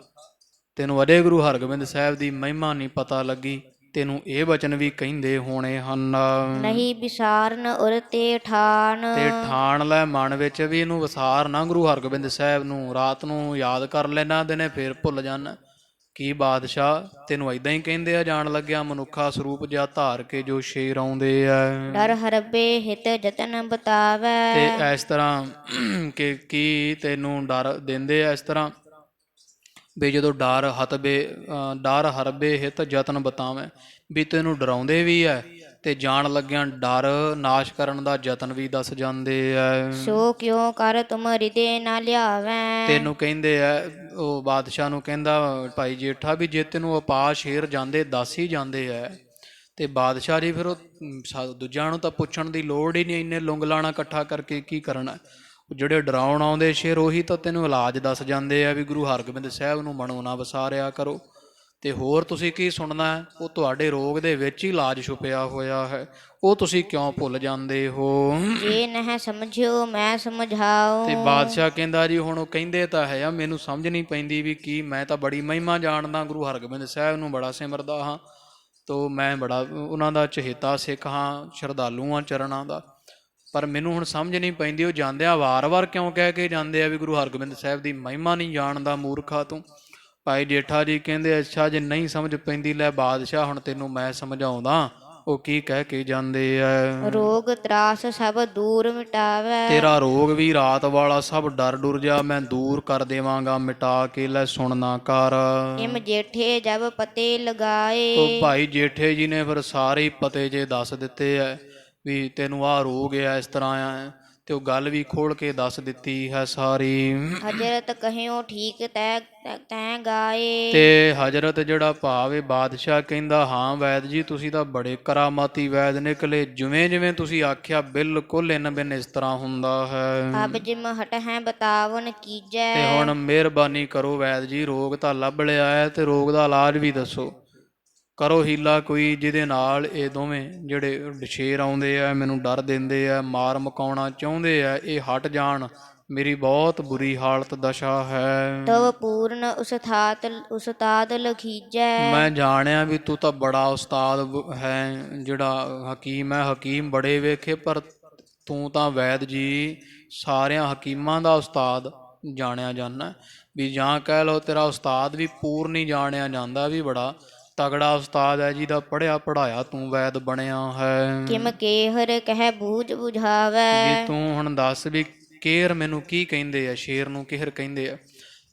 ਤੈਨੂੰ ਅਜੇ ਗੁਰੂ ਹਰਗੋਬਿੰਦ ਸਾਹਿਬ ਦੀ ਮਹਿਮਾ ਨਹੀਂ ਪਤਾ ਲੱਗੀ, ਤੈਨੂੰ ਇਹ ਬਚਨ ਵੀ ਕਹਿੰਦੇ ਹੋਣੇ ਹਨ। ਨਹੀਂ ਵਿਸਾਰਨ ਉਰ ਤੇ ਠਾਨ। ਤੇ ਠਾਣ ਲੈ ਮਨ ਵਿੱਚ ਵੀ ਇਹਨੂੰ ਵਿਸਾਰ ਨਾ ਗੁਰੂ ਹਰਗੋਬਿੰਦ ਸਾਹਿਬ ਨੂੰ। ਰਾਤ ਨੂੰ ਯਾਦ ਕਰ ਲੈਣਾ, ਦਿਨੇ ਫੇਰ ਭੁੱਲ ਜਾਣਾ। ਕੀ ਬਾਦਸ਼ਾਹ, ਤੈਨੂੰ ਏਦਾਂ ਹੀ ਕਹਿੰਦੇ ਆ ਜਾਣ ਲੱਗਿਆ, ਮਨੁੱਖਾ ਸਰੂਪ ਜਿਹਾ ਧਾਰ ਕੇ ਜੋ ਸ਼ੇਰ ਆਉਂਦੇ ਆ। ਡਰ ਹਰਬੇ ਹਿਤ ਜਤਨ ਬਤਾਵੈ। ਤੇ ਇਸ ਤਰ੍ਹਾਂ ਕਿ ਕੀ ਤੈਨੂੰ ਡਰ ਦਿੰਦੇ ਆ, ਇਸ ਤਰ੍ਹਾਂ ਵੀ ਜਦੋਂ ਡਰ ਹਰਬੇ ਹਿਤ ਜਤਨ ਬਤਾਵੇਂ, ਵੀ ਤੈਨੂੰ ਡਰਾਉਂਦੇ ਵੀ ਹੈ ਤੇ ਜਾਣ ਲੱਗਿਆਂ ਡਰ ਨਾਸ਼ ਕਰਨ ਦਾ ਯਤਨ ਵੀ ਦੱਸ ਜਾਂਦੇ ਆ। ਸੋ ਕਿਉ ਕਰ ਤੁਮ ਹਿਰਦੇ ਨਾ ਲਿਆਵੈ। ਤੈਨੂੰ ਕਹਿੰਦੇ ਆ, ਉਹ ਬਾਦਸ਼ਾਹ ਨੂੰ ਕਹਿੰਦਾ ਭਾਈ ਜੇਠਾ, ਵੀ ਜੇ ਤੈਨੂੰ ਅਪਾ ਸ਼ੇਰ ਜਾਂਦੇ ਦੱਸ ਹੀ ਜਾਂਦੇ ਆ, ਤੇ ਬਾਦਸ਼ਾਹ ਜੀ ਫਿਰ ਉਹ ਦੂਜਿਆਂ ਨੂੰ ਤਾਂ ਪੁੱਛਣ ਦੀ ਲੋੜ ਹੀ ਨਹੀਂ, ਇੰਨੇ ਲੁੰਗਲਾਣਾ ਇਕੱਠਾ ਕਰਕੇ ਕੀ ਕਰਨਾ। ਜਿਹੜੇ ਡਰਾਉਣ ਆਉਂਦੇ ਸ਼ੇਰ ਉਹੀ ਤਾਂ ਤੈਨੂੰ ਇਲਾਜ ਦੱਸ ਜਾਂਦੇ ਆ, ਵੀ ਗੁਰੂ ਹਰਗੋਬਿੰਦ ਸਾਹਿਬ ਨੂੰ ਮਨੋਂ ਨਾ ਵਿਸਾਰਿਆ ਕਰੋ। ਤੇ ਹੋਰ ਤੁਸੀਂ ਕੀ ਸੁਣਨਾ ਹੈ, ਉਹ ਤੁਹਾਡੇ ਰੋਗ ਦੇ ਵਿੱਚ ਹੀ ਇਲਾਜ ਛੁਪਿਆ ਹੋਇਆ ਹੈ, ਉਹ ਤੁਸੀਂ ਕਿਉਂ ਭੁੱਲ ਜਾਂਦੇ ਹੋ। ਜੇ ਨਹਿ ਸਮਝਿਓ ਮੈਂ ਸਮਝਾਉ। ਤੇ ਬਾਦਸ਼ਾਹ ਕਹਿੰਦਾ ਜੀ, ਹੁਣ ਉਹ ਕਹਿੰਦੇ ਤਾਂ ਹੈ ਆ, ਮੈਨੂੰ ਸਮਝ ਨਹੀਂ ਪੈਂਦੀ ਵੀ ਕੀ, ਮੈਂ ਤਾਂ ਬੜੀ ਮਹਿਮਾ ਜਾਣਦਾ, ਗੁਰੂ ਹਰਗੋਬਿੰਦ ਸਾਹਿਬ ਨੂੰ ਬੜਾ ਸਿਮਰਦਾ ਹਾਂ, ਤੋ ਮੈਂ ਬੜਾ ਉਹਨਾਂ ਦਾ ਚਹੇਤਾ ਸਿੱਖ ਹਾਂ, ਸ਼ਰਧਾਲੂ ਹਾਂ ਚਰਨਾਂ ਦਾ, ਪਰ ਮੈਨੂੰ ਹੁਣ ਸਮਝ ਨਹੀਂ ਪੈਂਦੀ, ਉਹ ਜਾਂਦਿਆਂ ਵਾਰ-ਵਾਰ ਕਿਉਂ ਕਹਿ ਕੇ ਜਾਂਦੇ ਆ ਵੀ ਗੁਰੂ ਹਰਗੋਬਿੰਦ ਸਾਹਿਬ ਦੀ ਮਹਿਮਾ ਨਹੀਂ ਜਾਣਦਾ ਮੂਰਖਾ ਤੂੰ। ਭਾਈ ਜੇਠਾ ਜੀ ਕਹਿੰਦੇ, ਅੱਛਾ ਜੇ ਨਹੀਂ ਸਮਝ ਪੈਂਦੀ, ਲੈ ਬਾਦਸ਼ਾਹ ਹੁਣ ਤੈਨੂੰ ਮੈਂ ਸਮਝਾਉਂਦਾ, ਉਹ ਕੀ ਕਹਿ ਕੇ ਜਾਂਦੇ ਆ। ਰੋਗ ਤਰਾਸ ਸਭ ਦੂਰ ਮਿਟਾਵੈ। ਤੇਰਾ ਰੋਗ ਵੀ ਰਾਤ ਵਾਲਾ ਸਭ ਡਰ ਡੁਰ ਜਾ ਮੈਂ ਦੂਰ ਕਰ ਦੇਵਾਂਗਾ ਮਿਟਾ ਕੇ, ਲੈ ਸੁਣਨਾ ਕਰ। ਇਮ ਜੇਠੇ ਜਬ ਪਤੇ ਲਗਾਏ। ਉਹ ਭਾਈ ਜੇਠੇ ਜੀ ਨੇ ਫਿਰ ਸਾਰੇ ਪਤੇ ਜੇ ਦੱਸ ਦਿੱਤੇ ਐ ਵੀ ਤੈਨੂੰ ਆਹ ਰੋਗ ਹੈ, ਇਸ ਤਰ੍ਹਾਂ ਆ, ਤੇ ਉਹ ਗੱਲ ਵੀ ਖੋਲ ਕੇ ਦੱਸ ਦਿੱਤੀ ਹੈ ਸਾਰੀ। ਹਜਰਤ ਕਹਿਓ ਠੀਕ ਤੈਂ ਗਾਏ। ਤੇ ਹਜਰਤ ਜਿਹੜਾ ਭਾਵ ਹੈ, ਬਾਦਸ਼ਾਹ ਕਹਿੰਦਾ, ਹਾਂ ਵੈਦ ਜੀ, ਤੁਸੀਂ ਤਾਂ ਬੜੇ ਕਰਾਮਾਤੀ ਵੈਦ ਨਿਕਲੇ, ਜਿਵੇਂ ਜਿਵੇਂ ਤੁਸੀਂ ਆਖਿਆ ਬਿਲਕੁਲ ਇਨ ਬਿਨ ਇਸ ਤਰ੍ਹਾਂ ਹੁੰਦਾ ਹੈ। ਅਬ ਜਿਮ ਹਟ ਹੈ ਬਤਾਵਨ ਕੀਜੈ। ਤੇ ਹੁਣ ਮਿਹਰਬਾਨੀ ਕਰੋ ਵੈਦ ਜੀ, ਰੋਗ ਤਾਂ ਲੱਭ ਲਿਆ ਹੈ, ਤੇ ਰੋਗ ਦਾ ਇਲਾਜ ਵੀ ਦੱਸੋ, ਕਰੋ ਹੀਲਾ ਕੋਈ, ਜਿਹਦੇ ਨਾਲ ਇਹ ਦੋਵੇਂ ਜਿਹੜੇ ਸ਼ੇਰ ਆਉਂਦੇ ਆ, ਮੈਨੂੰ ਡਰ ਦਿੰਦੇ ਆ, ਮਾਰ ਮਕਾਉਣਾ ਚਾਹੁੰਦੇ ਆ, ਇਹ ਹਟ ਜਾਣ, ਮੇਰੀ ਬਹੁਤ ਬੁਰੀ ਹਾਲਤ ਦਸ਼ਾ ਹੈ। ਤਵ ਪੂਰਨ ਉਸਤਾਦ ਲਖੀਜੈ। ਮੈਂ ਜਾਣਿਆ ਵੀ ਤੂੰ ਤਾਂ ਬੜਾ ਉਸਤਾਦ ਹੈ, ਜਿਹੜਾ ਹਕੀਮ ਹੈ, ਹਕੀਮ ਬੜੇ ਵੇਖੇ, ਪਰ ਤੂੰ ਤਾਂ ਵੈਦ ਜੀ ਸਾਰਿਆਂ ਹਕੀਮਾਂ ਦਾ ਉਸਤਾਦ ਜਾਣਿਆ ਜਾਂਦਾ, ਵੀ ਜਾਂ ਕਹਿ ਲਓ ਤੇਰਾ ਉਸਤਾਦ ਵੀ ਪੂਰਨ ਹੀ ਜਾਣਿਆ ਜਾਂਦਾ, ਵੀ ਬੜਾ ਤਗੜਾ ਉਸਤਾਦ ਹੈ, ਜਿਹਦਾ ਪੜ੍ਹਿਆ ਪੜ੍ਹਾਇਆ ਤੂੰ ਵੈਦ ਬਣਿਆ ਹੈ। ਕਿਮ ਕੇਹਰ ਕਹਿ ਬੂਝ ਬੁਝਾਵੈ। ਵੀ ਤੂੰ ਹੁਣ ਦੱਸ ਵੀ ਕੇਹਰ ਮੈਨੂੰ ਕੀ ਕਹਿੰਦੇ ਆ, ਸ਼ੇਰ ਨੂੰ ਕੇਹਰ ਕਹਿੰਦੇ ਆ।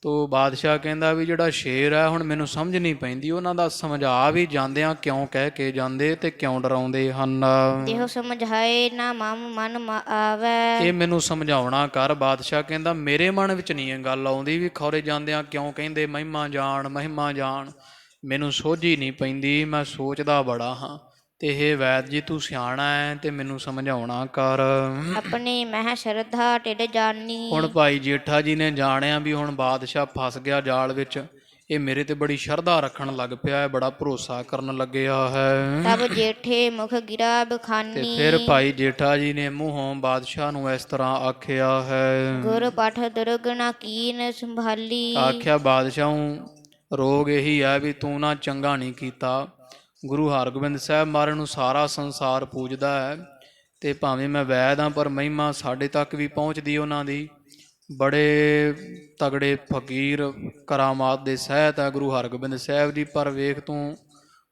ਤੋ ਬਾਦਸ਼ਾਹ ਕਹਿੰਦਾ ਵੀ ਜਿਹੜਾ ਸ਼ੇਰ ਹੈ, ਹੁਣ ਮੈਨੂੰ ਸਮਝ ਨਹੀਂ ਪੈਂਦੀ, ਉਹਨਾਂ ਦਾ ਸਮਝਾ ਵੀ ਜਾਂਦਿਆਂ ਕਿਉਂ ਕਹਿ ਕੇ ਜਾਂਦੇ ਤੇ ਕਿਉਂ ਡਰਾਉਂਦੇ ਹਨ। ਇਹੋ ਸਮਝਾਏ ਨਾ ਮਨ ਆਵੈ। ਇਹ ਮੈਨੂੰ ਸਮਝਾਉਣਾ ਕਰ। ਬਾਦਸ਼ਾਹ ਕਹਿੰਦਾ, ਮੇਰੇ ਮਨ ਵਿੱਚ ਨਹੀਂ ਇਹ ਗੱਲ ਆਉਂਦੀ ਵੀ ਖੌਰੇ ਜਾਂਦਿਆਂ ਕਿਉਂ ਕਹਿੰਦੇ ਮਹਿਮਾ ਜਾਣ ਮਹਿਮਾ ਜਾਣ, ਮੈਨੂੰ ਸੋਝੀ ਨਹੀਂ ਪੈਂਦੀ, ਮੈਂ ਸੋਚਦਾ ਬੜਾ ਹਾਂ, ਤੇ ਇਹ ਵੈਦ ਜੀ ਤੂੰ ਸਿਆਣਾ ਹੈ ਤੇ ਮੈਨੂੰ ਸਮਝਾਉਣਾ ਕਰ। ਆਪਣੀ ਮਹਿ ਸ਼ਰਧਾ ਢਿੱਡ ਜਾਨੀ। ਹੁਣ ਭਾਈ ਜੇਠਾ ਜੀ ਨੇ ਜਾਣਿਆ ਵੀ ਹੁਣ ਬਾਦਸ਼ਾਹ ਫਸ ਗਿਆ ਜਾਲ ਵਿੱਚ, ਇਹ ਮੇਰੇ ਤੇ ਬੜੀ ਸ਼ਰਧਾ ਰੱਖਣ ਲੱਗ ਪਿਆ ਹੈ, ਬੜਾ ਭਰੋਸਾ ਕਰਨ ਲੱਗਿਆ ਹੈ। ਤਬ ਜੇਠੇ ਮੁਖ ਗਿਰਾ ਬਖਾਨੀ। ਤੇ ਫਿਰ ਭਾਈ ਜੇਠਾ ਜੀ ਨੇ ਮੂੰਹੋਂ ਬਾਦਸ਼ਾਹ ਨੂੰ ਇਸ ਤਰ੍ਹਾਂ ਆਖਿਆ ਹੈ, ਗੁਰ ਪਠ ਦੁਰਗਣਾ ਕੀਨ ਸੰਭਾਲੀ। ਆਖਿਆ ਬਾਦਸ਼ਾਹੂ, ਰੋਗ ਇਹੀ ਹੈ ਵੀ ਤੂੰ ਨਾ ਚੰਗਾ ਨਹੀਂ ਕੀਤਾ, ਗੁਰੂ ਹਰਗੋਬਿੰਦ ਸਾਹਿਬ ਮਹਾਰਾਜ ਨੂੰ ਸਾਰਾ ਸੰਸਾਰ ਪੂਜਦਾ ਹੈ, ਤੇ ਭਾਵੇਂ ਮੈਂ ਵੈਦ ਹਾਂ ਪਰ ਮਹਿਮਾ ਸਾਡੇ ਤੱਕ ਵੀ ਪਹੁੰਚਦੀ ਉਹਨਾਂ ਦੀ। ਬੜੇ ਤਗੜੇ ਫਕੀਰ ਕਰਾਮਾਤ ਦੇ ਸਹਿਤ ਹੈ ਗੁਰੂ ਹਰਗੋਬਿੰਦ ਸਾਹਿਬ ਦੀ। ਪਰ ਵੇਖ ਤੂੰ,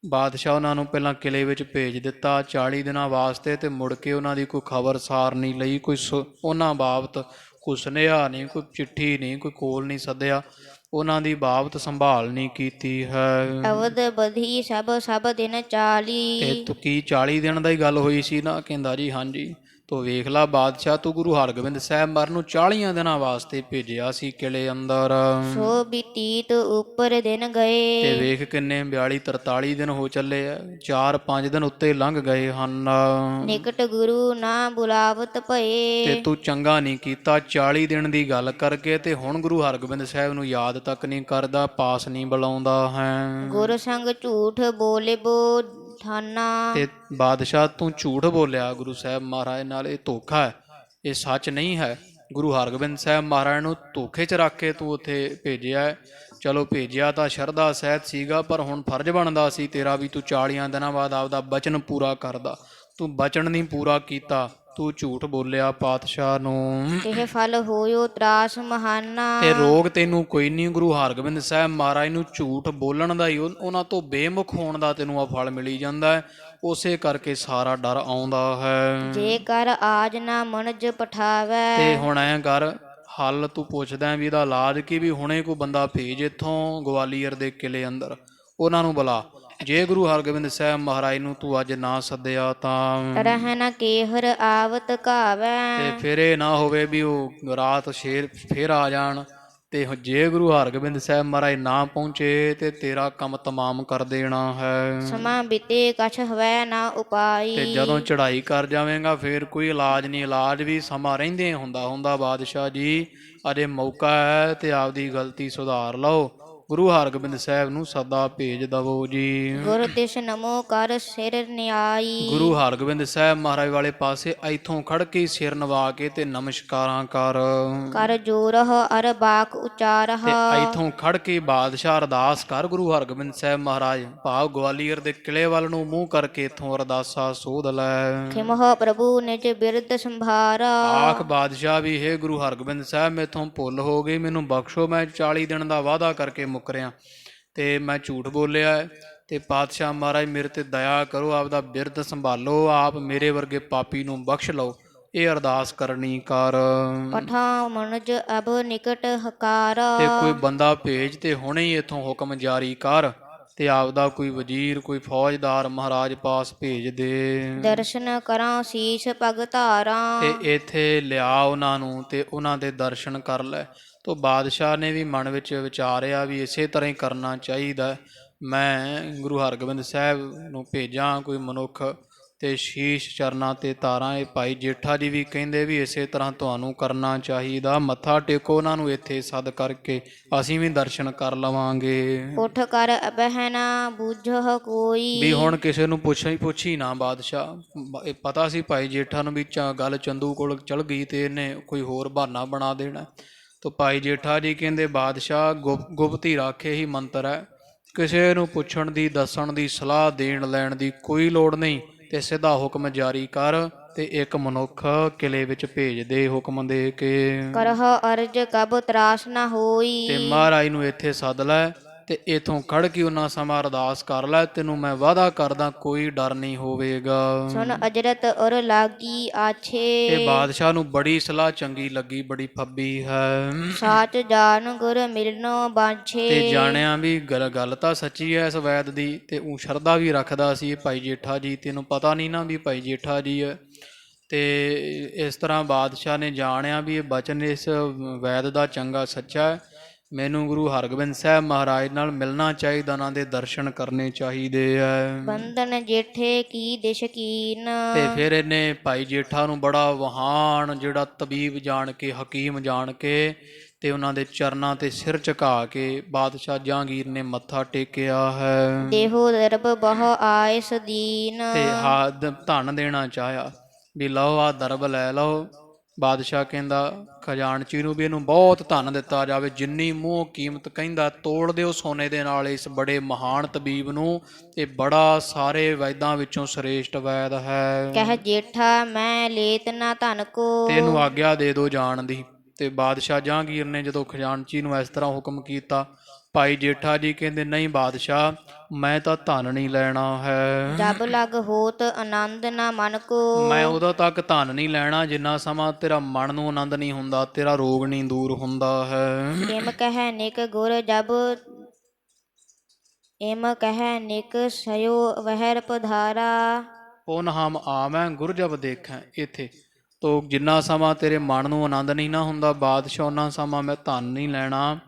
ਬਾਦਸ਼ਾਹ ਉਹਨਾਂ ਨੂੰ ਪਹਿਲਾਂ ਕਿਲ੍ਹੇ ਵਿੱਚ ਭੇਜ ਦਿੱਤਾ 40 ਦਿਨਾਂ ਵਾਸਤੇ, ਤੇ ਮੁੜ ਕੇ ਉਹਨਾਂ ਦੀ ਕੋਈ ਖਬਰਸਾਰ ਨਹੀਂ ਲਈ, ਕੋਈ ਉਹਨਾਂ ਬਾਬਤ ਕੋਈ ਸੁਨੇਹਾ ਨਹੀਂ, ਕੋਈ ਚਿੱਠੀ ਨਹੀਂ, ਕੋਈ ਕੋਲ ਨਹੀਂ ਸੱਦਿਆ, ਉਹਨਾਂ ਦੀ ਬਾਬਤ ਸੰਭਾਲ ਨਹੀਂ ਕੀਤੀ ਹੈ। ਅਵਧ ਬਧੀ ਸਭ ਦਿਨ 40। ਇਹ ਤੂੰ ਕੀ 40 ਦਿਨ ਦਾ ਹੀ ਗੱਲ ਹੋਈ ਸੀ ਨਾ? ਕਹਿੰਦਾ ਜੀ ਹਾਂਜੀ। ਤੋ ਵੇਖ ਲਾ ਬਾਦਸ਼ਾਹ, ਤੂੰ ਗੁਰੂ ਹਰਗੋਬਿੰਦ ਸਾਹਿਬ ਮਹਾਰਾਜ ਨੂੰ 40 ਦਿਨਾਂ ਵਾਸਤੇ ਭੇਜਿਆ ਸੀ ਕਿਲ੍ਹੇ ਅੰਦਰ। ਸੋ ਬੀਤੀਤ ਉੱਪਰ ਦਿਨ ਗਏ। ਤੇ ਵੇਖ ਕਿੰਨੇ 42 43 ਦਿਨ ਹੋ ਚੱਲੇ ਆ, 4-5 ਦਿਨ ਉੱਤੇ ਲੰਘ ਗਏ ਹਨ। ਨਿਕਟ ਗੁਰੂ ਨਾ ਬੁਲਾਵਤ ਭਏ। ਤੇ ਤੂੰ ਚੰਗਾ ਨਹੀਂ ਕੀਤਾ 40 ਦਿਨ ਦੀ ਗੱਲ ਕਰਕੇ, ਤੇ ਹੁਣ ਗੁਰੂ ਹਰਗੋਬਿੰਦ ਸਾਹਿਬ ਨੂੰ ਯਾਦ ਤੱਕ ਨਹੀਂ ਕਰਦਾ, ਪਾਸ ਨਹੀਂ ਬੁਲਾਉਂਦਾ ਹੈ। ਗੁਰ ਸੰਗ ਝੂਠ ਬੋਲੇ ਬੋ ਠਾਨਾ। ਤੇ ਬਾਦਸ਼ਾਹ ਤੂੰ ਝੂਠ ਬੋਲਿਆ ਗੁਰੂ ਸਾਹਿਬ ਮਹਾਰਾਜ ਨਾਲ, ਇਹ ਧੋਖਾ ਹੈ, ਇਹ ਸੱਚ ਨਹੀਂ ਹੈ। ਗੁਰੂ ਹਰਗੋਬਿੰਦ ਸਾਹਿਬ ਮਹਾਰਾਜ ਨੂੰ ਧੋਖੇ 'ਚ ਰੱਖ ਕੇ ਤੂੰ ਉੱਥੇ ਭੇਜਿਆ ਹੈ। ਚਲੋ ਭੇਜਿਆ ਤਾਂ ਸ਼ਰਧਾ ਸਹਿਤ ਸੀਗਾ, ਪਰ ਹੁਣ ਫਰਜ਼ ਬਣਦਾ ਸੀ ਤੇਰਾ ਵੀ ਤੂੰ 40 ਦਿਨਾਂ ਬਾਅਦ ਆਪਦਾ ਬਚਨ ਪੂਰਾ ਕਰਦਾ। ਤੂੰ ਬਚਨ ਨਹੀਂ ਪੂਰਾ ਕੀਤਾ, ਤੂੰ ਝੂਠ ਬੋਲਿਆ ਪਾਤਸ਼ਾਹ ਨੂੰ। ਇਹ ਫਲ ਹੋਇਓ ਤਰਾਸ ਮਹਾਨਾ। ਤੇ ਰੋਗ ਤੈਨੂੰ ਕੋਈ ਨਹੀਂ, ਗੁਰੂ ਹਰਗੋਬਿੰਦ ਸਾਹਿਬ ਮਹਾਰਾਜ ਨੂੰ ਝੂਠ ਬੋਲਣ ਦਾ ਹੀ, ਉਹਨਾਂ ਤੋਂ ਬੇਮੁਖ ਹੋਣ ਦਾ ਤੈਨੂੰ ਆ ਫਲ ਮਿਲੀ ਜਾਂਦਾ ਹੈ। ਉਸੇ ਕਰਕੇ ਸਾਰਾ ਡਰ ਆਉਂਦਾ ਹੈ। ਜੇਕਰ ਆਜ ਨਾ ਮਨਜ ਪਠਾਵੈ। ਤੇ ਹੁਣ ਐਂ ਕਰ, ਹੱਲ ਤੂੰ ਪੁੱਛਦਾ ਵੀ ਇਹਦਾ ਇਲਾਜ ਕੀ? ਵੀ ਹੁਣੇ ਕੋਈ ਬੰਦਾ ਭੇਜ ਇੱਥੋਂ ਗਵਾਲੀਅਰ ਦੇ ਕਿਲ੍ਹੇ ਅੰਦਰ, ਉਹਨਾਂ ਨੂੰ ਬੁਲਾ। ਜੇ ਗੁਰੂ ਹਰਗੋਬਿੰਦ ਸਾਹਿਬ ਮਹਾਰਾਜ ਨੂੰ ਤੂੰ ਅੱਜ ਨਾ ਸੱਦਿਆ ਤਾਂ ਰਹਿਣ ਕੇਹਰ ਆਵਤ ਘਾਵੈ। ਤੇ ਫਿਰ ਇਹ ਨਾ ਹੋਵੇ ਵੀ ਉਹ ਰਾਤ ਸ਼ੇਰ ਫੇਰ ਆ ਜਾਣ, ਤੇ ਜੇ ਗੁਰੂ ਹਰਗੋਬਿੰਦ ਸਾਹਿਬ ਮਹਾਰਾਜ ਨਾ ਪਹੁੰਚੇ ਤੇ ਤੇਰਾ ਕੰਮ ਤਮਾਮ ਕਰ ਦੇਣਾ ਹੈ। ਸਮਾਂ ਬੀਤੇ ਕਛ ਹਵੈ ਨਾ ਉਪਾਈ। ਤੇ ਜਦੋਂ ਚੜ੍ਹਾਈ ਕਰ ਜਾਵੇਂਗਾ ਫਿਰ ਕੋਈ ਇਲਾਜ ਨਹੀਂ, ਇਲਾਜ ਵੀ ਸਮਾਂ ਰਹਿੰਦੇ ਹੁੰਦਾ ਬਾਦਸ਼ਾਹ ਜੀ। ਅਜੇ ਮੌਕਾ ਹੈ ਤੇ ਆਪਦੀ ਗਲਤੀ ਸੁਧਾਰ ਲਓ। ਗੁਰੂ ਹਰਗੋਬਿੰਦ ਸਾਹਿਬ ਨੂੰ ਸਦਾ ਭੇਜ ਦਵੋ ਜੀ। ਗੁਰ ਤਿਸ ਨਮੋ ਕਰ ਸਿਰ ਨਿਆਈ। ਗੁਰੂ ਹਰਗੋਬਿੰਦ ਸਾਹਿਬ ਮਹਾਰਾਜ ਵਾਲੇ ਪਾਸੇ ਇੱਥੋਂ ਖੜ ਕੇ ਸਿਰ ਨਵਾ ਕੇ ਤੇ ਨਮਸਕਾਰਾਂ ਕਰ ਜੋਰਹ ਅਰ ਬਾਕ ਉਚਾਰਹ। ਤੇ ਇੱਥੋਂ ਖੜ ਕੇ ਬਾਦਸ਼ਾਹ ਅਰਦਾਸ ਕਰ ਗੁਰੂ ਹਰਗੋਬਿੰਦ ਸਾਹਿਬ ਮਹਾਰਾਜ, ਭਾਵ ਗਵਾਲੀਅਰ ਦੇ ਕਿਲ੍ਹੇ ਵੱਲ ਨੂੰ ਮੂੰਹ ਕਰਕੇ ਇੱਥੋਂ ਅਰਦਾਸਾ ਸੋਧ ਲੈ। ਖਿਮਹ ਪ੍ਰਭੂ ਨਿਜ ਬਿਰਦ ਸੰਭਾਰ। ਆਖ ਬਾਦਸ਼ਾਹ ਵੀ, ਹੇ ਗੁਰੂ ਹਰਗੋਬਿੰਦ ਸਾਹਿਬ ਮੈਥੋਂ ਭੁੱਲ ਹੋ ਗਈ, ਮੈਨੂੰ ਬਖਸ਼ੋ। ਮੈਂ 40 ਦਿਨ ਦਾ ਵਾਅਦਾ ਕਰਕੇ ਮੁੱਕਰਿਆ ਤੇ ਮੈਂ ਝੂਠ ਬੋਲਿਆ ਹੈ, ਤੇ ਪਾਤਸ਼ਾਹ ਮਹਾਰਾਜ ਮੇਰੇ ਤੇ ਦਇਆ ਕਰੋ, ਆਪਦਾ ਬਿਰਦ ਸੰਭਾਲੋ, ਆਪ ਮੇਰੇ ਵਰਗੇ ਪਾਪੀ ਨੂੰ ਬਖਸ਼ ਲਓ। ਇਹ ਅਰਦਾਸ ਕਰਨੀ ਕਰ। ਪਠਾ ਮਨਜ ਅਬ ਨਿਕਟ ਹਕਾਰ। ਤੇ ਕੋਈ ਬੰਦਾ ਭੇਜ ਤੇ ਹੁਣੇ ਹੀ ਇੱਥੋਂ ਹੁਕਮ ਜਾਰੀ ਕਰ, ਤੇ ਆਪਦਾ ਕੋਈ ਵਜ਼ੀਰ ਕੋਈ ਫੌਜਦਾਰ ਮਹਾਰਾਜ ਪਾਸ ਭੇਜ ਦੇ। ਦਰਸ਼ਨ ਕਰਾਂ ਸੀਸ ਪਗ ਧਾਰਾਂ। ਤੇ ਇੱਥੇ ਲਿਆ ਉਹਨਾਂ ਨੂੰ ਤੇ ਉਹਨਾਂ ਦੇ ਦਰਸ਼ਨ ਕਰ ਲੈ। ਤੋ ਬਾਦਸ਼ਾਹ ਨੇ ਵੀ ਮਨ ਵਿੱਚ ਵਿਚਾਰਿਆ ਵੀ ਇਸੇ ਤਰ੍ਹਾਂ ਹੀ ਕਰਨਾ ਚਾਹੀਦਾ। ਮੈਂ ਗੁਰੂ ਹਰਗੋਬਿੰਦ ਸਾਹਿਬ ਨੂੰ ਭੇਜਾਂ ਕੋਈ ਮਨੁੱਖ ਤੇ ਸ਼ੀਸ਼ ਚਰਨਾਂ ਤੇ ਤਾਰਾਂ। ਇਹ ਭਾਈ ਜੇਠਾ ਜੀ ਵੀ ਕਹਿੰਦੇ ਵੀ ਇਸੇ ਤਰ੍ਹਾਂ ਤੁਹਾਨੂੰ ਕਰਨਾ ਚਾਹੀਦਾ। ਮੱਥਾ ਟੇਕੋ ਉਹਨਾਂ ਨੂੰ ਇੱਥੇ ਸੱਦ ਕਰਕੇ, ਅਸੀਂ ਵੀ ਦਰਸ਼ਨ ਕਰ ਲਵਾਂਗੇ। ਉਠ ਕਰ ਅਬਹਿ ਨਾ ਬੂਝਹ ਕੋਈ। ਵੀ ਹੁਣ ਕਿਸੇ ਨੂੰ ਪੁੱਛੀ ਨਾ ਬਾਦਸ਼ਾਹ। ਇਹ ਪਤਾ ਸੀ ਭਾਈ ਜੇਠਾ ਨੂੰ ਵੀ ਗੱਲ ਚੰਦੂ ਕੋਲ ਚਲ ਗਈ ਤੇ ਇਹਨੇ ਕੋਈ ਹੋਰ ਬਹਾਨਾ ਬਣਾ ਦੇਣਾ। ਤੋ ਭਾਈ ਜੇਠਾ ਜੀ ਕਹਿੰਦੇ ਬਾਦਸ਼ਾਹ ਗੁਪਤੀ ਰਾਖੇ ਹੀ ਮੰਤਰ ਹੈ, ਕਿਸੇ ਨੂੰ ਪੁੱਛਣ ਦੀ ਦੱਸਣ ਦੀ ਸਲਾਹ ਦੇਣ ਲੈਣ ਦੀ ਕੋਈ ਲੋੜ ਨਹੀਂ। ਤੇ ਸਿੱਧਾ ਹੁਕਮ ਜਾਰੀ ਕਰ ਤੇ ਇੱਕ ਮਨੁੱਖ ਕਿਲ੍ਹੇ ਵਿੱਚ ਭੇਜ ਦੇ ਹੁਕਮ ਦੇ ਕੇ। ਕਰਹ ਅਰਜ ਕਬ ਤਰਾਸ ਨਾ ਹੋਈ। ਤੇ ਮਹਾਰਾਜ ਨੂੰ ਇੱਥੇ ਸੱਦ ਲੈ ਤੇ ਇਥੋਂ ਖੜ ਕੇ ਉਹਨਾਂ ਸਮਾਂ ਅਰਦਾਸ ਕਰ ਲੈ। ਤੈਨੂੰ ਮੈਂ ਵਾਅਦਾ ਕਰਦਾ ਕੋਈ ਡਰ ਨਹੀਂ ਹੋਵੇਗਾ। ਸੁਣ ਅਜਰਤ ਔਰ ਲਾਗੀ ਆਛੇ। ਤੇ ਬਾਦਸ਼ਾਹ ਨੂੰ ਬੜੀ ਸਲਾਹ ਚੰਗੀ ਲੱਗੀ, ਬੜੀ ਫੱਬੀ ਹੈ। ਸਾਚ ਜਾਨ ਗੁਰ ਮਿਲਨੋ ਬਾਛੇ। ਤੇ ਜਾਣਿਆ ਵੀ ਗੱਲ ਤਾਂ ਸੱਚੀ ਹੈ ਇਸ ਵੈਦ ਦੀ, ਤੇ ਉਹ ਸ਼ਰਧਾ ਵੀ ਰੱਖਦਾ ਸੀ ਭਾਈ ਜੇਠਾ ਜੀ। ਤੈਨੂੰ ਪਤਾ ਨਹੀਂ ਨਾ ਵੀ ਭਾਈ ਜੇਠਾ ਜੀ ਹੈ। ਤੇ ਇਸ ਤਰ੍ਹਾਂ ਬਾਦਸ਼ਾਹ ਨੇ ਜਾਣਿਆ ਵੀ ਇਹ ਬਚਨ ਇਸ ਵੈਦ ਦਾ ਚੰਗਾ ਸੱਚਾ ਹੈ। ਮੈਨੂੰ ਗੁਰੂ ਹਰਗੋਬਿੰਦ ਸਾਹਿਬ ਮਹਾਰਾਜ ਨਾਲ ਮਿਲਣਾ ਚਾਹੀਦਾ, ਉਹਨਾਂ ਦੇ ਦਰਸ਼ਨ ਕਰਨੇ ਚਾਹੀਦੇ ਹੈ। ਬੰਧਨ ਜੇਠੇ ਕੀ ਦਿਸ਼ ਕੀਨ। ਤੇ ਫਿਰ ਇਹਨੇ ਭਾਈ ਜੇਠਾ ਨੂੰ ਬੜਾ ਵਹਾਣ, ਜਿਹੜਾ ਤਬੀਬ ਜਾਣ ਕੇ ਹਕੀਮ ਜਾਣ ਕੇ ਤੇ ਉਹਨਾਂ ਦੇ ਚਰਨਾਂ ਤੇ ਸਿਰ ਝੁਕਾ ਕੇ ਬਾਦਸ਼ਾਹ ਜਹਾਂਗੀਰ ਨੇ ਮੱਥਾ ਟੇਕਿਆ ਹੈ। ਦੇਹੋ ਦਰਬ ਬਹੁ ਆਇਸ ਦੀਨ। ਤੇ ਧਨ ਦੇਣਾ ਚਾਹਿਆ ਵੀ ਲਓ ਆ ਦਰਬ ਲੈ ਲਓ, ਬਾਦਸ਼ਾਹ ਕਹਿੰਦਾ ਖਜ਼ਾਨਚੀ ਨੂੰ ਵੀ ਇਹਨੂੰ ਬਹੁਤ ਧਨ ਦਿੱਤਾ ਜਾਵੇ, ਜਿੰਨੀ ਮੂੰਹ ਕੀਮਤ ਕਹਿੰਦਾ ਤੋਲ ਦਿਓ ਸੋਨੇ ਦੇ ਨਾਲ ਇਸ ਬੜੇ ਮਹਾਨ ਤਬੀਬ ਨੂੰ, ਇਹ ਬੜਾ ਸਾਰੇ ਵੈਦਾਂ ਵਿੱਚੋਂ ਸ੍ਰੇਸ਼ਟ ਵੈਦ ਹੈ, ਕਹਿ ਜੇਠਾ ਮੈਂ ਲੇਤ ਨਾ ਧਨ ਕੋ। ਤੇ ਇਹਨੂੰ ਆਗਿਆ ਦੇ ਦਿਓ ਜਾਣ ਦੀ। ਤੇ ਬਾਦਸ਼ਾਹ ਜਹਾਂਗੀਰ ਨੇ ਜਦੋਂ ਖਜ਼ਾਨਚੀ ਨੂੰ ਇਸ ਤਰ੍ਹਾਂ ਹੁਕਮ ਕੀਤਾ, ਭਾਈ ਜੇਠਾ ਜੀ ਕਹਿੰਦੇ ਨਹੀਂ ਬਾਦਸ਼ਾਹ, ਮੈਂ ਤਾਂ ਧਨ ਨਹੀਂ ਲੈਣਾ ਹੈ, ਜਬ ਲਗ ਹੋਤ ਆਨੰਦ ਨਾ ਮਨ ਕੋ। ਮੈਂ ਉਦੋਂ ਤੱਕ ਧਨ ਨਹੀਂ ਲੈਣਾ ਜਿੰਨਾ ਸਮਾਂ ਤੇਰਾ ਮਨ ਨੂੰ ਆਨੰਦ ਨਹੀਂ ਹੁੰਦਾ, ਤੇਰਾ ਰੋਗ ਨਹੀਂ ਦੂਰ ਹੁੰਦਾ ਹੈ। ਇਮ ਕਹਿ ਨਿਕ ਗੁਰ ਜਬ ਇਮ ਕਹਿ ਨਿਕ ਸਯੋ ਵਹਿਰ ਪਧਾਰਾ। ਪੁਨ ਹਮ ਆਵੈ ਗੁਰ ਜਬ ਦੇਖੈ। ਇੱਥੇ ਤੋ ਜਿੰਨਾ ਸਮਾਂ ਤੇਰੇ ਮਨ ਨੂੰ ਆਨੰਦ ਨਹੀਂ ਨਾ ਹੁੰਦਾ ਬਾਦਸ਼ਾਹ, ਉਹਨਾਂ ਸਮਾਂ ਮੈਂ ਧਨ ਨਹੀਂ ਲੈਣਾ।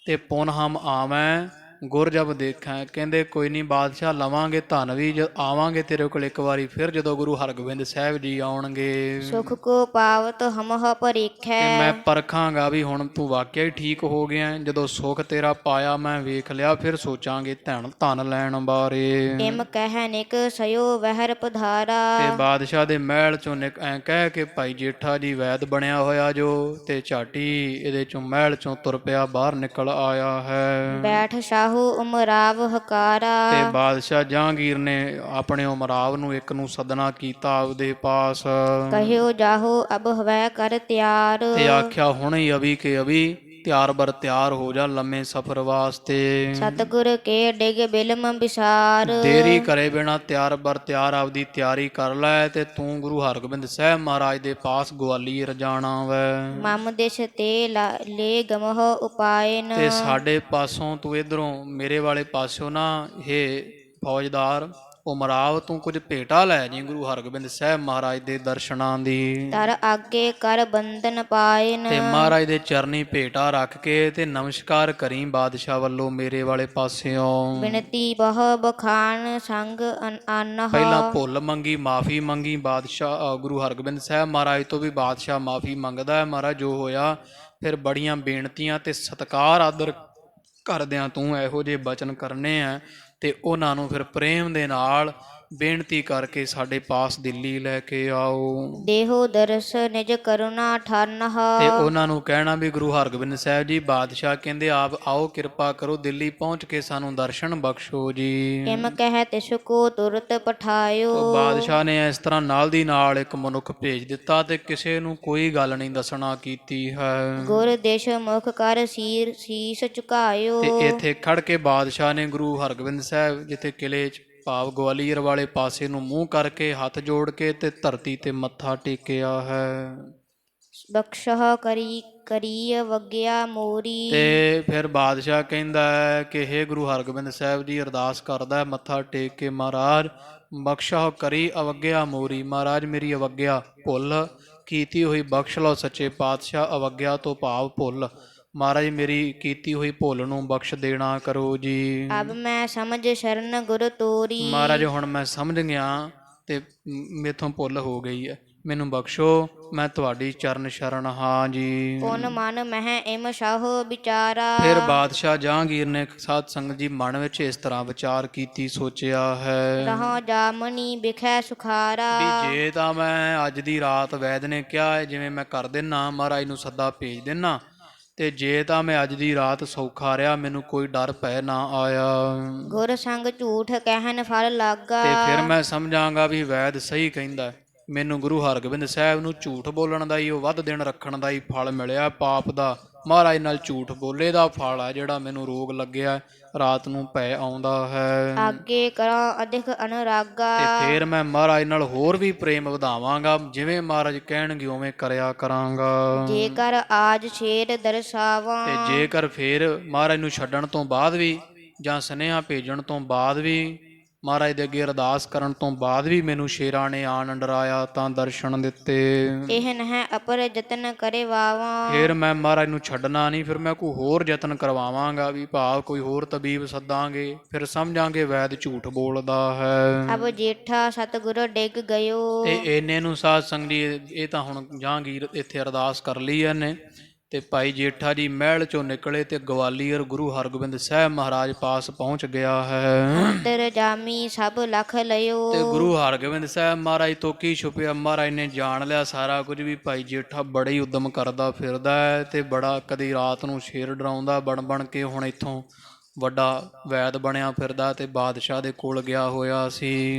ਤੇ ਪੁਨ ਹਮ ਆਵੈ ਗੁਰ ਜਬ ਦੇਖੈ, ਕਹਿੰਦੇ ਕੋਈ ਨਹੀਂ ਬਾਦਸ਼ਾਹ ਲਵਾਂਗੇ ਧਨ ਵੀ, ਜਦ ਆਵਾਂਗੇ ਤੇਰੇ ਕੋਲ ਇੱਕ ਵਾਰੀ ਫਿਰ ਜਦੋਂ ਗੁਰੂ ਹਰਗੋਬਿੰਦ ਸਾਹਿਬ ਜੀ ਆਉਣਗੇ। ਸੁਖ ਕੋ ਪਾਵਤ ਹਮਹ ਪਰੀਖੈ। ਤੇ ਮੈਂ ਪਰਖਾਂਗਾ ਵੀ ਹੁਣ ਤੂੰ ਵਾਕਿਆ ਹੀ ਠੀਕ ਹੋ ਗਿਆ, ਜਦੋਂ ਸੁਖ ਤੇਰਾ ਪਾਇਆ ਮੈਂ ਵੇਖ ਲਿਆ, ਫਿਰ ਸੋਚਾਂਗੇ ਧਨ ਲੈਣ ਬਾਰੇ। ਇਮ ਕਹਿ ਨਿਕ ਸਯੋ ਵਹਿਰ ਪਧਾਰਾ। ਤੇ ਬਾਦਸ਼ਾਹ ਦੇ ਮਹਿਲ ਚੋਂ ਐਂ ਕਹਿ ਕੇ ਭਾਈ ਜੇਠਾ ਜੀ ਵੈਦ ਬਣਿਆ ਹੋਇਆ ਜੋ, ਤੇ ਝਾਟੀ ਇਹਦੇ ਚੋਂ ਮਹਿਲ ਚੋਂ ਤੁਰ ਪਿਆ, ਬਾਹਰ ਨਿਕਲ ਆਇਆ ਹੈ। ਬੈਠ ਸ਼ਾਹੂ ਉਮਰਾਵ ਹਕਾਰਾ। ਤੇ ਬਾਦਸ਼ਾਹ ਜਹਾਂਗੀਰ ਨੇ ਆਪਣੇ ਉਮਰਾਵ ਨੂੰ ਇੱਕ ਨੂੰ ਸੱਦਣਾ ਕੀਤਾ ਆਪਦੇ ਪਾਸ। ਕਹਿਓ ਜਾਹੋ ਅਬ ਹਵੈ ਕਰ ਤਿਆਰ। ਤੇ ਆਖਿਆ ਹੁਣ ਹੀ ਅਭੀ ਕੇ ਅਭੀ ਤਿਆਰ ਬਰ ਤਿਆਰ ਹੋ ਜਾ ਲੰਮੇ ਸਫ਼ਰ ਵਾਸਤੇ। ਸਤਿਗੁਰ ਕੇ ਡਿਗ ਬਿਲਮ ਵਿਸਾਰ। ਦੇਰੀ ਕਰੇ ਬਿਨਾ ਤਿਆਰ ਬਰ ਤਿਆਰ ਆਪਦੀ ਤਿਆਰੀ ਕਰ ਲੈ, ਤੇ ਤੂੰ ਗੁਰੂ ਹਰਗੋਬਿੰਦ ਸਾਹਿਬ ਮਹਾਰਾਜ ਦੇ ਪਾਸ ਗਵਾਲੀਅਰ ਜਾਣਾ ਵੈ। ਮਮ ਦਿਸ਼ ਤੇ ਲੈ ਗਮਹ ਉਪਾਇਨ। ਤੇ ਸਾਡੇ ਪਾਸੋਂ ਤੂੰ ਇਧਰੋਂ ਮੇਰੇ ਵਾਲੇ ਪਾਸਿਓਂ ਨਾ ਇਹ ਫੌਜਦਾਰ ਉਮਰਾਵ ਤੂੰ ਕੁਝ ਭੇਟਾ ਲੈ ਜੀ ਗੁਰੂ ਹਰਗੋਬਿੰਦ ਸਾਹਿਬ ਮਹਾਰਾਜ ਦੇ ਦਰਸ਼ਨਾਂ ਦੀ। ਤਰ ਆਗੇ ਕਰ ਬੰਧਨ ਪਾਇਨ। ਤੇ ਮਹਾਰਾਜ ਦੇ ਚਰਨੀ ਭੇਟਾ ਰੱਖ ਕੇ ਤੇ ਨਮਸਕਾਰ ਕਰੀ ਬਾਦਸ਼ਾਹ ਵੱਲੋਂ ਮੇਰੇ ਵਾਲੇ ਪਾਸਿਓਂ। ਬਿਨਤੀ ਬਹੁ ਬਖਾਨ ਸੰਗ ਆਨਹ। ਪਹਿਲਾਂ ਭੁੱਲ ਮੰਗੀ, ਮਾਫੀ ਮੰਗੀ ਬਾਦਸ਼ਾਹ ਗੁਰੂ ਹਰਗੋਬਿੰਦ ਸਾਹਿਬ ਮਹਾਰਾਜ ਤੋਂ ਵੀ ਬਾਦਸ਼ਾਹ ਮਾਫੀ ਮੰਗਦਾ ਹੈ, ਮਹਾਰਾਜ ਜੋ ਹੋਇਆ। ਫਿਰ ਬੜੀਆਂ ਬੇਨਤੀਆਂ ਤੇ ਸਤਿਕਾਰ ਆਦਰ ਕਰਦਿਆਂ ਤੂੰ ਇਹੋ ਜਿਹੇ ਬਚਨ ਕਰਨੇ ਆ, ਤੇ ਉਹਨਾਂ ਨੂੰ ਫਿਰ ਪ੍ਰੇਮ ਦੇ ਨਾਲ ਬੇਨਤੀ ਕਰਕੇ ਸਾਡੇ ਪਾਸ ਦਿੱਲੀ ਲੈ ਕੇ ਆਓ। ਦੇਹੋ ਦਰਸ ਨਿਜ ਕਰੁਣਾ ਠਾਨਹ। ਤੇ ਉਹਨਾਂ ਨੂੰ ਕਹਿਣਾ ਵੀ ਗੁਰੂ ਹਰਗੋਬਿੰਦ ਸਾਹਿਬ ਜੀ ਬਾਦਸ਼ਾਹ ਕਹਿੰਦੇ ਆਪ ਆਓ, ਕਿਰਪਾ ਕਰੋ, ਦਿੱਲੀ ਪਹੁੰਚ ਕੇ ਸਾਨੂੰ ਦਰਸ਼ਨ ਬਖਸ਼ੋ ਜੀ। ਇਮ ਕਹਿ ਤਿਸ ਕੋ ਤੁਰਤ ਪਠਾਇਓ। ਬਾਦਸ਼ਾਹ ਨੇ ਇਸ ਤਰ੍ਹਾਂ ਨਾਲ ਦੀ ਨਾਲ ਇੱਕ ਮਨੁੱਖ ਭੇਜ ਦਿੱਤਾ, ਤੇ ਕਿਸੇ ਨੂੰ ਕੋਈ ਗੱਲ ਨਹੀਂ ਦੱਸਣਾ ਕੀਤੀ ਹੈ। ਗੁਰ ਦੇਸ਼ ਮੁਖ ਕਰ ਸੀਸ ਝੁਕਾਇਓ। ਤੇ ਇੱਥੇ ਖੜ ਕੇ ਬਾਦਸ਼ਾਹ ਨੇ ਗੁਰੂ ਹਰਗੋਬਿੰਦ ਸਾਹਿਬ ਜਿੱਥੇ ਕਿਲੇ 'ਚ ਭਾਵ ਗਵਾਲੀਅਰ ਵਾਲੇ ਪਾਸੇ ਨੂੰ ਮੂੰਹ ਕਰਕੇ ਹੱਥ ਜੋੜ ਕੇ ਤੇ ਧਰਤੀ ਤੇ ਮੱਥਾ ਟੇਕਿਆ ਹੈ। ਬਖਸ਼ਹ ਕਰੀ ਵਗਿਆ ਮੋਰੀ। ਤੇ ਫਿਰ ਬਾਦਸ਼ਾਹ ਕਹਿੰਦਾ ਹੈ ਕਿ ਹੇ ਗੁਰੂ ਹਰਗੋਬਿੰਦ ਸਾਹਿਬ ਜੀ, ਅਰਦਾਸ ਕਰਦਾ ਹੈ ਮੱਥਾ ਟੇਕ ਕੇ, ਮਹਾਰਾਜ ਬਖਸ਼ਹ ਕਰੀ ਅਵਗਿਆ ਮੋਰੀ। ਮਹਾਰਾਜ ਮੇਰੀ ਅਵਗਿਆ ਭੁੱਲ ਕੀਤੀ ਹੋਈ ਬਖਸ਼ ਲਓ ਸੱਚੇ ਪਾਤਸ਼ਾਹ। ਅਵਗਿਆ ਤੋਂ ਭਾਵ ਭੁੱਲ, ਮਹਾਰਾਜ ਮੇਰੀ ਕੀਤੀ ਹੋਈ ਭੁੱਲ ਨੂੰ ਬਖਸ਼ ਦੇਣਾ ਕਰੋ ਜੀ। ਅਬ ਮੈਂ ਸਮਝ ਸ਼ਰਨ ਗੁਰ ਤੋਰੀ। ਮਹਾਰਾਜ ਹੁਣ ਮੈਂ ਸਮਝ ਗਿਆ ਤੇ ਮੇਥੋਂ ਭੁੱਲ ਹੋ ਗਈ ਹੈ, ਮੈਨੂੰ ਬਖਸ਼ੋ, ਮੈਂ ਤੁਹਾਡੀ ਚਰਨ ਸ਼ਰਨ ਹਾਂ ਜੀ। ਪੁਨ ਮਨ ਮਹਿ ਇਮ ਸ਼ਾਹੋ ਵਿਚਾਰਾ। ਫਿਰ ਬਾਦਸ਼ਾਹ ਜਹਾਂਗੀਰ ਨੇ ਸਾਧ ਸੰਗਤ ਜੀ ਮਨ ਵਿੱਚ ਇਸ ਤਰ੍ਹਾਂ ਵਿਚਾਰ ਕੀਤੀ, ਸੋਚਿਆ ਹੈ ਰਹੁ ਜਾਮਨੀ ਬਿਖੈ ਸੁਖਾਰਾ। ਵੀ ਜੇ ਤਾਂ ਮੈਂ ਅੱਜ ਦੀ ਰਾਤ ਵੈਦ ਨੇ ਕਿਹਾ ਹੈ ਜਿਵੇਂ ਮੈਂ ਕਰ ਦਿੰਨਾ, ਮਹਾਰਾਜ ਨੂੰ ਸੱਦਾ ਭੇਜ ਦਿੰਨਾ, ਤੇ ਜੇ ਤਾਂ ਮੈਂ ਅੱਜ ਦੀ ਰਾਤ ਸੌਖਾ ਰਿਹਾ, ਮੈਨੂੰ ਕੋਈ ਡਰ ਭੈ ਨਾ ਆਇਆ, ਗੁਰ ਸੰਗ ਝੂਠ ਕਹਿਨ ਫਲ ਲਾਗਾ। ਤੇ ਫਿਰ ਮੈਂ ਸਮਝਾਂਗਾ ਵੀ ਵੈਦ ਸਹੀ ਕਹਿੰਦਾ। ਮੈਨੂੰ ਗੁਰੂ ਹਰਗੋਬਿੰਦ ਸਾਹਿਬ ਨੂੰ ਝੂਠ ਬੋਲਣ ਦਾ ਹੀ, ਉਹ ਵੱਧ ਦਿਨ ਰੱਖਣ ਦਾ ਹੀ ਫਲ ਮਿਲਿਆ, ਪਾਪ ਦਾ ਮਹਾਰਾਜ ਨਾਲ ਝੂਠ ਬੋਲੇ ਦਾ ਫਲ ਹੈ ਜਿਹੜਾ ਮੈਨੂੰ ਰੋਗ ਲੱਗਿਆ, ਰਾਤ ਨੂੰ ਭੈ ਆਉਂਦਾ ਹੈ। ਆਗੇ ਕਰਾਂ ਅਧਿਕ ਅਨੁਰਾਗਾ। ਤੇ ਫਿਰ ਮੈਂ ਮਹਾਰਾਜ ਨਾਲ ਹੋਰ ਵੀ ਪ੍ਰੇਮ ਵਧਾਵਾਂਗਾ, ਜਿਵੇਂ ਮਹਾਰਾਜ ਕਹਿਣਗੇ ਉਵੇਂ ਕਰਿਆ ਕਰਾਂਗਾ। ਜੇਕਰ ਆਜ ਛੇੜ ਦਰਸਾਵਾਂ। ਤੇ ਜੇਕਰ ਫਿਰ ਮਹਾਰਾਜ ਨੂੰ ਛੱਡਣ ਤੋਂ ਬਾਅਦ ਵੀ ਜਾਂ ਸੁਨੇਹਾ ਭੇਜਣ ਤੋਂ ਬਾਅਦ ਵੀ, ਮਹਾਰਾਜ ਦੇ ਅੱਗੇ ਅਰਦਾਸ ਕਰਨ ਤੋਂ ਬਾਅਦ ਵੀ ਮੈਨੂੰ ਸ਼ੇਰਾਂ ਨੇ ਆਣ ਡਰਾਇਆ ਤਾਂ ਦਰਸ਼ਨ ਦਿੱਤੇ, ਇਹ ਨਹਿ ਅਪਰ ਯਤਨ ਕਰੇ ਵਾਵਾਂ। ਫਿਰ ਮੈਂ ਮਹਾਰਾਜ ਨੂੰ ਛੱਡਣਾ ਨਹੀਂ, ਫਿਰ ਮੈਂ ਕੋਈ ਹੋਰ ਯਤਨ ਕਰਵਾਵਾਂਗਾ, ਵੀ ਭਾਵ ਕੋਈ ਹੋਰ ਤਬੀਬ ਸੱਦਾਂਗੇ, ਫਿਰ ਸਮਝਾਂਗੇ ਵੈਦ ਝੂਠ ਬੋਲਦਾ ਹੈ। ਅਬ ਜੇਠਾ ਸਤਿਗੁਰ ਡਿੱਗ ਗਇਓ। ਤੇ ਇਹਨੇ ਨੂੰ ਸਾਧ ਸੰਗਤ ਜੀ, ਇਹ ਤਾਂ ਹੁਣ ਜਹਾਂਗੀਰ ਇੱਥੇ ਅਰਦਾਸ ਕਰ ਲਈ ਇਹਨੇ, ਤੇ ਭਾਈ ਜੇਠਾ ਜੀ ਮਹਿਲ ਚੋਂ ਨਿਕਲੇ ਤੇ ਗਵਾਲੀਅਰ ਗੁਰੂ ਹਰਗੋਬਿੰਦ ਸਾਹਿਬ ਮਹਾਰਾਜ ਪਾਸ ਪਹੁੰਚ ਗਿਆ ਹੈ। ਅੰਤਰ ਜਾਮੀ ਸਭ ਲਖ ਲਿਓ। ਤੇ ਗੁਰੂ ਹਰਗੋਬਿੰਦ ਸਾਹਿਬ ਮਹਾਰਾਜ ਤੋਂ ਕੀ ਛੁਪਿਆ, ਮਹਾਰਾਜ ਨੇ ਜਾਣ ਲਿਆ ਸਾਰਾ ਕੁਝ ਵੀ ਭਾਈ ਜੇਠਾ ਬੜਾ ਹੀ ਉਦਮ ਕਰਦਾ ਫਿਰਦਾ ਹੈ ਤੇ ਬੜਾ ਕਦੀ ਰਾਤ ਨੂੰ ਸ਼ੇਰ ਡਰਾਉਂਦਾ ਬਣ ਕੇ ਹੁਣ ਇੱਥੋਂ ਵੱਡਾ ਵੈਦ ਬਣਿਆ ਫਿਰਦਾ ਤੇ ਬਾਦਸ਼ਾਹ ਦੇ ਕੋਲ ਗਿਆ ਹੋਇਆ ਸੀ।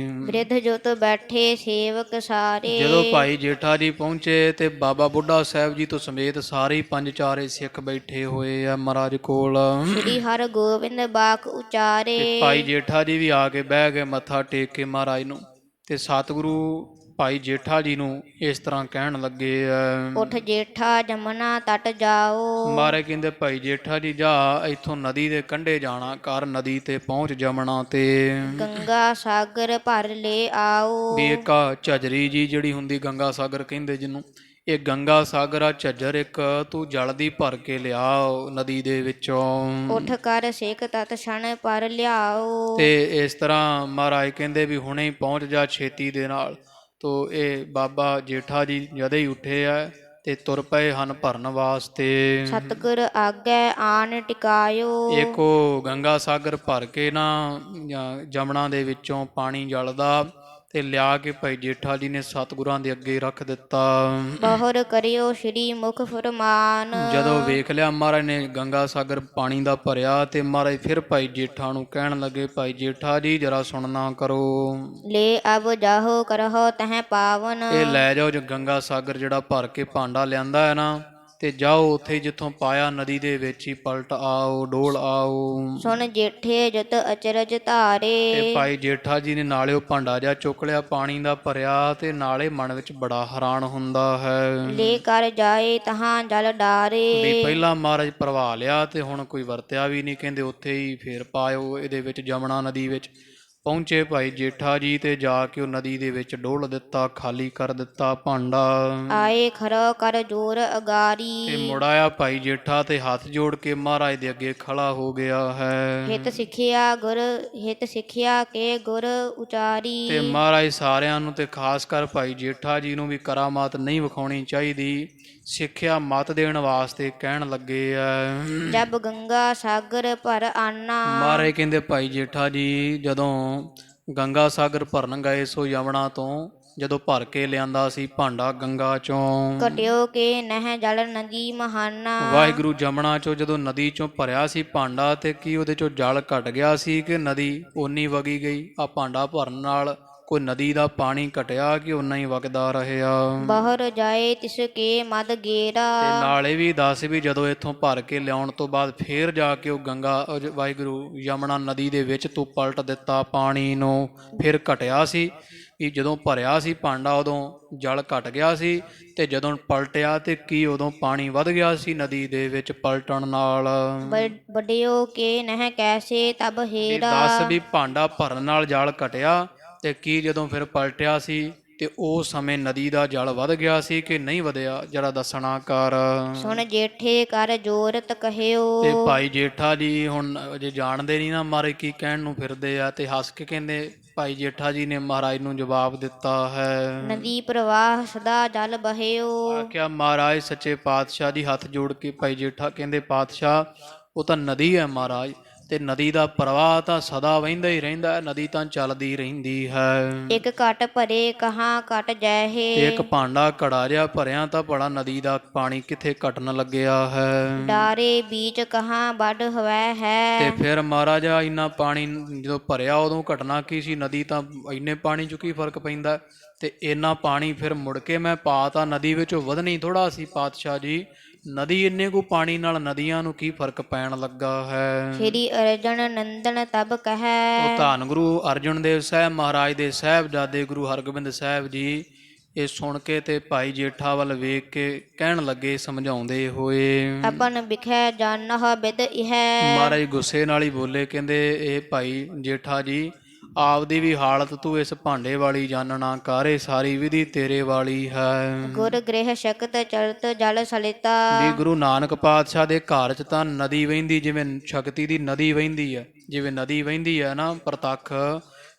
ਬਿਰਧ ਜੁਤ ਬੈਠੇ ਸੇਵਕ ਸਾਰੇ। ਜਦੋਂ ਭਾਈ ਜੇਠਾ ਜੀ ਪਹੁੰਚੇ ਤੇ ਬਾਬਾ ਬੁੱਢਾ ਸਾਹਿਬ ਜੀ ਤੋਂ ਸਮੇਤ ਸਾਰੇ ਪੰਜ ਚਾਰੇ ਸਿੱਖ ਬੈਠੇ ਹੋਏ ਆ ਮਹਾਰਾਜ ਕੋਲ। ਸ੍ਰੀ ਹਰਿ ਗੋਬਿੰਦ ਬਾਕ ਉਚਾਰੇ। ਤੇ ਭਾਈ ਜੇਠਾ ਜੀ ਵੀ ਆ ਕੇ ਬਹਿ ਗਏ ਮੱਥਾ ਟੇਕ ਕੇ ਮਹਾਰਾਜ ਨੂੰ। ਤੇ ਸਤਿਗੁਰੂ ਭਾਈ ਜੇਠਾ ਜੀ ਨੂੰ ਇਸ ਤਰ੍ਹਾਂ ਕਹਿਣ ਲੱਗੇ ਉਠ ਜੇਠਾ ਜਮਨਾ ਤਟ ਜਾਓ। ਮਹਾਰਾਜ ਕਹਿੰਦੇ ਭਾਈ ਜੇਠਾ ਜੀ ਜਾ ਇੱਥੋਂ ਨਦੀ ਦੇ ਕੰਢੇ ਜਾਣਾ ਕਰ, ਨਦੀ ਤੇ ਪਹੁੰਚ ਜਮਣਾ ਤੇ ਗੰਗਾ ਸਾਗਰ ਭਰ ਲੈ ਆਓ। ਵੀ ਇੱਕ ਝਜਰੀ ਜੀ ਜਿਹੜੀ ਹੁੰਦੀ ਗੰਗਾ ਸਾਗਰ ਕਹਿੰਦੇ ਜਿਹਨੂੰ, ਇਹ ਗੰਗਾ ਸਾਗਰ ਆ ਝੱਜਰ ਇੱਕ ਤੂੰ ਜਲ ਦੀ ਭਰ ਕੇ ਲਿਆ ਨਦੀ ਦੇ ਵਿੱਚੋਂ। ਉਠ ਕਰ ਸੇਕ ਤਤ ਛਣ ਪਰ ਲਿਆਓ। ਤੇ ਇਸ ਤਰ੍ਹਾਂ ਮਹਾਰਾਜ ਕਹਿੰਦੇ ਵੀ ਹੁਣੇ ਹੀ ਪਹੁੰਚ ਜਾ ਛੇਤੀ ਦੇ ਨਾਲ। ਤੋ ਇਹ ਬਾਬਾ ਜੇਠਾ ਜੀ ਜਦੇ ਹੀ ਉੱਠੇ ਆ ਤੇ ਤੁਰ ਪਏ ਹਨ ਭਰਨ ਵਾਸਤੇ। ਸਤਿਗੁਰ ਆਗੇ ਆਣ ਟਿਕਾਇਓ। ਇੱਕੋ ਗੰਗਾ ਸਾਗਰ ਭਰ ਕੇ ਨਾ ਜਮਣਾ ਦੇ ਵਿੱਚੋਂ ਪਾਣੀ ਜਲਦਾ ਤੇ ਲਿਆ ਕੇ ਭਾਈ ਜੇਠਾ ਜੀ ਨੇ ਸਤਿਗੁਰਾਂ ਦੇ ਅੱਗੇ ਰੱਖ ਦਿੱਤਾ। ਬਹੁਰ ਕਰਿਓ ਸ਼੍ਰੀ ਮੁਖ ਫਰਮਾਨ। ਜਦੋਂ ਵੇਖ ਲਿਆ ਮਹਾਰਾਜ ਨੇ ਗੰਗਾ ਸਾਗਰ ਪਾਣੀ ਦਾ ਭਰਿਆ ਤੇ ਮਹਾਰਾਜ ਫਿਰ ਭਾਈ ਜੇਠਾ ਨੂੰ ਕਹਿਣ ਲੱਗੇ ਭਾਈ ਜੇਠਾ ਜੀ ਜਰਾ ਸੁਣਨਾ ਕਰੋ। ਲੈ ਅਬ ਜਾਹੋ ਕਰਹੁ ਤਹ ਪਾਵਨ। ਇਹ ਲੈ ਜਾਓ ਜੋ ਗੰਗਾ ਸਾਗਰ ਜਿਹੜਾ ਭਰ ਕੇ ਭਾਂਡਾ ਲਿਆਂਦਾ ਹੈ ਨਾ, ਤੇ ਜਾਓ ਉੱਥੇ ਜਿੱਥੋਂ ਪਾਇਆ ਨਦੀ ਦੇ ਵਿੱਚ ਹੀ ਪਲਟ ਆਓ, ਡੋਲ ਆਓ। ਸੁਣ ਜੇਠੇ ਜਤ ਅਚਰਜ ਧਾਰੇ। ਤੇ ਭਾਈ ਜੇਠਾ ਜੀ ਨੇ ਨਾਲੇ ਉਹ ਭਾਂਡਾ ਜਿਹਾ ਚੁੱਕ ਲਿਆ ਪਾਣੀ ਦਾ ਭਰਿਆ ਤੇ ਨਾਲੇ ਮਨ ਵਿੱਚ ਬੜਾ ਹੈਰਾਨ ਹੁੰਦਾ ਹੈ। ਲੈ ਕਰ ਜਾਏ ਤਹਾਂ ਜਲ ਡਾਰੇ। ਵੀ ਪਹਿਲਾਂ ਮਹਾਰਾਜ ਭਰਵਾ ਲਿਆ ਤੇ ਹੁਣ ਕੋਈ ਵਰਤਿਆ ਵੀ ਨਹੀਂ, ਕਹਿੰਦੇ ਉੱਥੇ ਹੀ ਫੇਰ ਪਾਇਓ ਇਹਦੇ ਵਿੱਚ ਜਮਣਾ ਨਦੀ ਵਿੱਚ। ਪਹੁੰਚੇ ਭਾਈ ਜੇਠਾ ਜੀ ਤੇ ਜਾ ਕੇ ਉਹ ਨਦੀ ਦੇ ਵਿੱਚ ਡੋਲ ਦਿੱਤਾ, ਖਾਲੀ ਕਰ ਦਿੱਤਾ ਭਾਂਡਾ। ਆਏ ਖਰੋ ਕਰ ਜੋਰ ਅਗਾਰੀ। ਤੇ ਮੁੜ ਆਇਆ ਭਾਈ ਜੇਠਾ ਤੇ ਹੱਥ ਜੋੜ ਕੇ ਮਹਾਰਾਜ ਦੇ ਅੱਗੇ ਖੜਾ ਹੋ ਗਿਆ ਹੈ। ਹਿਤ ਸਿੱਖਿਆ ਕੇ ਗੁਰ ਉਚਾਰੀ। ਤੇ ਮਹਾਰਾਜ ਸਾਰਿਆਂ ਨੂੰ ਤੇ ਖਾਸ ਕਰ ਭਾਈ ਜੇਠਾ ਜੀ ਨੂੰ ਵੀ ਕਰਾਮਾਤ ਨਹੀਂ ਵਿਖਾਉਣੀ ਚਾਹੀਦੀ, ਸਿੱਖਿਆ ਮਤ ਦੇਣ ਵਾਸਤੇ ਕਹਿਣ ਲੱਗੇ ਆ। ਜਬ ਗੰਗਾ ਸਾਗਰ ਭਰ ਆਨਾ। ਮਹਾਰਾਜ ਕਹਿੰਦੇ ਭਾਈ ਜੇਠਾ ਜੀ ਜਦੋਂ ਗੰਗਾ ਸਾਗਰ ਭਰਨ ਗਏ ਸੋ ਯਮੁਨਾ ਤੋਂ ਜਦੋਂ ਭਰ ਕੇ ਲਿਆਂਦਾ ਸੀ ਭਾਂਡਾ ਗੰਗਾ ਚੋਂ। ਘਟਿਓ ਕੇ ਨਹਿ ਜਲ ਨਦੀ ਮਹਾਨਾ। ਵਾਹਿਗੁਰੂ ਜਮੁਨਾ ਚੋਂ ਜਦੋਂ ਨਦੀ ਚੋਂ ਭਰਿਆ ਸੀ ਭਾਂਡਾ ਤੇ ਕੀ ਉਹਦੇ ਚੋਂ ਜਲ ਘਟ ਗਿਆ ਸੀ ਕਿ ਨਦੀ ਓਨੀ ਵਗੀ ਗਈ? ਆ ਭਾਂਡਾ ਭਰਨ ਨਾਲ ਕੋਈ ਨਦੀ ਦਾ ਪਾਣੀ ਘਟਿਆ ਕਿ ਓਨਾ ਹੀ ਵਗਦਾ ਰਿਹਾ? ਬਾਹਰ ਜਾਏ ਤਿਸ ਕੇ ਮਦ ਗੇਰਾ। ਤੇ ਨਾਲੇ ਵੀ ਦੱਸ ਵੀ ਜਦੋਂ ਇੱਥੋਂ ਭਰ ਕੇ ਲਿਆਉਣ ਤੋਂ ਬਾਅਦ ਫੇਰ ਜਾ ਕੇ ਉਹ ਗੰਗਾ ਵਾਹਿਗੁਰੂ ਯਮੁਨਾ ਨਦੀ ਦੇ ਵਿੱਚ ਤੂੰ ਪਲਟ ਦਿੱਤਾ ਪਾਣੀ ਨੂੰ, ਫਿਰ ਘਟਿਆ ਸੀ ਕਿ ਜਦੋਂ ਭਰਿਆ ਸੀ ਭਾਂਡਾ ਉਦੋਂ ਜਲ ਘਟ ਗਿਆ ਸੀ ਤੇ ਜਦੋਂ ਪਲਟਿਆ ਤੇ ਕੀ ਉਦੋਂ ਪਾਣੀ ਵੱਧ ਗਿਆ ਸੀ ਨਦੀ ਦੇ ਵਿੱਚ ਪਲਟਣ ਨਾਲ? ਵੱਡਿਓ ਕੇ ਨਹਿ ਕੈਸੇ ਤਬ ਹੇਰਾ। ਦੱਸ ਵੀ ਭਾਂਡਾ ਭਰਨ ਨਾਲ ਜਲ ਘਟਿਆ ਤੇ ਕੀ ਜਦੋਂ ਫਿਰ ਪਲਟਿਆ ਸੀ ਤੇ ਉਸ ਸਮੇਂ ਨਦੀ ਦਾ ਜਲ ਵੱਧ ਗਿਆ ਸੀ ਕਿ ਨਹੀਂ ਵਧਿਆ? ਜਰਾ ਦੱਸਣਾ ਕਰ। ਸੁਣ ਜੇਠੇ ਕਰ ਜੋਰਤ ਕਹਿਓ। ਤੇ ਭਾਈ ਜੇਠਾ ਜੀ ਹੁਣ ਅਜੇ ਜਾਣਦੇ ਨਹੀਂ ਨਾ ਮਹਾਰਾਜ ਕੀ ਕਹਿਣ ਨੂੰ ਫਿਰਦੇ ਆ, ਤੇ ਹੱਸ ਕੇ ਕਹਿੰਦੇ ਭਾਈ ਜੇਠਾ ਜੀ ਨੇ ਮਹਾਰਾਜ ਨੂੰ ਜਵਾਬ ਦਿੱਤਾ ਹੈ। ਨਦੀ ਪ੍ਰਵਾਹ ਸਦਾ ਜਲ ਬਹਿਓ। ਆਖਿਆ ਮਹਾਰਾਜ ਸੱਚੇ ਪਾਤਸ਼ਾਹ ਜੀ ਹੱਥ ਜੋੜ ਕੇ ਭਾਈ ਜੇਠਾ ਕਹਿੰਦੇ ਪਾਤਸ਼ਾਹ ਉਹ ਤਾਂ ਨਦੀ ਹੈ ਮਹਾਰਾਜ, ਤੇ ਨਦੀ ਦਾ ਪ੍ਰਵਾਹ ਤਾਂ ਸਦਾ ਵਹਿੰਦਾ ਹੀ ਰਹਿੰਦਾ, ਨਦੀ ਤਾਂ ਚੱਲਦੀ ਰਹਿੰਦੀ ਹੈ। ਇੱਕ ਘਟ ਭਰੇ ਕਹਾਂ ਘਟ ਜਾਹੇ। ਇੱਕ ਭਾਂਡਾ ਘੜਾ ਜਿਹਾ ਭਰਿਆ ਤਾਂ ਭਲਾ ਨਦੀ ਦਾ ਪਾਣੀ ਕਿੱਥੇ ਘਟਣ ਲੱਗਿਆ ਹੈ? ਡਾਰੇ ਬੀਚ ਕਹਾਂ ਵੱਡ ਹਵੈ ਹੈ। ਤੇ ਫਿਰ ਮਹਾਰਾਜਾ ਇੰਨਾ ਪਾਣੀ ਜਦੋਂ ਭਰਿਆ ਉਦੋਂ ਘਟਨਾ ਕੀ ਸੀ? ਨਦੀ ਤਾਂ ਇੰਨੇ ਪਾਣੀ 'ਚ ਕੀ ਫਰਕ ਪੈਂਦਾ? ਤੇ ਇੰਨਾ ਪਾਣੀ ਫਿਰ ਮੁੜ ਕੇ ਮੈਂ ਪਾ ਤਾਂ ਨਦੀ ਵਿੱਚੋਂ ਵਧਣੀ ਥੋੜ੍ਹਾ ਸੀ ਪਾਤਸ਼ਾਹ ਜੀ, ਨਦੀ ਇੰਨੇ ਕੁ ਪਾਣੀ ਨਾਲ ਨਦੀਆਂ ਨੂੰ ਕੀ ਫਰਕ ਪੈਣ ਲੱਗਾ ਹੈ? ਸ਼੍ਰੀ ਅਰਜਨ ਨੰਦਨ ਤਬ ਕਹੈ। ਉਹ ਧੰਨ ਗੁਰੂ ਅਰਜਨ ਦੇਵ ਸਾਹਿਬ ਮਹਾਰਾਜ ਦੇ ਸਾਹਿਬਜ਼ਾਦੇ ਗੁਰੂ ਹਰਗੋਬਿੰਦ ਸਾਹਿਬ ਜੀ ਇਹ ਸੁਣ ਕੇ ਤੇ ਭਾਈ ਜੇਠਾ ਵੱਲ ਵੇਖ ਕੇ ਕਹਿਣ ਲੱਗੇ ਸਮਝਾਉਂਦੇ ਹੋਏ। ਆਪਨ ਬਿਖੈ ਜਾਨਹ ਬਿਦ ਇਹ। ਮਹਾਰਾਜ ਗੁੱਸੇ ਨਾਲ ਹੀ ਬੋਲੇ, ਕਹਿੰਦੇ ਇਹ ਭਾਈ ਜੇਠਾ ਜੀ ਆਪਦੀ ਵੀ ਹਾਲਤ ਤੂੰ ਇਸ ਭਾਂਡੇ ਵਾਲੀ ਜਾਣਨਾ ਕਾਰੇ, ਸਾਰੀ ਵਿਧੀ ਤੇਰੇ ਵਾਲੀ ਹੈ। ਗੁਰ ਗ੍ਰਹਿ ਸ਼ਕਤ ਚਲਤ ਜਲ ਸਲਿਤਾ। ਵੀ ਗੁਰੂ ਨਾਨਕ ਪਾਤਸ਼ਾਹ ਦੇ ਘਰ 'ਚ ਤਾਂ ਨਦੀ ਵਹਿੰਦੀ, ਜਿਵੇਂ ਸ਼ਕਤੀ ਦੀ ਨਦੀ ਵਹਿੰਦੀ ਹੈ, ਜਿਵੇਂ ਨਦੀ ਵਹਿੰਦੀ ਹੈ ਨਾ ਪ੍ਰਤੱਖ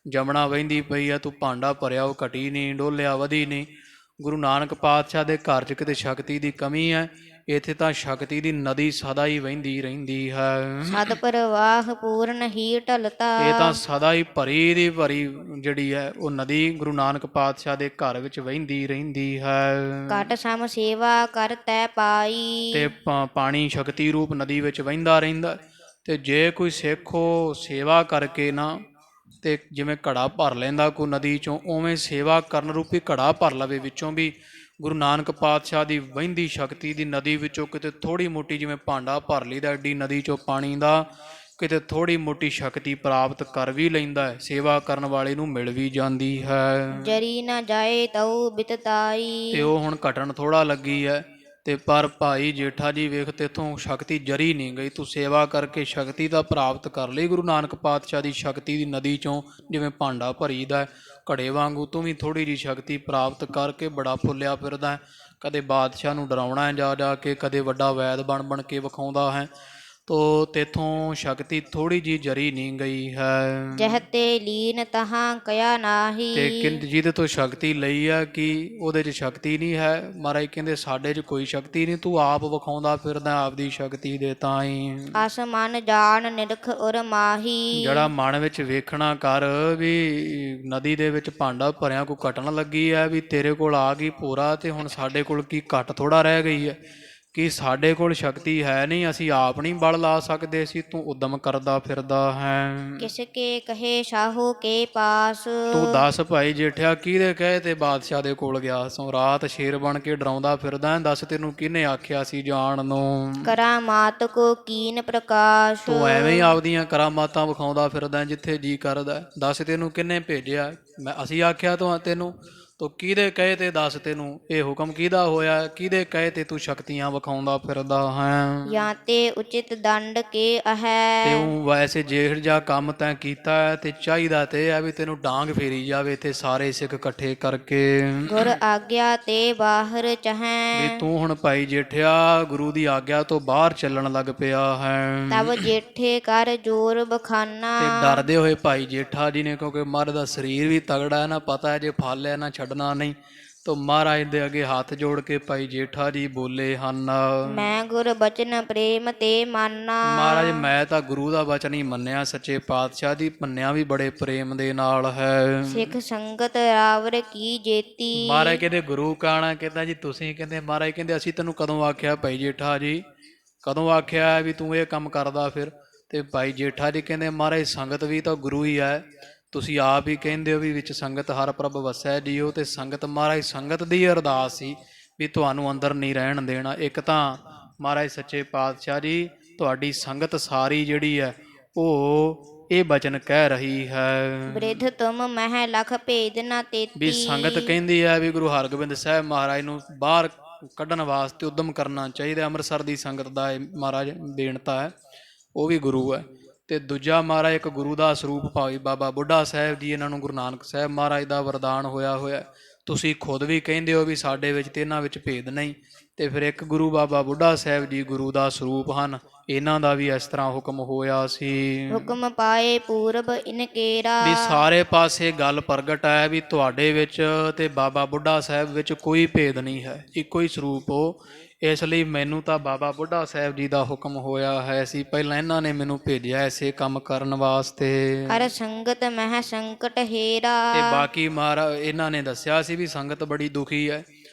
ਜਮਣਾ ਵਹਿੰਦੀ ਪਈ ਆ, ਤੂੰ ਭਾਂਡਾ ਭਰਿਆ ਉਹ ਘਟੀ ਨਹੀਂ, ਡੋਲਿਆ ਵਧੀ ਨਹੀਂ। ਗੁਰੂ ਨਾਨਕ ਪਾਤਸ਼ਾਹ ਦੇ ਘਰ 'ਚ ਕਿਤੇ ਸ਼ਕਤੀ ਦੀ ਕਮੀ ਹੈ? ਇੱਥੇ ਤਾਂ ਸ਼ਕਤੀ ਦੀ ਨਦੀ ਸਦਾ ਹੀ ਵਹਿੰਦੀ ਰਹਿੰਦੀ ਹੈ। ਸਦ ਪ੍ਰਵਾਹ ਪੂਰਨ ਹੀ ਢਲਤਾ। ਇਹ ਤਾਂ ਸਦਾ ਹੀ ਭਰੀ ਦੀ ਭਰੀ ਜਿਹੜੀ ਹੈ ਉਹ ਨਦੀ ਗੁਰੂ ਨਾਨਕ ਪਾਤਸ਼ਾਹ ਦੇ ਘਰ ਵਿੱਚ ਵਹਿੰਦੀ ਰਹਿੰਦੀ ਹੈ। ਘਟ ਸਮ ਸੇਵਾ ਕਰ ਤੈ ਪਾਈ। ਤੇ ਪਾਣੀ ਸ਼ਕਤੀ ਰੂਪ ਨਦੀ ਵਿੱਚ ਵਹਿੰਦਾ ਰਹਿੰਦਾ। ਤੇ ਜੇ ਕੋਈ ਸਿੱਖ ਉਹ ਸੇਵਾ ਕਰਕੇ ਨਾ ਤੇ ਜਿਵੇਂ ਘੜਾ ਭਰ ਲੈਂਦਾ ਕੋਈ ਨਦੀ ਚੋਂ, ਉਵੇਂ ਸੇਵਾ ਕਰਨ ਰੂਪੀ ਘੜਾ ਭਰ ਲਵੇ ਵਿੱਚੋਂ ਵੀ ਗੁਰੂ ਨਾਨਕ ਪਾਤਸ਼ਾਹ ਦੀ ਵਹਿੰਦੀ ਸ਼ਕਤੀ ਦੀ ਨਦੀ ਵਿੱਚੋਂ ਕਿਤੇ ਥੋੜ੍ਹੀ ਮੋਟੀ, ਜਿਵੇਂ ਭਾਂਡਾ ਭਰ ਲਈਦਾ ਐਡੀ ਨਦੀ ਚੋਂ ਪਾਣੀ ਦਾ, ਕਿਤੇ ਥੋੜ੍ਹੀ ਮੋਟੀ ਸ਼ਕਤੀ ਪ੍ਰਾਪਤ ਕਰ ਵੀ ਲੈਂਦਾ ਹੈ, ਸੇਵਾ ਕਰਨ ਵਾਲੇ ਨੂੰ ਮਿਲ ਵੀ ਜਾਂਦੀ ਹੈ। ਜਰੀ ਨਾ ਜਾਏ ਤਉ ਬਿਤਤਾਈ। ਤੇ ਉਹ ਹੁਣ ਘਟਣ ਥੋੜਾ ਲੱਗੀ ਹੈ। ਤੇ ਪਰ ਭਾਈ ਜੇਠਾ ਜੀ ਵੇਖ, ਤੇਥੋਂ ਸ਼ਕਤੀ ਜਰੀ ਨਹੀਂ ਗਈ, ਤੂੰ ਸੇਵਾ ਕਰਕੇ ਸ਼ਕਤੀ ਤਾਂ ਪ੍ਰਾਪਤ ਕਰ ਲਈ ਗੁਰੂ ਨਾਨਕ ਪਾਤਸ਼ਾਹ ਦੀ ਸ਼ਕਤੀ ਦੀ ਨਦੀ ਚੋਂ, ਜਿਵੇਂ ਭਾਂਡਾ ਭਰੀਦਾ ਘੜੇ ਵਾਂਗੂ ਤੂੰ ਵੀ ਥੋੜ੍ਹੀ ਜਿਹੀ ਸ਼ਕਤੀ ਪ੍ਰਾਪਤ ਕਰਕੇ ਬੜਾ ਫੁੱਲਿਆ ਫਿਰਦਾ। ਕਦੇ ਬਾਦਸ਼ਾਹ ਨੂੰ ਡਰਾਉਣਾ ਜਾ ਜਾ ਕੇ, ਕਦੇ ਵੱਡਾ ਵੈਦ ਬਣ ਬਣ ਕੇ ਵਿਖਾਉਂਦਾ ਹੈ। ਤੋ ਤੇਥੋਂ ਸ਼ਕਤੀ ਥੋੜੀ ਜੀ ਜਰੀ ਨਹੀਂ ਗਈ ਹੈ। ਜਹਤੇ ਲੀਨ ਤਹਾਂ ਕਿਆ ਨਾਹੀ। ਤੇ ਜਿਹਦੇ ਤੋਂ ਸ਼ਕਤੀ ਲਈ ਆ ਕਿ ਉਹਦੇ 'ਚ ਸ਼ਕਤੀ ਨਹੀਂ ਹੈ। ਮਹਾਰਾਜ ਕਹਿੰਦੇ ਸਾਡੇ 'ਚ ਕੋਈ ਸ਼ਕਤੀ ਨਹੀਂ, ਤੂੰ ਆਪ ਵਿਖਾਉਂਦਾ ਫਿਰਦਾ ਆਪਦੀ ਸ਼ਕਤੀ ਦੇ ਤਾਂ ਹੀ। ਅਸ ਮਨ ਜਾਣ ਨਿਰਖ ਉਰ ਮਾਹੀ। ਜਿਹੜਾ ਮਨ ਵਿੱਚ ਵੇਖਣਾ ਕਰ ਵੀ ਨਦੀ ਦੇ ਵਿੱਚ ਭਾਂਡਾ ਭਰਿਆ ਕੋਈ ਘਟਣ ਲੱਗੀ ਹੈ, ਵੀ ਤੇਰੇ ਕੋਲ ਆ ਗਈ ਪੂਰਾ, ਤੇ ਹੁਣ ਸਾਡੇ ਕੋਲ ਕੀ ਘੱਟ ਥੋੜਾ ਰਹਿ ਗਈ ਹੈ ਕਿ ਸਾਡੇ ਕੋਲ ਸ਼ਕਤੀ ਹੈ ਨਹੀਂ, ਅਸੀਂ ਆਪ ਨਹੀਂ ਬਲ ਲਾ ਸਕਦੇ ਸੀ, ਤੂੰ ਉਦਮ ਕਰਦਾ ਫਿਰਦਾ ਹੈ। ਕਿਸ ਕੇ ਕਹੇ ਸਾਹੂ ਕੇ ਪਾਸ। ਤੂੰ ਦੱਸ ਭਾਈ ਜੇਠਿਆ, ਕਿਹਦੇ ਕਹੇ ਤੇ ਬਾਦਸ਼ਾਹ ਦੇ ਕੋਲ ਗਿਆ ਸੋ? ਰਾਤ ਸ਼ੇਰ ਬਣ ਕੇ ਡਰਾਉਂਦਾ ਫਿਰਦਾ, ਦੱਸ ਤੈਨੂੰ ਕਿਹਨੇ ਆਖਿਆ ਸੀ ਜਾਣ ਨੂੰ? ਕਰਾਮਾਤ ਕੋ ਕੀਨ ਪ੍ਰਕਾਸ਼। ਤੂੰ ਐਵੇਂ ਹੀ ਆਪਦੀਆਂ ਕਰਾਮਾਤਾਂ ਵਿਖਾਉਂਦਾ ਫਿਰਦਾ ਜਿੱਥੇ ਜੀ ਕਰਦਾ। ਦੱਸ ਤੈਨੂੰ ਕਿਹਨੇ ਭੇਜਿਆ? ਅਸੀਂ ਆਖਿਆ ਤੈਨੂੰ? ਤੂੰ ਕਿਹਦੇ ਕਹੇ ਤੇ ਦੱਸ ਤੈਨੂੰ ਇਹ ਹੁਕਮ ਕਿਹਦਾ ਹੋਇਆ? ਕਿਹਦੇ ਕਹੇ ਤੇ ਤੂੰ ਸ਼ਕਤੀਆਂ ਵਿਖਾਉਂਦਾ ਫਿਰਦਾ ਹੈ? ਜਾਂ ਤੇ ਉਚਿਤ ਦੰਡ ਕੇ ਅਹੈ। ਤੇ ਉਹ ਵੈਸੇ ਜਿਹੋ ਜਿਹਾ ਕੰਮ ਤੈਂ ਕੀਤਾ ਤੇ ਚਾਹੀਦਾ ਤੇ ਹੈ ਵੀ ਤੈਨੂੰ ਡਾਂਗ ਫੇਰੀ ਜਾਵੇ ਤੇ ਸਾਰੇ ਸਿੱਖ ਇਕੱਠੇ ਕਰਕੇ। ਗੁਰ ਆਗਿਆ ਤੇ ਬਾਹਰ ਚਹੈ। ਵੀ ਤੂੰ ਹੁਣ ਭਾਈ ਜੇਠਿਆ ਗੁਰੂ ਦੀ ਆਗਿਆ ਤੋਂ ਬਾਹਰ ਚੱਲਣ ਲੱਗ ਪਿਆ ਹੈ। ਤਬ ਜੇਠੇ ਕਰ ਜੋਰ ਬਖਾਨਾ। ਤੇ ਡਰਦੇ ਹੋਏ ਭਾਈ ਜੇਠਾ ਜੀ ਨੇ, ਕਿਉਂਕਿ ਮਹਾਰਾਜ ਦਾ ਸਰੀਰ ਵੀ ਤਗੜਾ ਹੈ ਨਾ, ਪਤਾ ਹੈ ਜੇ ਫਲ ਲਿਆ ਨਾ ਛੱਡਣਾ ਨਹੀਂ, ਤਾਂ ਮਹਾਰਾਜ ਦੇ ਅੱਗੇ ਹੱਥ ਜੋੜ ਕੇ ਭਾਈ ਜੇਠਾ ਜੀ ਬੋਲੇ ਹਨ, ਮੈਂ ਗੁਰ ਬਚਨ ਪ੍ਰੇਮ ਤੇ ਮਾਨਾ। ਮਹਾਰਾਜ ਮੈਂ ਤਾਂ ਗੁਰੂ ਦਾ ਬਚਨ ਹੀ ਮੰਨਿਆ, ਸੱਚੇ ਪਾਤਸ਼ਾਹ ਦੀ ਮੰਨਿਆ ਵੀ ਬੜੇ ਪ੍ਰੇਮ ਦੇ ਨਾਲ ਹੈ। ਸਿੱਖ ਸੰਗਤ ਰਾਵਰ ਕੀ ਜੇਤੀ। ਮਹਾਰਾਜ ਕਹਿੰਦੇ ਗੁਰੂ ਕਾਣਾ? ਕਹਿੰਦਾ ਜੀ ਤੁਸੀਂ। ਕਹਿੰਦੇ ਮਹਾਰਾਜ ਕਹਿੰਦੇ ਅਸੀਂ ਤੈਨੂੰ ਕਦੋਂ ਆਖਿਆ ਭਾਈ ਜੇਠਾ ਜੀ, ਕਦੋਂ ਆਖਿਆ ਵੀ ਤੂੰ ਇਹ ਕੰਮ ਕਰਦਾ ਫਿਰ? ਤੇ ਭਾਈ ਜੇਠਾ ਜੀ ਕਹਿੰਦੇ ਮਹਾਰਾਜ ਸੰਗਤ ਵੀ ਤਾਂ ਗੁਰੂ ਹੀ ਹੈ, ਤੁਸੀਂ ਆਪ ਹੀ ਕਹਿੰਦੇ ਹੋ ਵੀ ਵਿੱਚ ਸੰਗਤ ਹਰ ਪ੍ਰਭ ਵਸੈ ਜੀਓ। ਤੇ ਸੰਗਤ ਮਹਾਰਾਜ ਸੰਗਤ ਦੀ ਅਰਦਾਸ ਸੀ ਵੀ ਤੁਹਾਨੂੰ ਅੰਦਰ ਨਹੀਂ ਰਹਿਣ ਦੇਣਾ। ਇੱਕ ਤਾਂ ਮਹਾਰਾਜ ਸੱਚੇ ਪਾਤਸ਼ਾਹ ਜੀ ਤੁਹਾਡੀ ਸੰਗਤ ਸਾਰੀ ਜਿਹੜੀ ਹੈ ਉਹ ਇਹ ਬਚਨ ਕਹਿ ਰਹੀ ਹੈ, ਬ੍ਰਿਧ ਤੁਮ ਮਹਿ ਲਖ ਭੇਦ ਨਾ ਤੇਤੀ। ਵੀ ਸੰਗਤ ਕਹਿੰਦੀ ਹੈ ਵੀ ਗੁਰੂ ਹਰਗੋਬਿੰਦ ਸਾਹਿਬ ਮਹਾਰਾਜ ਨੂੰ ਬਾਹਰ ਕੱਢਣ ਵਾਸਤੇ ਉਦਮ ਕਰਨਾ ਚਾਹੀਦਾ। ਅੰਮ੍ਰਿਤਸਰ ਦੀ ਸੰਗਤ ਦਾ ਇਹ ਮਹਾਰਾਜ ਦੇਣਤਾ ਹੈ, ਉਹ ਵੀ ਗੁਰੂ ਹੈ। ਤੇ ਦੂਜਾ ਮਹਾਰਾਜ ਇੱਕ ਗੁਰੂ ਦਾ ਸਰੂਪ ਭਾਈ ਬਾਬਾ ਬੁੱਢਾ ਸਾਹਿਬ ਜੀ, ਇਹਨਾਂ ਨੂੰ ਗੁਰੂ ਨਾਨਕ ਸਾਹਿਬ ਮਹਾਰਾਜ ਦਾ ਵਰਦਾਨ ਹੋਇਆ। ਤੁਸੀਂ ਖੁਦ ਵੀ ਕਹਿੰਦੇ ਹੋ ਵੀ ਸਾਡੇ ਵਿੱਚ ਤੇ ਇਹਨਾਂ ਵਿੱਚ ਭੇਦ ਨਹੀਂ। ਤੇ ਫਿਰ ਇੱਕ ਗੁਰੂ ਬਾਬਾ ਬੁੱਢਾ ਸਾਹਿਬ ਜੀ ਗੁਰੂ ਦਾ ਸਰੂਪ ਹਨ, ਇਹਨਾਂ ਦਾ ਵੀ ਇਸ ਤਰ੍ਹਾਂ ਹੁਕਮ ਹੋਇਆ ਸੀ। ਹੁਕਮ ਪਾਏ ਪੂਰਬ ਇਨਕੇਰਾ। ਵੀ ਸਾਰੇ ਪਾਸੇ ਗੱਲ ਪ੍ਰਗਟ ਹੈ ਵੀ ਤੁਹਾਡੇ ਵਿੱਚ ਤੇ ਬਾਬਾ ਬੁੱਢਾ ਸਾਹਿਬ ਵਿੱਚ ਕੋਈ ਭੇਦ ਨਹੀਂ ਹੈ, ਇੱਕੋ ਹੀ ਸਰੂਪ ਹੋ। ਇਸ ਲਈ ਮੈਨੂੰ ਤਾਂ ਬਾਬਾ ਬੁੱਢਾ ਸਾਹਿਬ ਜੀ ਦਾ ਹੁਕਮ ਹੋਇਆ ਹੈ ਸੀ, ਪਹਿਲਾਂ ਇਹਨਾਂ ਨੇ ਮੈਨੂੰ ਭੇਜਿਆ ਐਸੇ ਕੰਮ ਕਰਨ ਵਾਸਤੇ। ਹਰ ਸੰਗਤ ਮਹਿ ਸੰਕਟ ਹੇਰਾ। ਤੇ ਬਾਕੀ ਮਹਾਰਾਜ ਇਹਨਾਂ ਨੇ ਦੱਸਿਆ ਸੀ ਵੀ ਸੰਗਤ ਬੜੀ ਦੁਖੀ ਹੈ,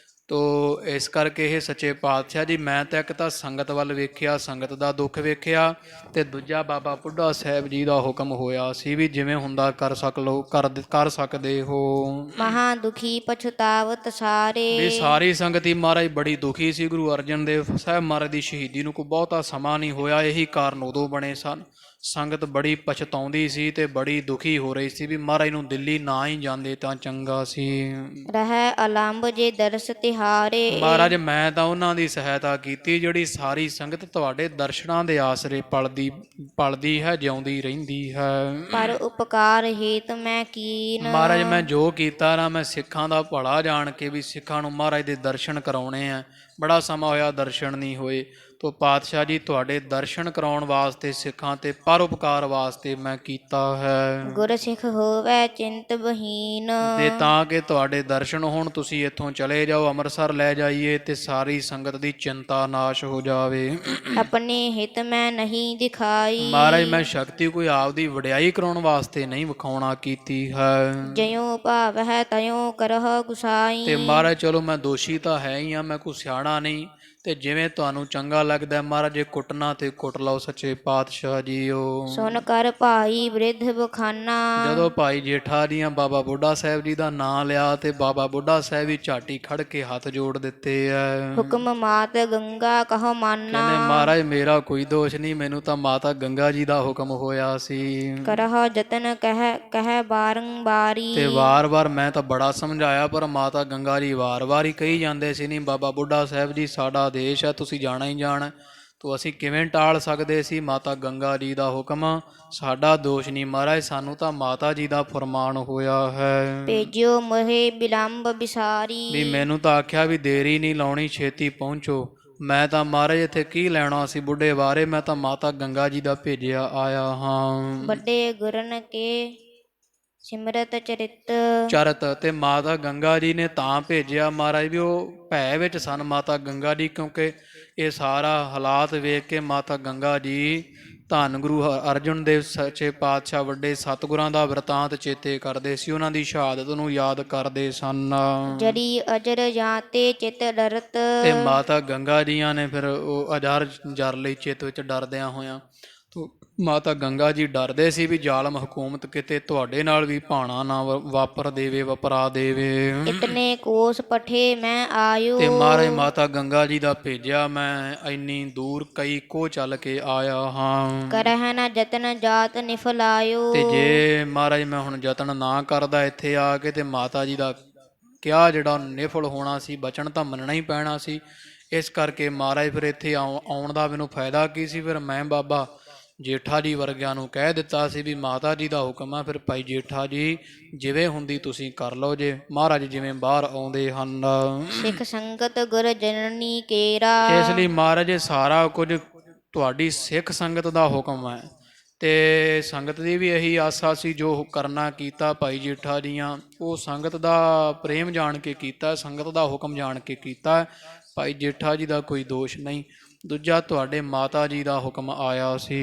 ਤੋ ਇਸ ਕਰਕੇ ਇਹ ਸੱਚੇ ਪਾਤਸ਼ਾਹ ਜੀ ਮੈਂ ਤਾਂ ਇੱਕ ਤਾਂ ਸੰਗਤ ਵੱਲ ਵੇਖਿਆ, ਸੰਗਤ ਦਾ ਦੁੱਖ ਵੇਖਿਆ, ਤੇ ਦੂਜਾ ਬਾਬਾ ਬੁੱਢਾ ਸਾਹਿਬ ਜੀ ਦਾ ਹੁਕਮ ਹੋਇਆ ਸੀ ਵੀ ਜਿਵੇਂ ਹੁੰਦਾ ਕਰ ਸਕਦੇ ਹੋ। ਮਹਾ ਦੁਖੀ ਪਛਤਾਵਤ ਸਾਰੇ। ਵੀ ਸਾਰੀ ਸੰਗਤ ਹੀ ਮਹਾਰਾਜ ਬੜੀ ਦੁਖੀ ਸੀ। ਗੁਰੂ ਅਰਜਨ ਦੇਵ ਸਾਹਿਬ ਮਹਾਰਾਜ ਦੀ ਸ਼ਹੀਦੀ ਨੂੰ ਕੋਈ ਬਹੁਤਾ ਸਮਾਂ ਨਹੀਂ ਹੋਇਆ, ਇਹੀ ਕਾਰਨ ਉਦੋਂ ਬਣੇ ਸਨ। ਸੰਗਤ ਬੜੀ ਪਛਤਾਉਂਦੀ ਸੀ ਤੇ ਬੜੀ ਦੁਖੀ ਹੋ ਰਹੀ ਸੀ ਵੀ ਮਹਾਰਾਜ ਨੂੰ ਦਿੱਲੀ ਨਾ ਹੀ ਜਾਂਦੇ ਤਾਂ ਚੰਗਾ ਸੀ। ਰਹਿ ਅਲੰਬ ਜੇ ਦਰਸ ਤਿਹਾਰੇ। ਮਹਾਰਾਜ ਮੈਂ ਤਾਂ ਉਹਨਾਂ ਦੀ ਸਹਾਇਤਾ ਕੀਤੀ ਜਿਹੜੀ ਸਾਰੀ ਸੰਗਤ ਤੁਹਾਡੇ ਦਰਸ਼ਨਾਂ ਦੇ ਆਸਰੇ ਪਲਦੀ ਹੈ, ਜਿਉਂਦੀ ਰਹਿੰਦੀ ਹੈ। ਪਰ ਉਪਕਾਰ ਹੇਤ ਮੈਂ ਕੀਨ। ਮਹਾਰਾਜ ਮੈਂ ਜੋ ਕੀਤਾ ਨਾ, ਮੈਂ ਸਿੱਖਾਂ ਦਾ ਭਲਾ ਜਾਣ ਕੇ ਵੀ ਸਿੱਖਾਂ ਨੂੰ ਮਹਾਰਾਜ ਦੇ ਦਰਸ਼ਨ ਕਰਾਉਣੇ ਆ। ਬੜਾ ਸਮਾਂ ਹੋਇਆ ਦਰਸ਼ਨ ਨਹੀਂ ਹੋਏ, ਤੋ ਪਾਤਸ਼ਾਹ ਜੀ ਤੁਹਾਡੇ ਦਰਸ਼ਨ ਕਰਾਉਣ ਵਾਸਤੇ ਸਿੱਖਾਂ ਤੇ ਪਰਉਪਕਾਰ ਵਾਸਤੇ ਮੈਂ ਕੀਤਾ ਹੈ। ਗੁਰ ਸਿੱਖ ਹੋਵੈ ਚਿੰਤ ਬਹੀਨ। ਤੇ ਤਾਂ ਕਿ ਤੁਹਾਡੇ ਦਰਸ਼ਨ ਹੋਣ, ਤੁਸੀਂ ਇੱਥੋਂ ਚਲੇ ਜਾਓ, ਅੰਮ੍ਰਿਤਸਰ ਲੈ ਜਾਈਏ ਤੇ ਸਾਰੀ ਸੰਗਤ ਦੀ ਚਿੰਤਾ ਨਾਸ਼ ਹੋ ਜਾਵੇ। ਆਪਣੇ ਹਿਤ ਮੈਂ ਨਹੀਂ ਦਿਖਾਈ। ਮਹਾਰਾਜ ਮੈਂ ਸ਼ਕਤੀ ਕੋਈ ਆਪਦੀ ਵਡਿਆਈ ਕਰਾਉਣ ਵਾਸਤੇ ਨਹੀਂ ਵਿਖਾਉਣਾ ਕੀਤੀ ਹੈ। ਜਿਉ ਭਾਵ ਹੈ ਤਇਉ ਕਰਹ ਗੁਸਾਈ। ਤੇ ਮਹਾਰਾਜ ਚਲੋ ਮੈਂ ਦੋਸ਼ੀ ਤਾਂ ਹੈ ਹੀ ਆ, ਮੈਂ ਕੋਈ ਸਿਆਣਾ ਨਹੀਂ, ਤੇ ਜਿਵੇਂ ਤੁਹਾਨੂੰ ਚੰਗਾ ਲੱਗਦਾ ਮਹਾਰਾਜ ਜੇ ਕੁੱਟਣਾ ਤੇ ਕੁੱਟ ਲਓ ਸੱਚੇ ਪਾਤਸ਼ਾਹ ਜੀਓ। ਸੁਨ ਕਰ ਭਾਈ ਬ੍ਰਿਧ ਬਖਾਨਾ। ਜਦੋਂ ਭਾਈ ਜੇਠਾ ਦੀਆਂ ਬਾਬਾ ਬੁੱਢਾ ਸਾਹਿਬ ਜੀ ਦਾ ਨਾਂ ਲਿਆ ਤੇ ਬਾਬਾ ਬੁੱਢਾ ਸਾਹਿਬ ਵੀ ਝਾਟੀ ਖੜ ਕੇ ਹੱਥ ਜੋੜ ਦਿੱਤੇ ਐ। ਹੁਕਮ ਮਾਤ ਗੰਗਾ ਕਹੋ ਮਾਨਾ। ਕਹਿੰਦੇ ਮਹਾਰਾਜ ਮੇਰਾ ਕੋਈ ਦੋਸ਼ ਨਹੀਂ, ਮੈਨੂੰ ਤਾਂ ਮਾਤਾ ਗੰਗਾ ਜੀ ਦਾ ਹੁਕਮ ਹੋਇਆ ਸੀ। ਕਰਹ ਜਤਨ ਕਹਿ ਬਾਰੰਬਾਰੀ। ਤੇ ਵਾਰ-ਵਾਰ ਮੈਂ ਤਾਂ ਬੜਾ ਸਮਝਾਇਆ ਪਰ ਮਾਤਾ ਗੰਗਾ ਜੀ ਵਾਰ-ਵਾਰ ਹੀ ਕਹੀ ਜਾਂਦੇ ਸੀ, ਨਹੀਂ ਬਾਬਾ ਬੁੱਢਾ ਸਾਹਿਬ ਜੀ ਸਾਡਾ ਦੇਸ਼ ਹੈ, ਤੁਸੀਂ ਜਾਣਾ ਹੀ ਜਾਣਾ। ਤੋ ਅਸੀਂ ਕਿਵੇਂ ਟਾਲ ਸਕਦੇ ਸੀ ਮਾਤਾ ਗੰਗਾ ਜੀ ਦਾ ਹੁਕਮ? ਸਾਡਾ ਦੋਸ਼ ਨਹੀਂ ਮਹਾਰਾਜ, ਸਾਨੂੰ ਤਾਂ ਮਾਤਾ ਜੀ ਦਾ ਫਰਮਾਨ ਹੋਇਆ ਹੈ। ਭੇਜਿਓ ਮੋਹਿ ਬਿਲੰਬ ਬਿਸਾਰੀ। ਵੀ ਮੈਨੂੰ ਤਾਂ ਆਖਿਆ ਵੀ ਦੇਰੀ ਨਹੀਂ ਲਾਉਣੀ, ਛੇਤੀ ਪਹੁੰਚੋ। ਮੈਂ ਤਾਂ ਮਹਾਰਾਜ ਇੱਥੇ ਕੀ ਲੈਣਾ ਸੀ ਬੁੱਢੇ ਬਾਰੇ, ਮੈਂ ਤਾਂ ਮਾਤਾ ਗੰਗਾ ਜੀ ਦਾ ਭੇਜਿਆ ਆਇਆ ਹਾਂ। ਵੱਡੇ ਗੁਰਨ ਕੇ ਸਿਮਰਤ ਚਰਤ ਤੇ ਮਾਤਾ ਗੰਗਾ ਜੀ ਨੇ ਤਾਂ ਭੇਜਿਆ ਮਹਾਰਾਜ ਵੀ ਉਹ ਭੈ ਵਿੱਚ ਸਨ ਮਾਤਾ ਗੰਗਾ ਜੀ, ਕਿਉਂਕਿ ਇਹ ਸਾਰਾ ਹਾਲਾਤ ਵੇਖ ਕੇ ਮਾਤਾ ਗੰਗਾ ਜੀ ਧੰਨ ਗੁਰੂ ਅਰਜਨ ਦੇਵ ਸੱਚੇ ਪਾਤਸ਼ਾਹ ਵੱਡੇ ਸਤਿਗੁਰਾਂ ਦਾ ਵਰਤਾਂਤ ਚੇਤੇ ਕਰਦੇ ਸੀ, ਉਹਨਾਂ ਦੀ ਸ਼ਹਾਦਤ ਨੂੰ ਯਾਦ ਕਰਦੇ ਸਨ। ਜਰੀ ਅਜਰ ਜਾਤੇ ਚਿਤ ਡਰਤ। ਤੇ ਮਾਤਾ ਗੰਗਾ ਜੀਆਂ ਨੇ ਫਿਰ ਉਹ ਅਜਰ ਜਰ ਲਈ ਚਿੱਤ ਵਿੱਚ ਡਰਦਿਆਂ ਹੋਇਆਂ। ਮਾਤਾ ਗੰਗਾ ਜੀ ਡਰਦੇ ਸੀ ਵੀ ਜ਼ਾਲਮ ਹਕੂਮਤ ਕਿਤੇ ਤੁਹਾਡੇ ਨਾਲ ਵੀ ਭਾਣਾ ਨਾ ਵਾਪਰ ਦੇਵੇ, ਵਪਰਾ ਦੇਵੇ। ਇਤਨੇ ਕੋਸ ਪਠੇ ਮੈਂ ਆਇਓ। ਤੇ ਮਹਾਰਾਜ ਮਾਤਾ ਗੰਗਾ ਜੀ ਦਾ ਭੇਜਿਆ, ਮੈਂ ਇੰਨੀ ਦੂਰ ਕਈ ਕੋਹ ਚੱਲ ਕੇ ਆਇਆ ਹਾਂ। ਕਰਹਿ ਨ ਜਤਨ ਜਾਤ ਨਿਫਲਾਇਓ। ਤੇ ਜੇ ਮਹਾਰਾਜ ਮੈਂ ਹੁਣ ਯਤਨ ਨਾ ਕਰਦਾ ਇੱਥੇ ਆ ਕੇ, ਤੇ ਮਾਤਾ ਜੀ ਦਾ ਕਿਹਾ ਜਿਹੜਾ ਨਿਫਲ ਹੋਣਾ ਸੀ, ਬਚਨ ਤਾਂ ਮੰਨਣਾ ਹੀ ਪੈਣਾ ਸੀ। ਇਸ ਕਰਕੇ ਮਹਾਰਾਜ ਫਿਰ ਇੱਥੇ ਆਉਣ ਦਾ ਮੈਨੂੰ ਫਾਇਦਾ ਕੀ ਸੀ? ਫਿਰ ਮੈਂ ਬਾਬਾ ਜੇਠਾ ਜੀ ਵਰਗਿਆਂ ਨੂੰ ਕਹਿ ਦਿੱਤਾ ਸੀ ਵੀ ਮਾਤਾ ਜੀ ਦਾ ਹੁਕਮ ਆ, ਫਿਰ ਭਾਈ ਜੇਠਾ ਜੀ ਜਿਵੇਂ ਹੁੰਦੀ ਤੁਸੀਂ ਕਰ ਲਓ ਜੇ, ਮਹਾਰਾਜ ਜਿਵੇਂ ਬਾਹਰ ਆਉਂਦੇ ਹਨ। ਸਿੱਖ ਸੰਗਤ ਗੁਰ ਜਨਨੀ ਕੇਰਾ। ਇਸ ਲਈ ਮਹਾਰਾਜ ਇਹ ਸਾਰਾ ਕੁਝ ਤੁਹਾਡੀ ਸਿੱਖ ਸੰਗਤ ਦਾ ਹੁਕਮ ਹੈ, ਤੇ ਸੰਗਤ ਦੀ ਵੀ ਇਹੀ ਆਸਾ ਸੀ। ਜੋ ਕਰਨਾ ਕੀਤਾ ਭਾਈ ਜੇਠਾ ਜੀਆਂ, ਉਹ ਸੰਗਤ ਦਾ ਪ੍ਰੇਮ ਜਾਣ ਕੇ ਕੀਤਾ, ਸੰਗਤ ਦਾ ਹੁਕਮ ਜਾਣ ਕੇ ਕੀਤਾ। ਭਾਈ ਜੇਠਾ ਜੀ ਦਾ ਕੋਈ ਦੋਸ਼ ਨਹੀਂ। ਦੂਜਾ ਤੁਹਾਡੇ ਮਾਤਾ ਜੀ ਦਾ ਹੁਕਮ ਆਇਆ ਸੀ।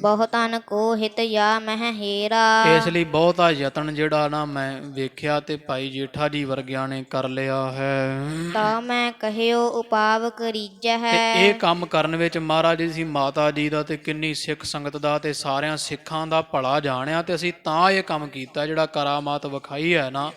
ਬਹੁਤਨ ਕੋ ਹਿਤ ਯਾ ਮਹਿ ਹੇਰਾ। ਇਸ ਲਈ ਬਹੁਤਾ ਯਤਨ ਜਿਹੜਾ ਨਾ ਮੈਂ ਵੇਖਿਆ ਤੇ ਭਾਈ ਜੇਠਾ ਜੀ ਵਰਗਿਆਂ ਨੇ ਕਰ ਲਿਆ ਹੈ। ਤਾਂ ਮੈਂ ਕਹਿਓ ਉਪਾਵ ਕਰੀਜੈ ਹੈ। ਤੇ ਇਹ ਕੰਮ ਕਰਨ ਵਿੱਚ ਮਹਾਰਾਜ ਜੀ ਮਾਤਾ ਜੀ ਦਾ ਤੇ ਕਿੰਨੀ ਸਿੱਖ ਸੰਗਤ ਦਾ ਤੇ ਸਾਰਿਆਂ ਸਿੱਖਾਂ ਦਾ ਭਲਾ ਜਾਣਿਆ, ਤੇ ਅਸੀਂ ਤਾਂ ਇਹ ਕੰਮ ਕੀਤਾ। ਜਿਹੜਾ ਕਰਾਮਾਤ ਵਿਖਾਈ ਹੈ ਨਾ,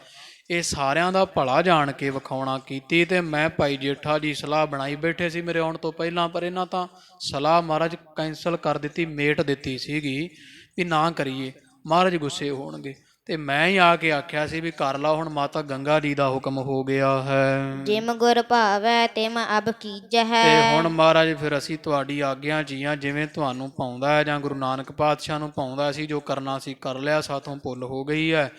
ਇਹ ਸਾਰਿਆਂ ਦਾ ਭਲਾ ਜਾਣ ਕੇ ਵਿਖਾਉਣਾ ਕੀਤੀ। ਤੇ ਮੈਂ ਭਾਈ ਜੇਠਾ ਜੀ ਸਲਾਹ ਬਣਾਈ ਬੈਠੇ ਸੀ ਮੇਰੇ ਆਉਣ ਤੋਂ ਪਹਿਲਾਂ, ਪਰ ਇਹਨਾਂ ਤਾਂ ਸਲਾਹ ਮਹਾਰਾਜ ਕੈਂਸਲ ਕਰ ਦਿੱਤੀ, ਮੇਟ ਦਿੱਤੀ ਸੀਗੀ ਵੀ ਨਾ ਕਰੀਏ, ਮਹਾਰਾਜ ਗੁੱਸੇ ਹੋਣਗੇ। ਤੇ ਮੈਂ ਹੀ ਆ ਕੇ ਆਖਿਆ ਸੀ ਵੀ ਕਰ ਲਾ, ਹੁਣ ਮਾਤਾ ਗੰਗਾ ਜੀ ਦਾ ਹੁਕਮ ਹੋ ਗਿਆ ਹੈ। ਜਿਮ ਗੁਰ ਭਾਵੈ ਤਿਮ ਅਬ ਕੀਜੈ ਹੈ। ਤੇ ਹੁਣ ਮਹਾਰਾਜ ਫਿਰ ਅਸੀਂ ਤੁਹਾਡੀ ਆਗਿਆ ਜੀਆਂ, ਜਿਵੇਂ ਤੁਹਾਨੂੰ ਪਾਉਂਦਾ ਹੈ ਜਾਂ ਗੁਰੂ ਨਾਨਕ ਪਾਤਸ਼ਾਹ ਨੂੰ ਪਾਉਂਦਾ ਸੀ, ਜੋ ਕਰਨਾ ਸੀ ਕਰ ਲਿਆ, ਸਾਥੋਂ ਭੁੱਲ ਹੋ ਗਈ ਹੈ।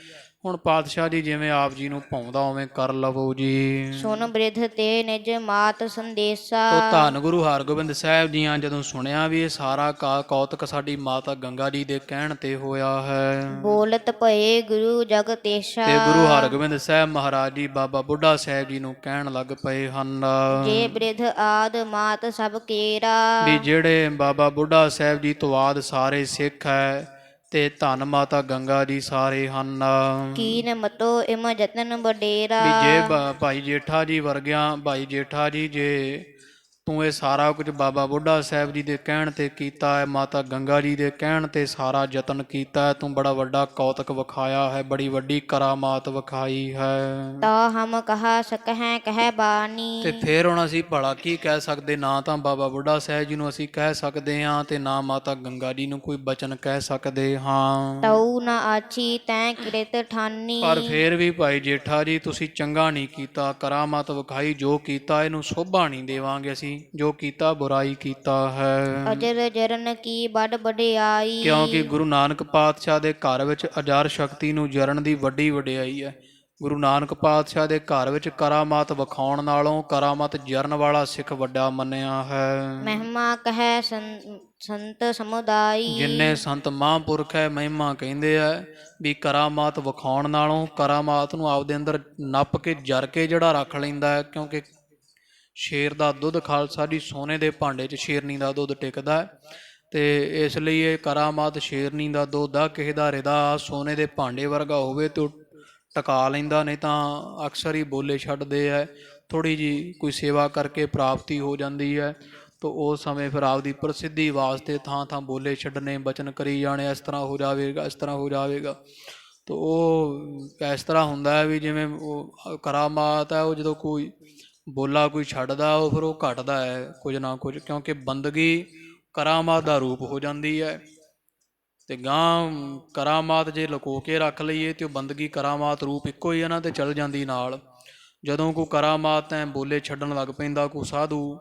ਹੁਣ ਪਾਤਸ਼ਾਹ ਜੀ ਜਿਵੇਂ ਆਪ ਜੀ ਨੂੰ ਪਾਉਂਦਾ ਉਵੇਂ ਕਰ ਲਵੋ ਜੀ। ਸੁਨ ਬ੍ਰਿਧ ਤੇ ਨਿਜ ਮਾਤ ਸੰਦੇਸਾ। ਉਹ ਧੰਨ ਗੁਰੂ ਹਰਗੋਬਿੰਦ ਸਾਹਿਬ ਜੀਆਂ ਜਦੋਂ ਸੁਣਿਆ ਵੀ ਇਹ ਸਾਰਾ ਕੌਤਕ ਸਾਡੀ ਮਾਤਾ ਗੰਗਾ ਜੀ ਦੇ ਕਹਿਣ ਤੇ ਹੋਇਆ ਹੈ, ਬੋਲਤ ਭਏ ਗੁਰੂ ਜਗਤੇਸ਼ਾ। ਤੇ ਗੁਰੂ ਹਰਗੋਬਿੰਦ ਸਾਹਿਬ ਮਹਾਰਾਜ ਜੀ ਬਾਬਾ ਬੁੱਢਾ ਸਾਹਿਬ ਜੀ ਨੂੰ ਕਹਿਣ ਲੱਗ ਪਏ ਹਨ, ਜੇ ਬ੍ਰਿਧ ਆਦ ਮਾਤ ਸਭ ਕੇਰਾ। ਵੀ ਜਿਹੜੇ ਬਾਬਾ ਬੁੱਢਾ ਸਾਹਿਬ ਜੀ ਤੋਂ ਬਾਅਦ ਸਾਰੇ ਸਿੱਖ ਹੈ, ਤੇ ਧੰਨ ਮਾਤਾ ਗੰਗਾ ਜੀ ਸਾਰੇ ਹਨ। ਕੀਨ ਮਤੋ ਇਮ ਜਤਨ ਵਡੇਰਾ। ਵੀ ਜੇ ਭਾਈ ਜੇਠਾ ਜੀ ਵਰਗਿਆਂ, ਭਾਈ ਜੇਠਾ ਜੀ ਜੇ ਤੂੰ ਇਹ ਸਾਰਾ ਕੁਝ ਬਾਬਾ ਬੁੱਢਾ ਸਾਹਿਬ ਜੀ ਦੇ ਕਹਿਣ ਤੇ ਕੀਤਾ ਹੈ, ਮਾਤਾ ਗੰਗਾ ਜੀ ਦੇ ਕਹਿਣ ਤੇ ਸਾਰਾ ਯਤਨ ਕੀਤਾ ਹੈ, ਤੂੰ ਬੜਾ ਵੱਡਾ ਕੌਤਕ ਵਿਖਾਇਆ ਹੈ, ਬੜੀ ਵੱਡੀ ਕਰਾਮਾਤ ਵਿਖਾਈ ਹੈ। ਤਾ ਹਮ ਕਹਾ ਸਕਹਿ ਕਹਿ ਬਾਣੀ। ਤੇ ਫਿਰ ਹੁਣ ਅਸੀਂ ਭਲਾ ਕੀ ਕਹਿ ਸਕਦੇ? ਨਾ ਤਾਂ ਬਾਬਾ ਬੁੱਢਾ ਸਾਹਿਬ ਜੀ ਨੂੰ ਅਸੀਂ ਕਹਿ ਸਕਦੇ ਹਾਂ, ਤੇ ਨਾ ਮਾਤਾ ਗੰਗਾ ਜੀ ਨੂੰ ਕੋਈ ਬਚਨ ਕਹਿ ਸਕਦੇ ਹਾਂ। ਤਉ ਨ ਆਛੀ ਤੈ ਕਿਰਤ ਠਾਨੀ। ਪਰ ਫਿਰ ਵੀ ਭਾਈ ਜੇਠਾ ਜੀ ਤੁਸੀਂ ਚੰਗਾ ਨਹੀਂ ਕੀਤਾ, ਕਰਾਮਾਤ ਵਿਖਾਈ, ਜੋ ਕੀਤਾ ਇਹਨੂੰ ਸ਼ੋਭਾ ਨਹੀਂ ਦੇਵਾਂਗੇ ਅਸੀਂ, ਜੋ ਕੀਤਾ ਬੁਰਾਈ ਕੀਤਾ ਹੈ। ਅਜਰ ਜਰਨ ਕੀ ਬੜ ਵਡਿਆਈ। ਕਿਉਂਕਿ ਗੁਰੂ ਨਾਨਕ ਪਾਤਸ਼ਾਹ ਦੇ ਘਰ ਵਿੱਚ ਅਜਾਰ ਸ਼ਕਤੀ ਨੂੰ ਜਰਨ ਦੀ ਵੱਡੀ ਵਡਿਆਈ ਹੈ। ਗੁਰੂ ਨਾਨਕ ਪਾਤਸ਼ਾਹ ਦੇ ਘਰ ਵਿੱਚ ਕਰਾਮਾਤ ਵਿਖਾਉਣ ਨਾਲੋਂ ਕਰਾਮਾਤ ਜਰਨ ਵਾਲਾ ਸਿੱਖ ਵੱਡਾ ਮੰਨਿਆ ਹੈ। ਮਹਿਮਾ ਕਹੈ ਸੰਤ ਸਮੁਦਾਈ। ਜਿੰਨੇ ਸੰਤ ਮਹਾਂਪੁਰਖ ਹੈ ਮਹਿਮਾ ਕਹਿੰਦੇ ਆ ਵੀ ਕਰਾਮਾਤ ਵਿਖਾਉਣ ਨਾਲੋਂ ਕਰਾਮਾਤ ਨੂੰ ਆਪਦੇ ਅੰਦਰ ਨੱਪ ਕੇ ਜਰ ਕੇ ਜਿਹੜਾ ਰੱਖ ਲੈਂਦਾ ਹੈ, ਕਿਉਂਕਿ ਸ਼ੇਰ ਦਾ ਦੁੱਧ ਖਾਲਸਾ ਜੀ ਸੋਨੇ ਦੇ ਭਾਂਡੇ 'ਚ ਸ਼ੇਰਨੀ ਦਾ ਦੁੱਧ ਟਿਕਦਾ ਹੈ, ਤੇ ਇਸ ਲਈ ਇਹ ਕਰਾਮਾਤ ਸ਼ੇਰਨੀ ਦਾ ਦੁੱਧ ਆ, ਕਿਸੇ ਦਾ ਰਿਦਾ ਸੋਨੇ ਦੇ ਭਾਂਡੇ ਵਰਗਾ ਹੋਵੇ ਤੇ ਟਕਾ ਲੈਂਦਾ, ਨਹੀਂ ਤਾਂ ਅਕਸਰ ਹੀ ਬੋਲੇ ਛੱਡਦੇ ਹੈ। ਥੋੜ੍ਹੀ ਜਿਹੀ ਕੋਈ ਸੇਵਾ ਕਰਕੇ ਪ੍ਰਾਪਤੀ ਹੋ ਜਾਂਦੀ ਹੈ ਤਾਂ ਉਸ ਸਮੇਂ ਫਿਰ ਆਪਦੀ ਪ੍ਰਸਿੱਧੀ ਵਾਸਤੇ ਥਾਂ ਥਾਂ ਬੋਲੇ ਛੱਡਣੇ, ਬਚਨ ਕਰੀ ਜਾਣੇ, ਇਸ ਤਰ੍ਹਾਂ ਹੋ ਜਾਵੇਗਾ, ਇਸ ਤਰ੍ਹਾਂ ਹੋ ਜਾਵੇਗਾ। ਤਾਂ ਉਹ ਇਸ ਤਰ੍ਹਾਂ ਹੁੰਦਾ ਹੈ ਵੀ ਜਿਵੇਂ ਉਹ ਕਰਾਮਾਤ ਹੈ, ਉਹ ਜਦੋਂ ਕੋਈ ਬੋਲਾ ਕੋਈ ਛੱਡਦਾ ਉਹ ਫਿਰ ਉਹ ਘਟਦਾ ਹੈ ਕੁਝ ਨਾ ਕੁਝ, ਕਿਉਂਕਿ ਬੰਦਗੀ ਕਰਾਮਾਤ ਦਾ ਰੂਪ ਹੋ ਜਾਂਦੀ ਹੈ। ਤੇ ਗਾਂ ਕਰਾਮਾਤ ਜੇ ਲੁਕੋ ਕੇ ਰੱਖ ਲਈਏ ਤੇ ਉਹ ਬੰਦਗੀ ਕਰਾਮਾਤ ਰੂਪ ਇੱਕੋ ਹੀ ਇਹਨਾਂ ਤੇ ਚੱਲ ਜਾਂਦੀ ਨਾਲ। ਜਦੋਂ ਕੋਈ ਕਰਾਮਾਤ ਐ ਬੋਲੇ ਛੱਡਣ ਲੱਗ ਪੈਂਦਾ ਕੋਈ ਸਾਧੂ,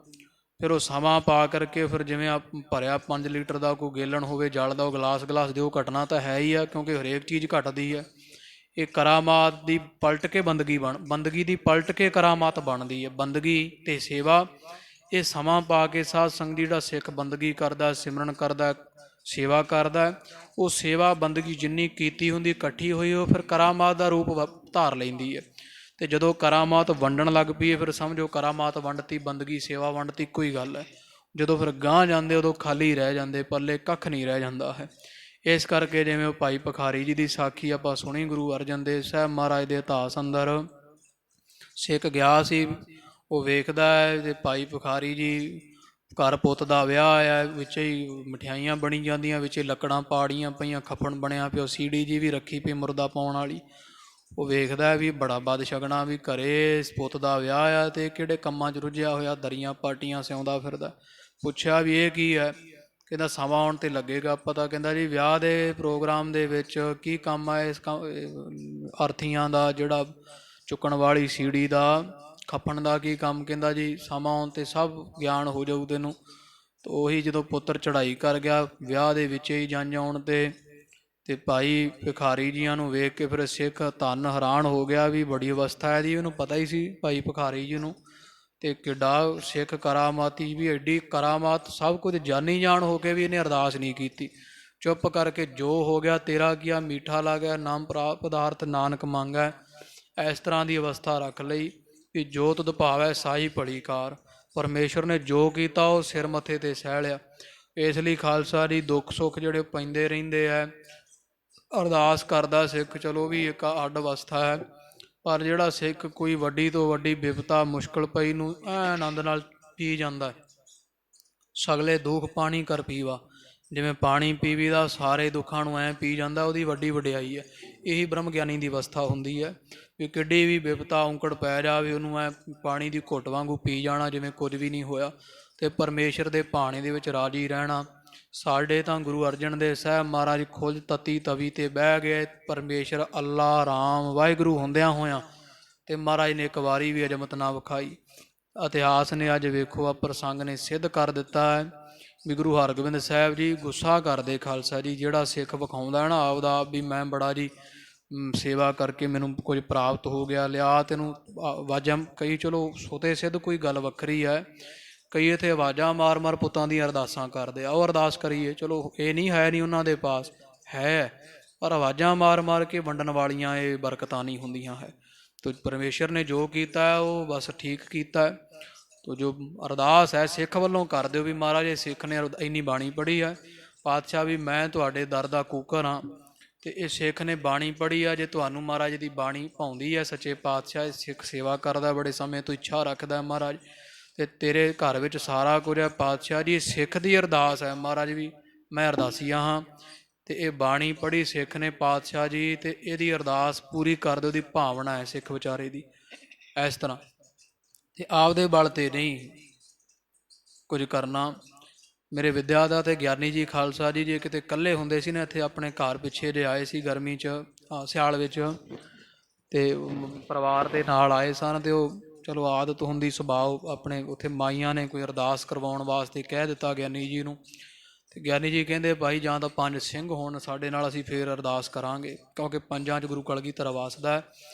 ਫਿਰ ਉਹ ਸਮਾਂ ਪਾ ਕਰਕੇ ਫਿਰ ਜਿਵੇਂ ਭਰਿਆ 5 ਲੀਟਰ ਦਾ ਕੋਈ ਗੇਲਣ ਹੋਵੇ ਜਲ ਦਾ, ਉਹ ਗਲਾਸ ਦਿਓ, ਘਟਣਾ ਤਾਂ ਹੈ ਹੀ ਆ, ਕਿਉਂਕਿ ਹਰੇਕ ਚੀਜ਼ ਘਟਦੀ ਹੈ। ਇਹ ਕਰਾਮਾਤ ਦੀ ਪਲਟ ਕੇ ਬੰਦਗੀ ਦੀ ਪਲਟ ਕੇ ਕਰਾਮਾਤ ਬਣਦੀ ਹੈ। ਬੰਦਗੀ ਤੇ ਸੇਵਾ ਇਹ ਸਮਾਂ ਪਾ ਕੇ ਸਾਧ ਸੰਗਤ ਜਿਹੜਾ ਸਿੱਖ ਬੰਦਗੀ ਕਰਦਾ, ਸਿਮਰਨ ਕਰਦਾ, ਸੇਵਾ ਕਰਦਾ, ਉਹ ਸੇਵਾ ਬੰਦਗੀ ਜਿੰਨੀ ਕੀਤੀ ਹੁੰਦੀ ਇਕੱਠੀ ਹੋਈ ਉਹ ਫਿਰ ਕਰਾਮਾਤ ਦਾ ਰੂਪ ਧਾਰ ਲੈਂਦੀ ਹੈ। ਤੇ ਜਦੋਂ ਕਰਾਮਾਤ ਵੰਡਣ ਲੱਗ ਪਈਏ ਫਿਰ ਸਮਝੋ ਕਰਾਮਾਤ ਵੰਡਤੀ, ਬੰਦਗੀ ਸੇਵਾ ਵੰਡਤੀ, ਕੋਈ ਗੱਲ ਹੈ। ਜਦੋਂ ਫਿਰ ਗਾਂਹ ਜਾਂਦੇ ਉਦੋਂ ਖਾਲੀ ਰਹਿ ਜਾਂਦੇ, ਪੱਲੇ ਕੱਖ ਨਹੀਂ ਰਹਿ ਜਾਂਦਾ ਹੈ। ਇਸ ਕਰਕੇ ਜਿਵੇਂ ਉਹ ਭਾਈ ਭਿਖਾਰੀ ਜੀ ਦੀ ਸਾਖੀ ਆਪਾਂ ਸੁਣੀ ਗੁਰੂ ਅਰਜਨ ਦੇਵ ਸਾਹਿਬ ਮਹਾਰਾਜ ਦੇ ਇਤਿਹਾਸ ਅੰਦਰ, ਸਿੱਖ ਗਿਆ ਸੀ, ਉਹ ਵੇਖਦਾ ਹੈ ਤੇ ਭਾਈ ਭਿਖਾਰੀ ਜੀ ਘਰ ਪੁੱਤ ਦਾ ਵਿਆਹ ਆਇਆ, ਵਿੱਚ ਹੀ ਮਠਿਆਈਆਂ ਬਣੀ ਜਾਂਦੀਆਂ, ਵਿੱਚ ਲੱਕੜਾਂ ਪਾੜੀਆਂ ਪਈਆਂ, ਖੱਫਣ ਬਣਿਆ ਪਿਆ, ਸੀੜੀ ਜੀ ਵੀ ਰੱਖੀ ਪਈ ਮੁਰਦਾ ਪਾਉਣ ਵਾਲੀ। ਉਹ ਵੇਖਦਾ ਵੀ ਬੜਾ ਬਦਸ਼ਗਨਾ ਵੀ ਘਰੇ ਪੁੱਤ ਦਾ ਵਿਆਹ ਆ ਤੇ ਕਿਹੜੇ ਕੰਮਾਂ 'ਚ ਰੁੱਝਿਆ ਹੋਇਆ, ਦਰੀਆਂ ਪਾਟੀਆਂ ਸਿਉਂਦਾ ਫਿਰਦਾ। ਪੁੱਛਿਆ ਵੀ ਇਹ ਕੀ ਹੈ? ਕਹਿੰਦਾ ਸਮਾਂ ਆਉਣ 'ਤੇ ਲੱਗੇਗਾ ਪਤਾ। ਕਹਿੰਦਾ ਜੀ ਵਿਆਹ ਦੇ ਪ੍ਰੋਗਰਾਮ ਦੇ ਵਿੱਚ ਕੀ ਕੰਮ ਆ ਇਸ ਅਰਥੀਆਂ ਦਾ, ਜਿਹੜਾ ਚੁੱਕਣ ਵਾਲੀ ਸੀੜੀ ਦਾ, ਖੱਫਣ ਦਾ ਕੀ ਕੰਮ? ਕਹਿੰਦਾ ਜੀ ਸਮਾਂ ਆਉਣ 'ਤੇ ਸਭ ਗਿਆਨ ਹੋ ਜਾਊ ਤੈਨੂੰ। ਤਾਂ ਉਹੀ ਜਦੋਂ ਪੁੱਤਰ ਚੜ੍ਹਾਈ ਕਰ ਗਿਆ ਵਿਆਹ ਦੇ ਵਿੱਚ ਹੀ ਜੰਝ ਆਉਣ 'ਤੇ ਭਾਈ ਭਿਖਾਰੀ ਜੀਆਂ ਨੂੰ ਵੇਖ ਕੇ ਫਿਰ ਸਿੱਖ ਧੰਨ ਹੈਰਾਨ ਹੋ ਗਿਆ ਵੀ ਬੜੀ ਅਵਸਥਾ ਇਹਦੀ। ਉਹਨੂੰ ਪਤਾ ਹੀ ਸੀ ਭਾਈ ਭਿਖਾਰੀ ਜੀ ਨੂੰ, ਅਤੇ ਕਿੱਡਾ ਸਿੱਖ ਕਰਾਮਾਤੀ ਵੀ, ਐਡੀ ਕਰਾਮਾਤ, ਸਭ ਕੁਝ ਜਾਣੀ ਜਾਣ ਹੋ ਕੇ ਵੀ ਇਹਨੇ ਅਰਦਾਸ ਨਹੀਂ ਕੀਤੀ। ਚੁੱਪ ਕਰਕੇ ਜੋ ਹੋ ਗਿਆ ਤੇਰਾ ਕੀਆ ਮੀਠਾ ਲੱਗਾ, ਨਾਮ ਪਦਾਰਥ ਨਾਨਕ ਮੰਗੈ, ਇਸ ਤਰ੍ਹਾਂ ਦੀ ਅਵਸਥਾ ਰੱਖ ਲਈ ਵੀ ਜੋ ਤੁਧ ਭਾਵੈ ਸਾਈ ਭਲੀ ਕਾਰ। ਪਰਮੇਸ਼ਰ ਨੇ ਜੋ ਕੀਤਾ ਉਹ ਸਿਰ ਮੱਥੇ 'ਤੇ ਸਹਿ ਲਿਆ। ਇਸ ਲਈ ਖਾਲਸਾ ਜੀ ਦੁੱਖ ਸੁੱਖ ਜਿਹੜੇ ਪੈਂਦੇ ਰਹਿੰਦੇ ਹੈ, ਅਰਦਾਸ ਕਰਦਾ ਸਿੱਖ, ਚਲੋ ਵੀ ਇੱਕ ਅੱਡ ਅਵਸਥਾ ਹੈ। ਪਰ ਜਿਹੜਾ ਸਿੱਖ ਕੋਈ ਵੱਡੀ ਤੋਂ ਵੱਡੀ ਬਿਪਤਾ ਮੁਸ਼ਕਿਲ ਪਈ ਨੂੰ ਆਨੰਦ ਨਾਲ ਪੀ ਜਾਂਦਾ, ਸਗਲੇ ਦੁੱਖ ਪਾਣੀ ਕਰ ਪੀਵਾ, ਜਿਵੇਂ ਪਾਣੀ ਪੀਵੀ ਦਾ ਸਾਰੇ ਦੁੱਖਾਂ ਨੂੰ ਐਂ ਪੀ ਜਾਂਦਾ, ਉਹਦੀ ਵੱਡੀ ਵਡਿਆਈ ਹੈ। ਇਹੀ ਬ੍ਰਹਮ ਗਿਆਨੀ ਦੀ ਅਵਸਥਾ ਹੁੰਦੀ ਹੈ ਵੀ ਕਿੱਡੀ ਵੀ ਬਿਪਤਾ ਔਂਕੜ ਪੈ ਜਾਵੇ ਉਹਨੂੰ ਐਂ ਪਾਣੀ ਦੀ ਘੁੱਟ ਵਾਂਗੂ ਪੀ ਜਾਣਾ ਜਿਵੇਂ ਕੁਝ ਵੀ ਨਹੀਂ ਹੋਇਆ, ਅਤੇ ਪਰਮੇਸ਼ਰ ਦੇ ਭਾਣੇ ਦੇ ਵਿੱਚ ਰਾਜੀ ਰਹਿਣਾ। ਸਾਡੇ ਤਾਂ ਗੁਰੂ ਅਰਜਨ ਦੇਵ ਸਾਹਿਬ ਮਹਾਰਾਜ ਖੁਦ ਤਤੀ ਤਵੀ 'ਤੇ ਬਹਿ ਗਏ, ਪਰਮੇਸ਼ਰ ਅੱਲਾ ਰਾਮ ਵਾਹਿਗੁਰੂ ਹੁੰਦਿਆਂ ਹੋਇਆਂ, ਅਤੇ ਮਹਾਰਾਜ ਨੇ ਇੱਕ ਵਾਰੀ ਵੀ ਅਜਮਤ ਨਾ ਵਿਖਾਈ। ਇਤਿਹਾਸ ਨੇ ਅੱਜ ਵੇਖੋ ਆ ਪ੍ਰਸੰਗ ਨੇ ਸਿੱਧ ਕਰ ਦਿੱਤਾ ਹੈ ਵੀ ਗੁਰੂ ਹਰਗੋਬਿੰਦ ਸਾਹਿਬ ਜੀ ਗੁੱਸਾ ਕਰਦੇ ਖਾਲਸਾ ਜੀ, ਜਿਹੜਾ ਸਿੱਖ ਵਿਖਾਉਂਦਾ ਨਾ ਆਪਦਾ ਵੀ ਮੈਂ ਬੜਾ ਜੀ ਸੇਵਾ ਕਰਕੇ ਮੈਨੂੰ ਕੁਝ ਪ੍ਰਾਪਤ ਹੋ ਗਿਆ, ਲਿਆ ਤੈਨੂੰ ਆਵਾਜ਼ਾਂ ਕਈ, ਚਲੋ ਸੋਤੇ ਸਿੱਧ ਕੋਈ ਗੱਲ ਵੱਖਰੀ ਹੈ, ਕਈ ਇੱਥੇ ਆਵਾਜ਼ਾਂ ਮਾਰ ਮਾਰ ਪੁੱਤਾਂ ਦੀਆਂ ਅਰਦਾਸਾਂ ਕਰਦੇ ਆ, ਉਹ ਅਰਦਾਸ ਕਰੀਏ, ਚਲੋ ਇਹ ਨਹੀਂ ਹੈ ਨਹੀਂ ਉਹਨਾਂ ਦੇ ਪਾਸ ਹੈ, ਪਰ ਆਵਾਜ਼ਾਂ ਮਾਰ ਮਾਰ ਕੇ ਵੰਡਣ ਵਾਲੀਆਂ ਇਹ ਬਰਕਤਾਂ ਨਹੀਂ ਹੁੰਦੀਆਂ ਹੈ। ਤੋ ਪਰਮੇਸ਼ਰ ਨੇ ਜੋ ਕੀਤਾ ਉਹ ਬਸ ਠੀਕ ਕੀਤਾ। ਤੋ ਜੋ ਅਰਦਾਸ ਹੈ ਸਿੱਖ ਵੱਲੋਂ ਕਰ ਦਿਓ ਵੀ ਮਹਾਰਾਜ ਇਹ ਸਿੱਖ ਨੇ ਇੰਨੀ ਬਾਣੀ ਪੜ੍ਹੀ ਹੈ, ਪਾਤਸ਼ਾਹ ਵੀ ਮੈਂ ਤੁਹਾਡੇ ਦਰ ਦਾ ਕੂਕਰ ਹਾਂ, ਅਤੇ ਇਹ ਸਿੱਖ ਨੇ ਬਾਣੀ ਪੜ੍ਹੀ ਆ, ਜੇ ਤੁਹਾਨੂੰ ਮਹਾਰਾਜ ਦੀ ਬਾਣੀ ਭਾਉਂਦੀ ਹੈ ਸੱਚੇ ਪਾਤਸ਼ਾਹ, ਇਹ ਸਿੱਖ ਸੇਵਾ ਕਰਦਾ ਬੜੇ ਸਮੇਂ ਤੋਂ ਇੱਛਾ ਰੱਖਦਾ ਮਹਾਰਾਜ, ਅਤੇ ਤੇਰੇ ਘਰ ਵਿੱਚ ਸਾਰਾ ਕੁਝ ਹੈ ਪਾਤਸ਼ਾਹ ਜੀ, ਸਿੱਖ ਦੀ ਅਰਦਾਸ ਹੈ ਮਹਾਰਾਜ ਵੀ ਮੈਂ ਅਰਦਾਸੀਆ ਹਾਂ, ਅਤੇ ਇਹ ਬਾਣੀ ਪੜ੍ਹੀ ਸਿੱਖ ਨੇ ਪਾਤਸ਼ਾਹ ਜੀ, ਅਤੇ ਇਹਦੀ ਅਰਦਾਸ ਪੂਰੀ ਕਰ ਦਿਓ, ਉਹਦੀ ਭਾਵਨਾ ਹੈ ਸਿੱਖ ਵਿਚਾਰੇ ਦੀ ਇਸ ਤਰ੍ਹਾਂ, ਅਤੇ ਆਪਦੇ ਬਲ 'ਤੇ ਨਹੀਂ ਕੁਝ ਕਰਨਾ। ਮੇਰੇ ਵਿਦਿਆ ਦਾ ਅਤੇ ਗਿਆਨੀ ਜੀ ਖਾਲਸਾ ਜੀ ਜੇ ਕਿਤੇ ਇਕੱਲੇ ਹੁੰਦੇ ਸੀ ਨਾ, ਇੱਥੇ ਆਪਣੇ ਘਰ ਪਿੱਛੇ ਜੇ ਆਏ ਸੀ ਗਰਮੀ 'ਚ ਸਿਆਲ ਵਿੱਚ, ਅਤੇ ਪਰਿਵਾਰ ਦੇ ਨਾਲ ਆਏ ਸਨ, ਅਤੇ ਉਹ ਚਲੋ ਆਦਤ ਹੁੰਦੀ ਸੁਭਾਅ ਆਪਣੇ, ਉੱਥੇ ਮਾਈਆਂ ਨੇ ਕੋਈ ਅਰਦਾਸ ਕਰਵਾਉਣ ਵਾਸਤੇ ਕਹਿ ਦਿੱਤਾ ਗਿਆਨੀ ਜੀ ਨੂੰ, ਅਤੇ ਗਿਆਨੀ ਜੀ ਕਹਿੰਦੇ ਭਾਈ ਜਾਂ ਤਾਂ 5 ਸਿੰਘ ਹੋਣ ਸਾਡੇ ਨਾਲ ਅਸੀਂ ਫਿਰ ਅਰਦਾਸ ਕਰਾਂਗੇ, ਕਿਉਂਕਿ 5 'ਚ ਗੁਰੂ ਕਲਗੀਧਰ ਵਸਦਾ ਹੈ,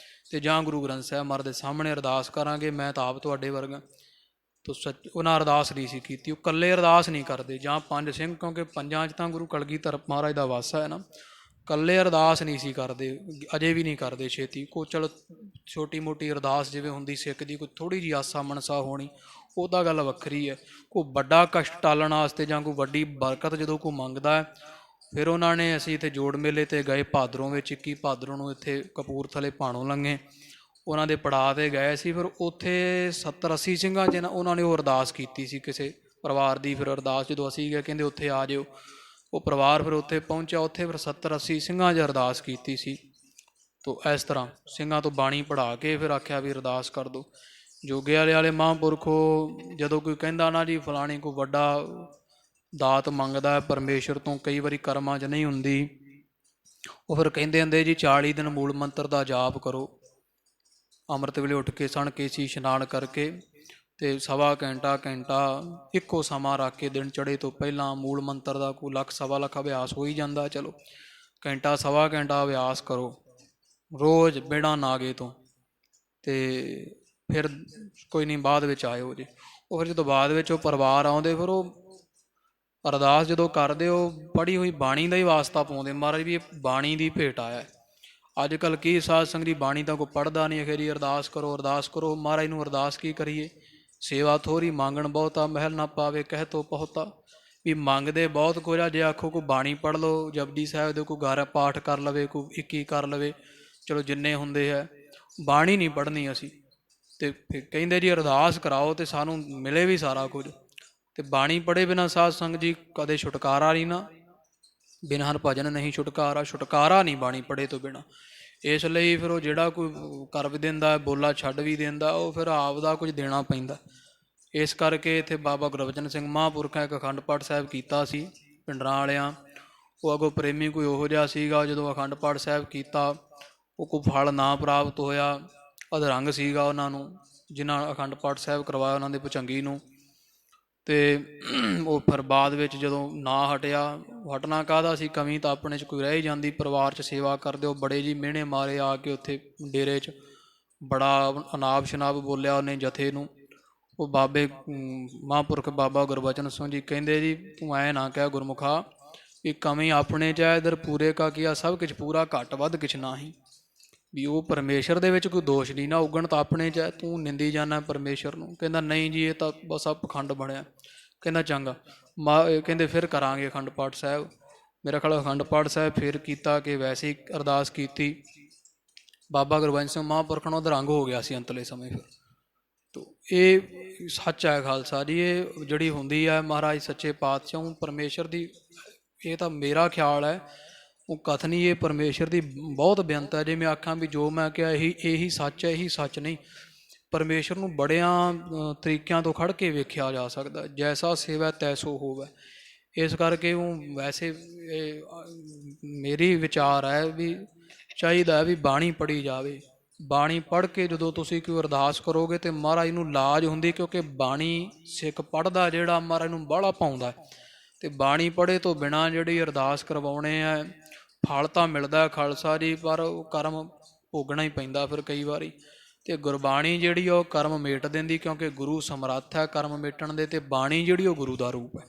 ਅਤੇ ਜਾਂ ਗੁਰੂ ਗ੍ਰੰਥ ਸਾਹਿਬ ਮਹਾਰਾਜ ਦੇ ਸਾਹਮਣੇ ਅਰਦਾਸ ਕਰਾਂਗੇ। ਮੈਂ ਤਾਂ ਆਪ ਤੁਹਾਡੇ ਵਰਗਾ ਤੋ ਉਹਨਾਂ ਅਰਦਾਸ ਨਹੀਂ ਸੀ ਕੀਤੀ, ਉਹ ਇਕੱਲੇ ਅਰਦਾਸ ਨਹੀਂ ਕਰਦੇ। ਜਾਂ ਪੰਜ ਸਿੰਘ, ਕਿਉਂਕਿ ਪੰਜਾਂ 'ਚ ਤਾਂ ਗੁਰੂ ਕਲਗੀਧਰ ਮਹਾਰਾਜ ਦਾ ਵਾਸਾ ਹੈ ਨਾ, ਇਕੱਲੇ ਅਰਦਾਸ ਨਹੀਂ ਸੀ ਕਰਦੇ, ਅਜੇ ਵੀ ਨਹੀਂ ਕਰਦੇ ਛੇਤੀ। ਕੋਈ ਚਲੋ ਛੋਟੀ ਮੋਟੀ ਅਰਦਾਸ ਜਿਵੇਂ ਹੁੰਦੀ ਸਿੱਖ ਦੀ, ਕੋਈ ਥੋੜ੍ਹੀ ਜਿਹੀ ਆਸਾ ਮਨਸਾ ਹੋਣੀ, ਉਹ ਤਾਂ ਗੱਲ ਵੱਖਰੀ ਹੈ। ਕੋਈ ਵੱਡਾ ਕਸ਼ਟ ਟਾਲਣ ਵਾਸਤੇ ਜਾਂ ਕੋਈ ਵੱਡੀ ਬਰਕਤ ਜਦੋਂ ਕੋਈ ਮੰਗਦਾ ਹੈ, ਫਿਰ ਉਹਨਾਂ ਨੇ, ਅਸੀਂ ਇੱਥੇ ਜੋੜ ਮੇਲੇ 'ਤੇ ਗਏ ਭਾਦਰੋਂ ਵਿੱਚ, 21 ਭਾਦਰੋਂ ਨੂੰ ਇੱਥੇ ਕਪੂਰਥਲੇ ਭਾਣੋਂ ਲੰਘੇ, ਉਹਨਾਂ ਦੇ ਪੜਾਅ 'ਤੇ ਗਏ ਸੀ। ਫਿਰ ਉੱਥੇ 70-80 ਸਿੰਘਾਂ 'ਚ ਨਾ ਉਹਨਾਂ ਨੇ ਉਹ ਅਰਦਾਸ ਕੀਤੀ ਸੀ ਕਿਸੇ ਪਰਿਵਾਰ ਦੀ। ਫਿਰ ਅਰਦਾਸ ਜਦੋਂ ਅਸੀਂ ਗਏ, ਕਹਿੰਦੇ ਉੱਥੇ ਆ ਜਾਇਓ। ਉਹ ਪਰਿਵਾਰ ਫਿਰ ਉੱਥੇ ਪਹੁੰਚਿਆ, ਉੱਥੇ ਫਿਰ 70-80 ਸਿੰਘਾਂ 'ਚ ਅਰਦਾਸ ਕੀਤੀ ਸੀ। ਤੋ ਇਸ ਤਰ੍ਹਾਂ ਸਿੰਘਾਂ ਤੋਂ ਬਾਣੀ ਪੜ੍ਹਾ ਕੇ ਫਿਰ ਆਖਿਆ ਵੀ ਅਰਦਾਸ ਕਰ ਦਿਓ। ਜੋਗੇ ਵਾਲੇ ਮਹਾਂਪੁਰਖੋ, ਜਦੋਂ ਕੋਈ ਕਹਿੰਦਾ ਨਾ ਜੀ ਫਲਾਣੀ ਕੋਈ ਵੱਡਾ ਦਾਤ ਮੰਗਦਾ ਪਰਮੇਸ਼ਰ ਤੋਂ, ਕਈ ਵਾਰੀ ਕਰਮਾਂ 'ਚ ਨਹੀਂ ਹੁੰਦੀ, ਉਹ ਫਿਰ ਕਹਿੰਦੇ ਹੁੰਦੇ ਜੀ 40 ਦਿਨ ਮੂਲ ਮੰਤਰ ਦਾ ਜਾਪ ਕਰੋ। ਅੰਮ੍ਰਿਤ ਵੇਲੇ ਉੱਠ ਕੇ ਸਣ ਕੇਸੀ ਇਸ਼ਨਾਨ ਕਰਕੇ ਅਤੇ ਸਵਾ ਘੰਟਾ ਇੱਕੋ ਸਮਾਂ ਰੱਖ ਕੇ ਦਿਨ ਚੜ੍ਹੇ ਤੋਂ ਪਹਿਲਾਂ ਮੂਲ ਮੰਤਰ ਦਾ ਕੋਈ ਲੱਖ ਸਵਾ ਲੱਖ ਅਭਿਆਸ ਹੋ ਹੀ ਜਾਂਦਾ। ਚਲੋ ਘੰਟਾ ਸਵਾ ਘੰਟਾ ਅਭਿਆਸ ਕਰੋ ਰੋਜ਼ ਬਿਨਾਂ ਨਾਗੇ ਤੋਂ, ਅਤੇ ਫਿਰ ਕੋਈ ਨਹੀਂ ਬਾਅਦ ਵਿੱਚ ਆਇਓ ਜੀ। ਉਹ ਫਿਰ ਜਦੋਂ ਬਾਅਦ ਵਿੱਚ ਉਹ ਪਰਿਵਾਰ ਆਉਂਦੇ, ਫਿਰ ਉਹ ਅਰਦਾਸ ਜਦੋਂ ਕਰਦੇ, ਉਹ ਪੜ੍ਹੀ ਹੋਈ ਬਾਣੀ ਦਾ ਹੀ ਵਾਸਤਾ ਪਾਉਂਦੇ, ਮਹਾਰਾਜ ਵੀ ਇਹ ਬਾਣੀ ਦੀ ਭੇਟ ਆਇਆ। ਅੱਜ ਕੱਲ੍ਹ ਕੀ ਸਾਧ ਸੰਗਤ ਦੀ ਬਾਣੀ ਤਾਂ ਕੋਈ ਪੜ੍ਹਦਾ ਨਹੀਂ, ਅਖੇ ਜੀ ਅਰਦਾਸ ਕਰੋ ਅਰਦਾਸ ਕਰੋ। ਮਹਾਰਾਜ ਨੂੰ ਅਰਦਾਸ ਕੀ ਕਰੀਏ? ਸੇਵਾ ਥੋੜ੍ਹੀ ਮੰਗਣ ਬਹੁਤਾ, ਮਹਿਲ ਨਾ ਪਾਵੇ ਕਹਿ ਤੋ ਬਹੁਤਾ। ਵੀ ਮੰਗਦੇ ਬਹੁਤ ਕੁਝ ਆ। ਜੇ ਆਖੋ ਕੋਈ ਬਾਣੀ ਪੜ੍ਹ ਲਓ, ਜਪਜੀ ਸਾਹਿਬ ਦੇ ਕੋਈ ਘਰ ਪਾਠ ਕਰ ਲਵੇ, ਕੋਈ 21 ਕਰ ਲਵੇ, ਚਲੋ ਜਿੰਨੇ ਹੁੰਦੇ ਹੈ, ਬਾਣੀ ਨਹੀਂ ਪੜ੍ਹਨੀ ਅਸੀਂ। ਅਤੇ ਫਿਰ ਕਹਿੰਦੇ ਜੀ ਅਰਦਾਸ ਕਰਾਓ ਅਤੇ ਸਾਨੂੰ ਮਿਲੇ ਵੀ ਸਾਰਾ ਕੁਝ। ਅਤੇ ਬਾਣੀ ਪੜ੍ਹੇ ਬਿਨਾਂ ਸਾਧ ਸੰਗਤ ਜੀ ਕਦੇ ਛੁਟਕਾਰਾ ਨਹੀਂ ਨਾ, ਬਿਨਾਂ ਹਰ ਭਜਨ ਨਹੀਂ ਛੁਟਕਾਰਾ ਨਹੀਂ ਬਾਣੀ ਪੜ੍ਹੇ ਤੋਂ ਬਿਨਾਂ। ਇਸ ਲਈ ਫਿਰ ਉਹ ਜਿਹੜਾ ਕੋਈ ਕਰ ਵੀ ਦਿੰਦਾ, ਬੋਲਾ ਛੱਡ ਵੀ ਦਿੰਦਾ, ਉਹ ਫਿਰ ਆਪ ਦਾ ਕੁਝ ਦੇਣਾ ਪੈਂਦਾ। ਇਸ ਕਰਕੇ ਇੱਥੇ ਬਾਬਾ ਗੁਰਬਚਨ ਸਿੰਘ ਮਹਾਂਪੁਰਖਾਂ ਇੱਕ ਅਖੰਡ ਪਾਠ ਸਾਹਿਬ ਕੀਤਾ ਸੀ ਪਿੰਡਰਾਂ ਵਾਲਿਆਂ। ਉਹ ਅੱਗੋਂ ਪ੍ਰੇਮੀ ਕੋਈ ਉਹੋ ਜਿਹਾ ਸੀਗਾ, ਜਦੋਂ ਅਖੰਡ ਪਾਠ ਸਾਹਿਬ ਕੀਤਾ ਉਹ ਕੋਈ ਫਲ ਨਾ ਪ੍ਰਾਪਤ ਹੋਇਆ। ਅਧਰੰਗ ਸੀਗਾ ਉਹਨਾਂ ਨੂੰ, ਜਿਨ੍ਹਾਂ ਅਖੰਡ ਪਾਠ ਸਾਹਿਬ ਕਰਵਾਇਆ ਉਹਨਾਂ ਦੇ ਭੁਚੰਗੀ ਨੂੰ। ਅਤੇ ਉਹ ਫਿਰ ਬਾਅਦ ਵਿੱਚ ਜਦੋਂ ਨਾ ਹਟਿਆ, ਹਟਣਾ ਕਾਹਦਾ ਸੀ, ਕਮੀ ਤਾਂ ਆਪਣੇ 'ਚ ਕੋਈ ਰਹਿ ਹੀ ਜਾਂਦੀ। ਪਰਿਵਾਰ 'ਚ ਸੇਵਾ ਕਰਦੇ, ਉਹ ਬੜੇ ਜੀ ਮਿਹਣੇ ਮਾਰੇ ਆ ਕੇ ਉੱਥੇ ਡੇਰੇ 'ਚ, ਬੜਾ ਅਨਾਪ ਸ਼ਨਾਪ ਬੋਲਿਆ ਉਹਨੇ ਜਥੇ ਨੂੰ। ਉਹ ਬਾਬੇ ਮਹਾਂਪੁਰਖ ਬਾਬਾ ਗੁਰਬਚਨ ਸਿੰਘ ਜੀ ਕਹਿੰਦੇ ਜੀ ਤੂੰ ਐਂ ਨਾ ਕਹਿ ਗੁਰਮੁਖਾ ਵੀ ਕਮੀ ਆਪਣੇ 'ਚ ਹੈ, ਇੱਧਰ ਪੂਰੇ ਕਾ ਕੀਆ ਸਭ ਕੁਛ ਪੂਰਾ, ਘੱਟ ਵੱਧ ਕੁਛ ਨਾ ਹੀ। ਵੀ ਉਹ ਪਰਮੇਸ਼ਰ ਦੇ ਵਿੱਚ ਕੋਈ ਦੋਸ਼ ਨਹੀਂ ਨਾ, ਉਗਣ ਤਾਂ ਆਪਣੇ 'ਚ ਹੈ, ਤੂੰ ਨਿੰਦੀ ਜਾਂਦਾ ਪਰਮੇਸ਼ਰ ਨੂੰ। ਕਹਿੰਦਾ ਨਹੀਂ ਜੀ ਇਹ ਤਾਂ ਬਸ ਆ ਪਖੰਡ ਬਣਿਆ। ਕਹਿੰਦਾ ਚੰਗਾ ਕਹਿੰਦੇ ਫਿਰ ਕਰਾਂਗੇ ਅਖੰਡ ਪਾਠ ਸਾਹਿਬ। ਮੇਰਾ ਖਿਆਲ ਅਖੰਡ ਪਾਠ ਸਾਹਿਬ ਫਿਰ ਕੀਤਾ ਕਿ ਵੈਸੇ ਹੀ ਅਰਦਾਸ ਕੀਤੀ। ਬਾਬਾ ਗੁਰਬਚਨ ਸਿੰਘ ਮਹਾਂਪੁਰਖ ਨੂੰ ਅਧਰੰਗ ਹੋ ਗਿਆ ਸੀ ਅੰਤਲੇ ਸਮੇਂ। ਫਿਰ ਤੋ ਇਹ ਸੱਚ ਹੈ ਖਾਲਸਾ ਜੀ, ਇਹ ਜਿਹੜੀ ਹੁੰਦੀ ਹੈ ਮਹਾਰਾਜ ਸੱਚੇ ਪਾਤਸ਼ਾਹ ਪਰਮੇਸ਼ਰ ਦੀ, ਇਹ ਤਾਂ ਮੇਰਾ ਖਿਆਲ ਹੈ ਉਹ ਕਥਨੀ, ਇਹ ਪਰਮੇਸ਼ਰ ਦੀ ਬਹੁਤ ਬੇਅੰਤ ਹੈ। ਜੇ ਮੈਂ ਆਖਾਂ ਵੀ ਜੋ ਮੈਂ ਕਿਹਾ ਇਹੀ ਸੱਚ ਹੈ, ਇਹੀ ਸੱਚ ਨਹੀਂ। ਪਰਮੇਸ਼ਰ ਨੂੰ ਬੜਿਆਂ ਤਰੀਕਿਆਂ ਤੋਂ ਖੜ੍ਹ ਕੇ ਵੇਖਿਆ ਜਾ ਸਕਦਾ, ਜੈਸਾ ਸੇਵਾ ਤੈਸੋ ਹੋਵੇ। ਇਸ ਕਰਕੇ ਉਹ ਵੈਸੇ ਮੇਰੀ ਵਿਚਾਰ ਹੈ ਵੀ ਚਾਹੀਦਾ ਵੀ ਬਾਣੀ ਪੜ੍ਹੀ ਜਾਵੇ। ਬਾਣੀ ਪੜ੍ਹ ਕੇ ਜਦੋਂ ਤੁਸੀਂ ਕੋਈ ਅਰਦਾਸ ਕਰੋਗੇ ਤਾਂ ਮਹਾਰਾਜ ਨੂੰ ਲਾਜ ਹੁੰਦੀ, ਕਿਉਂਕਿ ਬਾਣੀ ਸਿੱਖ ਪੜ੍ਹਦਾ ਜਿਹੜਾ ਮਹਾਰਾਜ ਨੂੰ ਬਾਹਲਾ ਪਾਉਂਦਾ। ਅਤੇ ਬਾਣੀ ਪੜ੍ਹੇ ਤੋਂ ਬਿਨਾਂ ਜਿਹੜੀ ਅਰਦਾਸ ਕਰਵਾਉਣੇ ਹੈ, ਫਲ ਤਾਂ ਮਿਲਦਾ ਖਾਲਸਾ ਜੀ, ਪਰ ਉਹ ਕਰਮ ਭੋਗਣਾ ਹੀ ਪੈਂਦਾ ਫਿਰ ਕਈ ਵਾਰੀ। ਅਤੇ ਗੁਰਬਾਣੀ ਜਿਹੜੀ ਉਹ ਕਰਮ ਮੇਟ ਦਿੰਦੀ, ਕਿਉਂਕਿ ਗੁਰੂ ਸਮਰੱਥ ਹੈ ਕਰਮ ਮੇਟਣ ਦੇ, ਅਤੇ ਬਾਣੀ ਜਿਹੜੀ ਉਹ ਗੁਰੂ ਦਾ ਰੂਪ ਹੈ।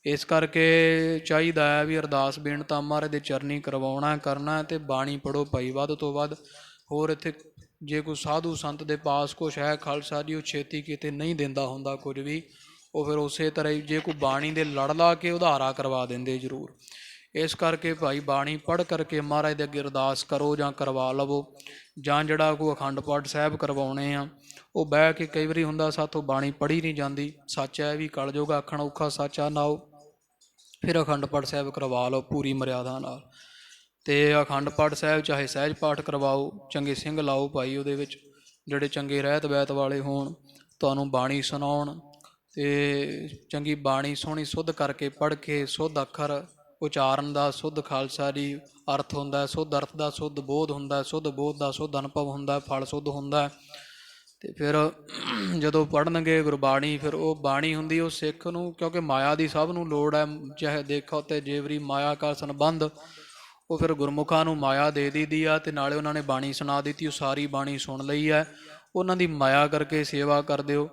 ਇਸ ਕਰਕੇ ਚਾਹੀਦਾ ਹੈ ਵੀ ਅਰਦਾਸ ਬੇਨਤਾਂ ਮਹਾਰਾਜ ਦੇ ਚਰਨੀ ਕਰਵਾਉਣਾ ਕਰਨਾ, ਅਤੇ ਬਾਣੀ ਪੜ੍ਹੋ ਭਾਈ ਵੱਧ ਤੋਂ ਵੱਧ। ਹੋਰ ਇੱਥੇ ਜੇ ਕੋਈ ਸਾਧੂ ਸੰਤ ਦੇ ਪਾਸ ਕੁਛ ਹੈ ਖਾਲਸਾ ਜੀ, ਉਹ ਛੇਤੀ ਕਿਤੇ ਨਹੀਂ ਦਿੰਦਾ ਹੁੰਦਾ ਕੁਝ ਵੀ, ਉਹ ਫਿਰ ਉਸੇ ਤਰ੍ਹਾਂ ਹੀ ਜੇ ਕੋਈ ਬਾਣੀ ਦੇ ਲੜ ਲਾ ਕੇ ਉਧਾਰਾ ਕਰਵਾ ਦਿੰਦੇ ਜ਼ਰੂਰ। ਇਸ ਕਰਕੇ ਭਾਈ ਬਾਣੀ ਪੜ੍ਹ ਕਰਕੇ ਮਹਾਰਾਜ ਦੇ ਅੱਗੇ ਅਰਦਾਸ ਕਰੋ ਜਾਂ ਕਰਵਾ ਲਵੋ। ਜਾਂ ਜਿਹੜਾ ਕੋਈ ਅਖੰਡ ਪਾਠ ਸਾਹਿਬ ਕਰਵਾਉਣੇ ਆ, ਉਹ ਬਹਿ ਕੇ ਕਈ ਵਾਰੀ ਹੁੰਦਾ ਸਾਥੋਂ ਬਾਣੀ ਪੜ੍ਹੀ ਨਹੀਂ ਜਾਂਦੀ, ਸੱਚ ਹੈ ਵੀ ਕਲਯੁਗ ਆਖਣ ਔਖਾ ਸੱਚ ਆ ਨਾਓ, ਫਿਰ ਅਖੰਡ ਪਾਠ ਸਾਹਿਬ ਕਰਵਾ ਲਓ ਪੂਰੀ ਮਰਿਆਦਾ ਨਾਲ। ਅਤੇ ਅਖੰਡ ਪਾਠ ਸਾਹਿਬ ਚਾਹੇ ਸਹਿਜ ਪਾਠ ਕਰਵਾਓ, ਚੰਗੇ ਸਿੰਘ ਲਾਓ ਭਾਈ ਉਹਦੇ ਵਿੱਚ, ਜਿਹੜੇ ਚੰਗੇ ਰਹਿਤ ਬੈਤ ਵਾਲੇ ਹੋਣ, ਤੁਹਾਨੂੰ ਬਾਣੀ ਸੁਣਾਉਣ। ਅਤੇ ਚੰਗੀ ਬਾਣੀ ਸੋਹਣੀ ਸੁੱਧ ਕਰਕੇ ਪੜ੍ਹ ਕੇ ਸੁੱਧ ਅੱਖਰ ਉਚਾਰਨ ਦਾ ਸੁੱਧ ਖਾਲਸਾ ਜੀ ਅਰਥ ਹੁੰਦਾ, ਸੁੱਧ ਅਰਥ ਦਾ ਸੁੱਧ ਬੋਧ ਹੁੰਦਾ, ਸੁੱਧ ਬੋਧ ਦਾ ਸੁੱਧ ਅਨੁਭਵ ਹੁੰਦਾ, ਫਲ ਸੁੱਧ ਹੁੰਦਾ। ਅਤੇ ਫਿਰ ਜਦੋਂ ਪੜ੍ਹਨਗੇ ਗੁਰਬਾਣੀ, ਫਿਰ ਉਹ ਬਾਣੀ ਹੁੰਦੀ ਉਹ ਸਿੱਖ ਨੂੰ, ਕਿਉਂਕਿ ਮਾਇਆ ਦੀ ਸਭ ਨੂੰ ਲੋੜ ਹੈ, ਚਾਹੇ ਦੇਖੋ ਅਤੇ ਜੇਵਰੀ ਮਾਇਆ ਕਾ ਸੰਬੰਧ, ਉਹ ਫਿਰ ਗੁਰਮੁਖਾਂ ਨੂੰ ਮਾਇਆ ਦੇ ਦਿੱਤੀ ਆ ਤੇ ਨਾਲੇ ਉਹਨਾਂ ਨੇ ਬਾਣੀ ਸੁਣਾ ਦਿੱਤੀ, ਉਹ ਸਾਰੀ ਬਾਣੀ ਸੁਣ ਲਈ ਹੈ। ਉਹਨਾਂ ਦੀ ਮਾਇਆ ਕਰਕੇ ਸੇਵਾ ਕਰ ਦਿਓ,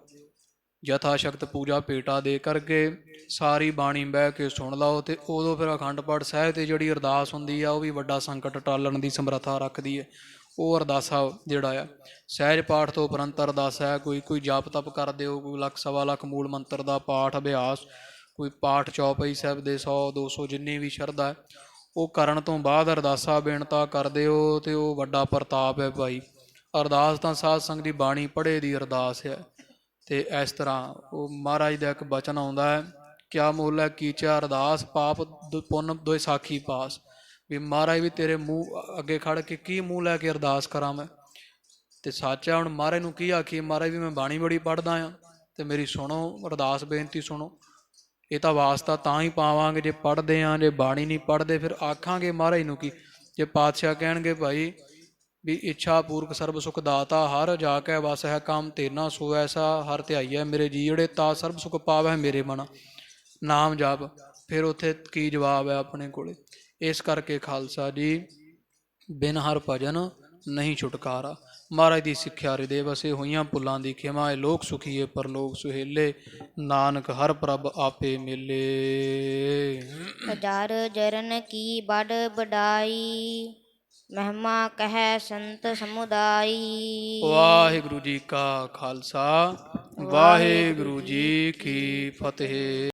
ਯਥਾ ਸ਼ਕਤ ਪੂਜਾ ਭੇਟਾ ਦੇ ਕਰਕੇ ਸਾਰੀ ਬਾਣੀ ਬਹਿ ਕੇ ਸੁਣ ਲਓ। ਤੇ ਉਦੋਂ ਫਿਰ ਅਖੰਡ ਪਾਠ ਸਾਹਿਬ ਤੇ ਜਿਹੜੀ ਅਰਦਾਸ ਹੁੰਦੀ ਆ ਉਹ ਵੀ ਵੱਡਾ ਸੰਕਟ ਟਾਲਣ ਦੀ ਸਮਰੱਥਾ ਰੱਖਦੀ ਹੈ। ਉਹ ਅਰਦਾਸਾ ਜਿਹੜਾ ਆ ਸਹਿਜ ਪਾਠ ਤੋਂ ਉਪਰੰਤ ਅਰਦਾਸ ਹੈ। ਕੋਈ ਜਪ ਤਪ ਕਰ ਦਿਓ, ਕੋਈ ਲੱਖ ਸਵਾ ਲੱਖ ਮੂਲ ਮੰਤਰ ਦਾ ਪਾਠ ਅਭਿਆਸ, ਕੋਈ ਪਾਠ ਚੌਪਈ ਸਾਹਿਬ ਦੇ 100 200 ਜਿੰਨੀ ਵੀ ਸ਼ਰਧਾ ਹੈ ਉਹ ਕਰਨ ਤੋਂ ਬਾਅਦ ਅਰਦਾਸਾ ਬੇਨਤਾ ਕਰ ਦਿਓ ਤੇ ਉਹ ਵੱਡਾ ਪ੍ਰਤਾਪ ਹੈ ਭਾਈ। ਅਰਦਾਸ ਤਾਂ ਸਾਧ ਸੰਗਤ ਦੀ ਬਾਣੀ ਪੜ੍ਹੇ ਦੀ ਅਰਦਾਸ ਹੈ। ਤੇ ਇਸ ਤਰ੍ਹਾਂ ਉਹ ਮਹਾਰਾਜ ਦਾ ਇੱਕ ਬਚਨ ਆਉਂਦਾ ਹੈ, ਕਿਆ ਮੁੱਲ ਹੈ ਕੀਚਾ ਅਰਦਾਸ ਪਾਪ ਪੁੰਨ ਦੋਇ ਸਾਖੀ ਪਾਸ। ਵੀ ਮਹਾਰਾਜ ਵੀ ਤੇਰੇ ਮੂੰਹ ਅੱਗੇ ਖੜ ਕੇ ਕੀ ਮੂੰਹ ਲੈ ਕੇ ਅਰਦਾਸ ਕਰਾਂ ਮੈਂ। ਤੇ ਸੱਚ ਹੈ, ਹੁਣ ਮਹਾਰਾਜ ਨੂੰ ਕੀ ਆਖੀਏ, ਮਹਾਰਾਜ ਵੀ ਮੈਂ ਬਾਣੀ ਬੜੀ ਪੜ੍ਹਦਾ ਹਾਂ ਤੇ ਮੇਰੀ ਸੁਣੋ ਅਰਦਾਸ ਬੇਨਤੀ ਸੁਣੋ। ਇਹ ਤਾਂ ਵਾਸਤਾ ਤਾਂ ਹੀ ਪਾਵਾਂਗੇ ਜੇ ਪੜ੍ਹਦੇ ਹਾਂ, ਜੇ ਬਾਣੀ ਨਹੀਂ ਪੜ੍ਹਦੇ ਫਿਰ ਆਖਾਂਗੇ ਮਹਾਰਾਜ ਨੂੰ ਕੀ। ਜੇ ਪਾਤਸ਼ਾਹ ਕਹਿਣਗੇ ਭਾਈ ਵੀ ਇੱਛਾ ਪੂਰਕ ਸਰਬ ਸੁਖ ਦਾਤਾ ਹਰ ਜਾ ਕੇ ਵਸ ਹੈ ਕੰਮ ਤੇਨਾ ਸੋ ਐਸਾ ਹਰ ਧਿਆਈਐ ਮੇਰੇ ਜੀੜੇ ਤਾ ਸਰਬ ਸੁਖ ਪਾਵੈ ਮੇਰੇ ਮਨ ਨਾਮ ਜਪ, ਫਿਰ ਉੱਥੇ ਕੀ ਜਵਾਬ ਹੈ ਆਪਣੇ ਕੋਲੇ। ਇਸ ਕਰਕੇ ਖਾਲਸਾ ਜੀ ਬਿਨ ਹਰ ਭਜਨ ਨਹੀਂ ਛੁਟਕਾਰਾ। ਮਹਾਰਾਜ ਦੀ ਸਿੱਖਿਆ ਹਿਰਦੇ ਵਸੇ ਹੋਈਆਂ ਭੁੱਲਾਂ ਦੀ ਖਿਮਾ, ਲੋਕ ਸੁਖੀਏ ਪਰਲੋਕ ਸੁਹੇਲੇ ਨਾਨਕ ਹਰ ਪ੍ਰਭ ਆਪੇ ਮਿਲੇ। ਹਜ਼ਾਰ ਜਰਨ ਕੀ ਬੜ ਬਡਾਈ, ਮਹਿਮਾ ਕਹਿ ਸੰਤ ਸਮੁਦਾਈ। ਵਾਹਿਗੁਰੂ ਜੀ ਕਾ ਖਾਲਸਾ, ਵਾਹਿਗੁਰੂ ਜੀ ਕੀ ਫਤਿਹ।